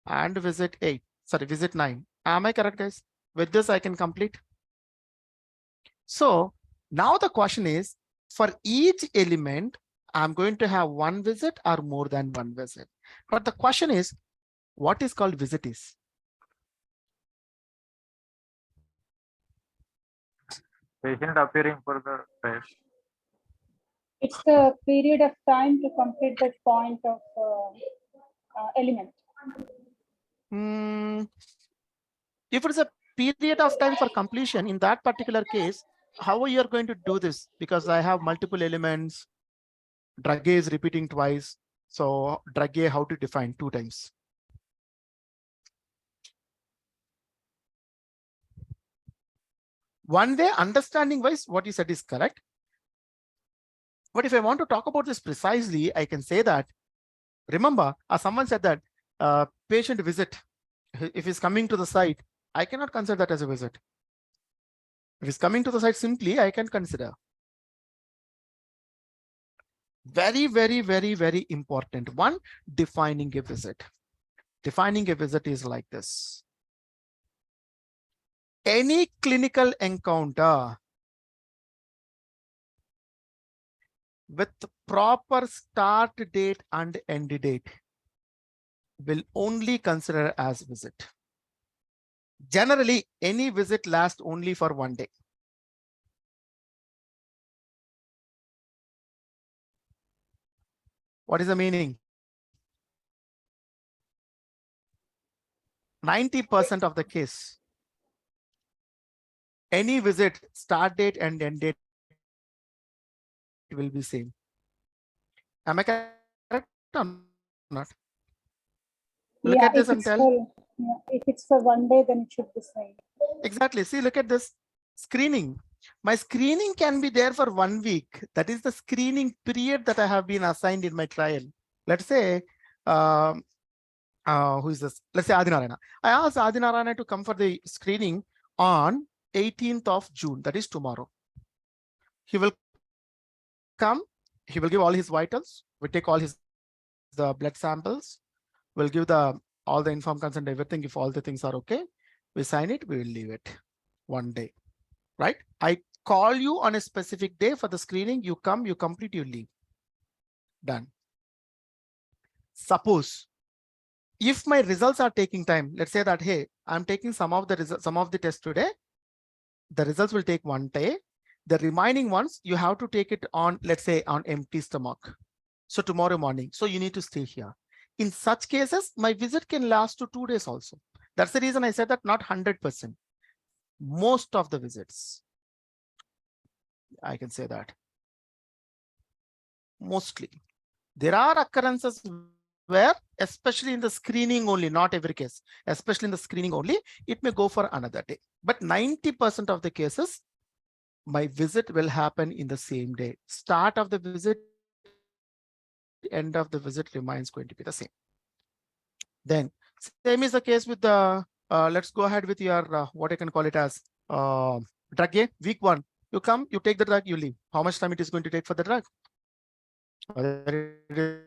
and visit 8. Sorry, visit 9. Am I correct, guys? With this, I can complete. So now the question is, for each element, I'm going to have 1 visit or more than 1 visit. But the question is, what is called visit is? Patient appearing for the test. It's the period of time to complete that point of element. If it's a period of time for completion, in that particular case, how are you going to do this? Because I have multiple elements. Drug A is repeating twice. So drug A, how to define 2 times? One way, understanding wise, what you said is correct. But if I want to talk about this precisely, I can say that, remember, someone said that patient visit, if he's coming to the site, I cannot consider that as a visit. If he's coming to the site simply, I can consider. Very, very, very, very important. One, defining a visit. Defining a visit is like this. Any clinical encounter with proper start date and end date will only consider as visit. Generally, any visit lasts only for 1 day. What is the meaning? 90% of the case, any visit, start date and end date will be same. Am I correct or not? Look at this and tell. If it's for 1 day, then it should be same. Exactly. See, look at this screening. My screening can be there for 1 week. That is the screening period that I have been assigned in my trial. Let's say, who is this? Let's say Adinarayana. I asked Adinarayana to come for the screening on 18th of June. That is tomorrow. He will come. He will give all his vitals. We take all his blood samples. We'll give all the informed consent, everything. If all the things are okay, we sign it. We will leave it 1 day, right? I call you on a specific day for the screening. You come, you complete, you leave. Done. Suppose if my results are taking time, let's say that, hey, I'm taking some of the tests today. The results will take 1 day. The remaining ones, you have to take it on, let's say, on empty stomach. So tomorrow morning. So you need to stay here. In such cases, my visit can last to 2 days also. That's the reason I said that not 100%. Most of the visits, I can say that. Mostly. There are occurrences where, especially in the screening only, not every case, especially in the screening only, it may go for another day. But 90% of the cases, my visit will happen in the same day. Start of the visit, end of the visit remains going to be the same. Then same is the case with the, let's go ahead with your, what I can call it as drug A, week 1. You come, you take the drug, you leave. How much time it is going to take for the drug? Whether it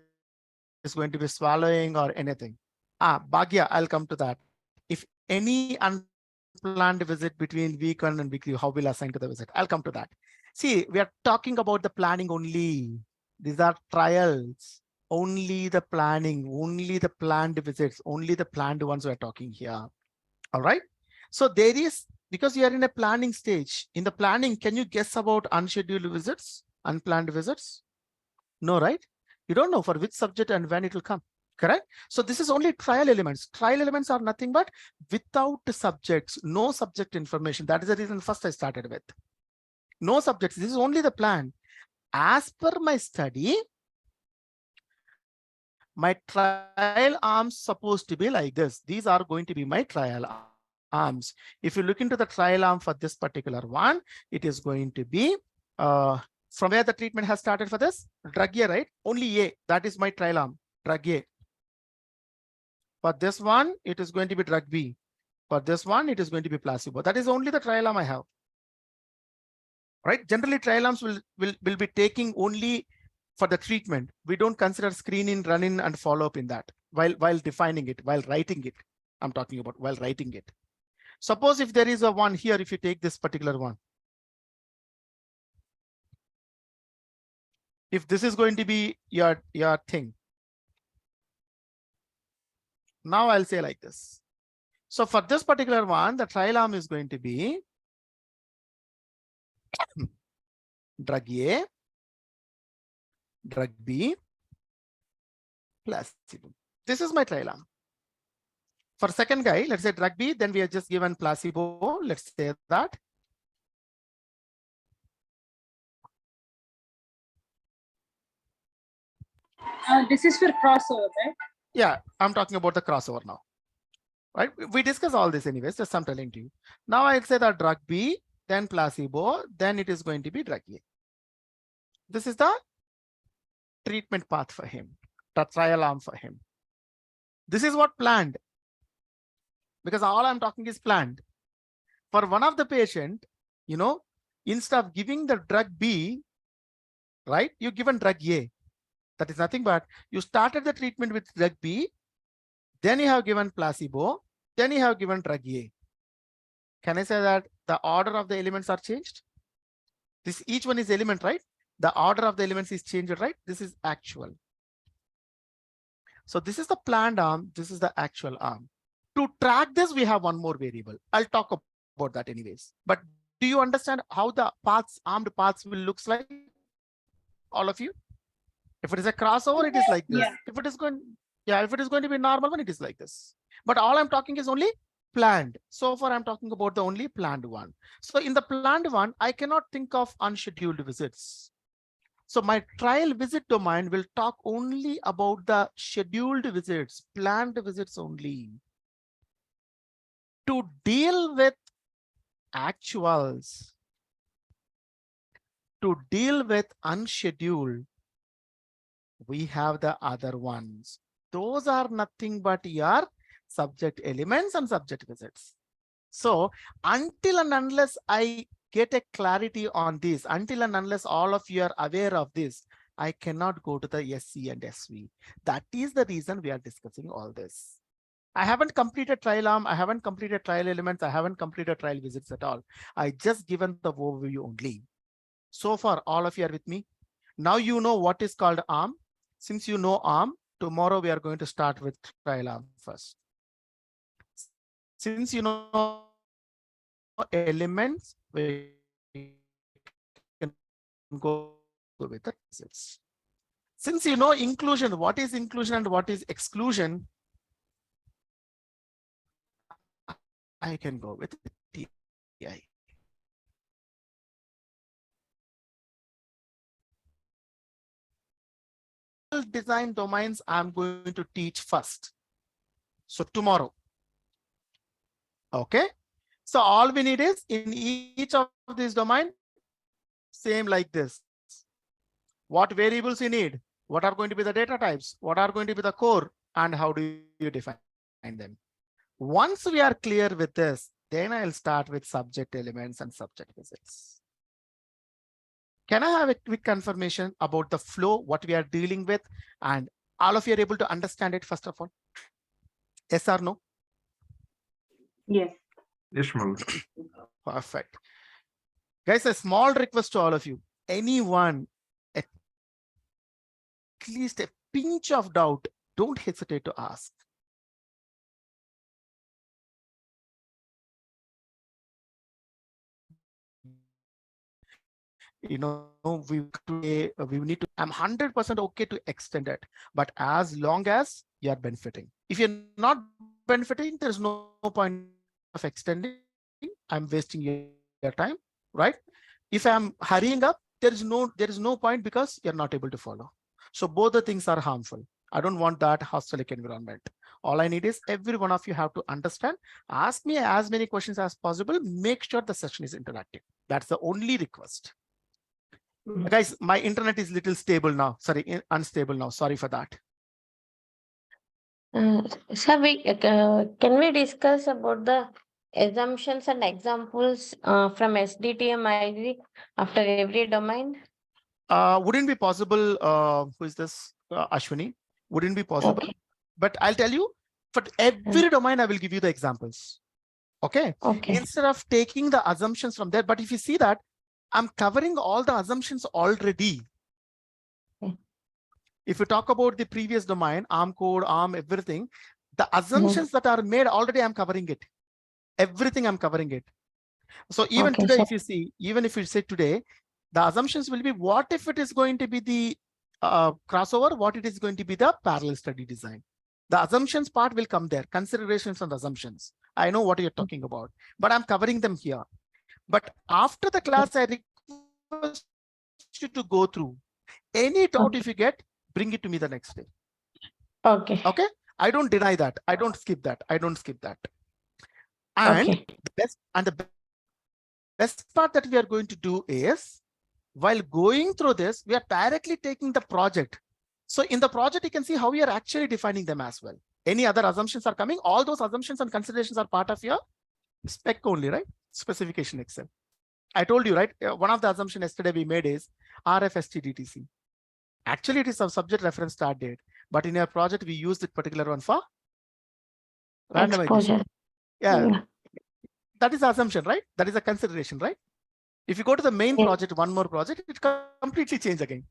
is going to be swallowing or anything. Bhagya, I'll come to that. If any unplanned visit between week 1 and week 2, how will I assign to the visit? I'll come to that. See, we are talking about the planning only. These are trials. Only the planning, only the planned visits, only the planned ones we're talking here. All right. So there is, because you are in a planning stage, in the planning, can you guess about unscheduled visits, unplanned visits? No, right? You don't know for which subject and when it will come. Correct. So this is only trial elements. Trial elements are nothing but without the subjects, no subject information. That is the reason first I started with. No subjects. This is only the plan. As per my study, my trial arms supposed to be like this. These are going to be my trial arms. If you look into the trial arm for this particular one, it is going to be from where the treatment has started for this drug A, right? Only A. That is my trial arm, drug A. For this one, it is going to be drug B. For this one, it is going to be placebo. That is only the trial arm I have. Right? Generally, trial arms will be taking only for the treatment. We don't consider screening, run-in, and follow-up in that while defining it, while writing it. I'm talking about while writing it. Suppose if there is a one here, if you take this particular one. If this is going to be your thing. Now I'll say like this. So for this particular one, the trial arm is going to be drug A, drug B, placebo. This is my trial arm. For second guy, let's say drug B, then we are just given placebo. Let's say that. This is for crossover, right? Yeah, I'm talking about the crossover now. Right? We discuss all this anyways, just I'm telling to you. Now I'll say that drug B, then placebo, then it is going to be drug A. This is the treatment path for him, the trial arm for him. This is what planned, because all I'm talking is planned. For one of the patient, you know, instead of giving the drug B, right, you given drug A. That is nothing but you started the treatment with drug B, then you have given placebo, then you have given drug A. Can I say that the order of the elements are changed? This each one is element, right? The order of the elements is changed, right? This is actual. So this is the planned arm. This is the actual arm. To track this, we have one more variable. I'll talk about that anyways. But do you understand how the paths, armed paths will looks like? All of you? If it is a crossover, it is like this. Yeah. If it is going, yeah, if it is going to be normal one, it is like this. But all I'm talking is only planned. So far, I'm talking about the only planned one. So in the planned one, I cannot think of unscheduled visits. So my trial visit domain will talk only about the scheduled visits, planned visits only. To deal with actuals, to deal with unscheduled, we have the other ones. Those are nothing but your subject elements and subject visits. So until and unless I get a clarity on this, until and unless all of you are aware of this, I cannot go to the SC and SV. That is the reason we are discussing all this. I haven't completed trial arm. I haven't completed trial elements. I haven't completed trial visits at all. I just given the overview only. So far, all of you are with me. Now you know what is called arm. Since you know arm, tomorrow we are going to start with trial arm first. Since you know elements, we can go with the results. Since you know inclusion, what is inclusion and what is exclusion, I can go with TI. Design domains I'm going to teach first. So tomorrow. Okay. So all we need is in each of these domain, same like this. What variables you need? What are going to be the data types? What are going to be the core? And how do you define them? Once we are clear with this, then I'll start with subject elements and subject visits. Can I have a quick confirmation about the flow, what we are dealing with, and all of you are able to understand it first of all? Yes or no? Yes. Yes, ma'am. Perfect. Guys, a small request to all of you. Anyone, at least a pinch of doubt, don't hesitate to ask. You know, we need to, I'm 100% okay to extend it, but as long as you're benefiting. If you're not benefiting, there's no point of extending. I'm wasting your time, right? If I'm hurrying up, there is no point because you're not able to follow. So both the things are harmful. I don't want that hostile environment. All I need is every one of you have to understand, ask me as many questions as possible, make sure the session is interactive. That's the only request. Guys, my internet is little stable now. Sorry, unstable now. Sorry for that. Sir, can we discuss about the assumptions and examples from SDTM ID after every domain? Wouldn't be possible. Who is this? Ashwini. Wouldn't be possible. Okay. But I'll tell you, for every domain, I will give you the examples. Okay. Instead of taking the assumptions from there, but if you see that, I'm covering all the assumptions already. If you talk about the previous domain, ARM code, ARM, everything, the assumptions that are made already, I'm covering it. Everything I'm covering it. So even today, if you see, even if you say today, the assumptions will be what if it is going to be the crossover, what it is going to be the parallel study design. The assumptions part will come there, considerations and assumptions. I know what you're talking about, but I'm covering them here. But after the class, I request you to go through any doubt. If you get, bring it to me the next day. Okay. Okay. I don't deny that. I don't skip that. I don't skip that. And the best part that we are going to do is, while going through this, we are directly taking the project. So in the project, you can see how we are actually defining them as well. Any other assumptions are coming. All those assumptions and considerations are part of your spec only, right? Specification Excel. I told you, right? One of the assumptions yesterday we made is RFSTDTC. Actually, it is a subject reference start date, but in your project, we use the particular one for randomization. Yeah. That is the assumption, right? That is a consideration, right? If you go to the main project, one more project, it completely change again.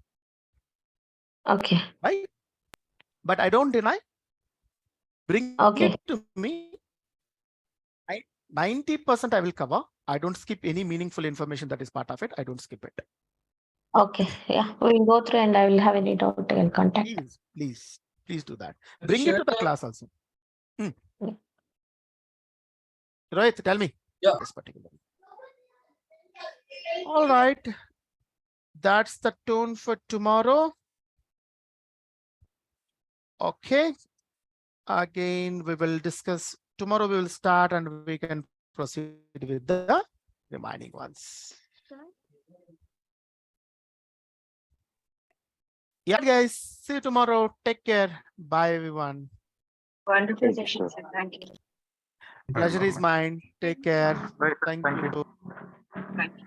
Okay. Right? But I don't deny. Bring it to me. 90% I will cover. I don't skip any meaningful information that is part of it. I don't skip it. Okay. Yeah. We'll go through and I will have any doubt and contact. Please do that. Bring it to the class also. Rohit, tell me. Yeah. This particular. All right. That's the tone for tomorrow. Okay. Again, we will discuss tomorrow. We will start and we can proceed with the remaining ones. Yeah, guys. See you tomorrow. Take care. Bye, everyone. Wonderful session, sir. Thank you. Pleasure is mine. Take care. Thank you. Thank you.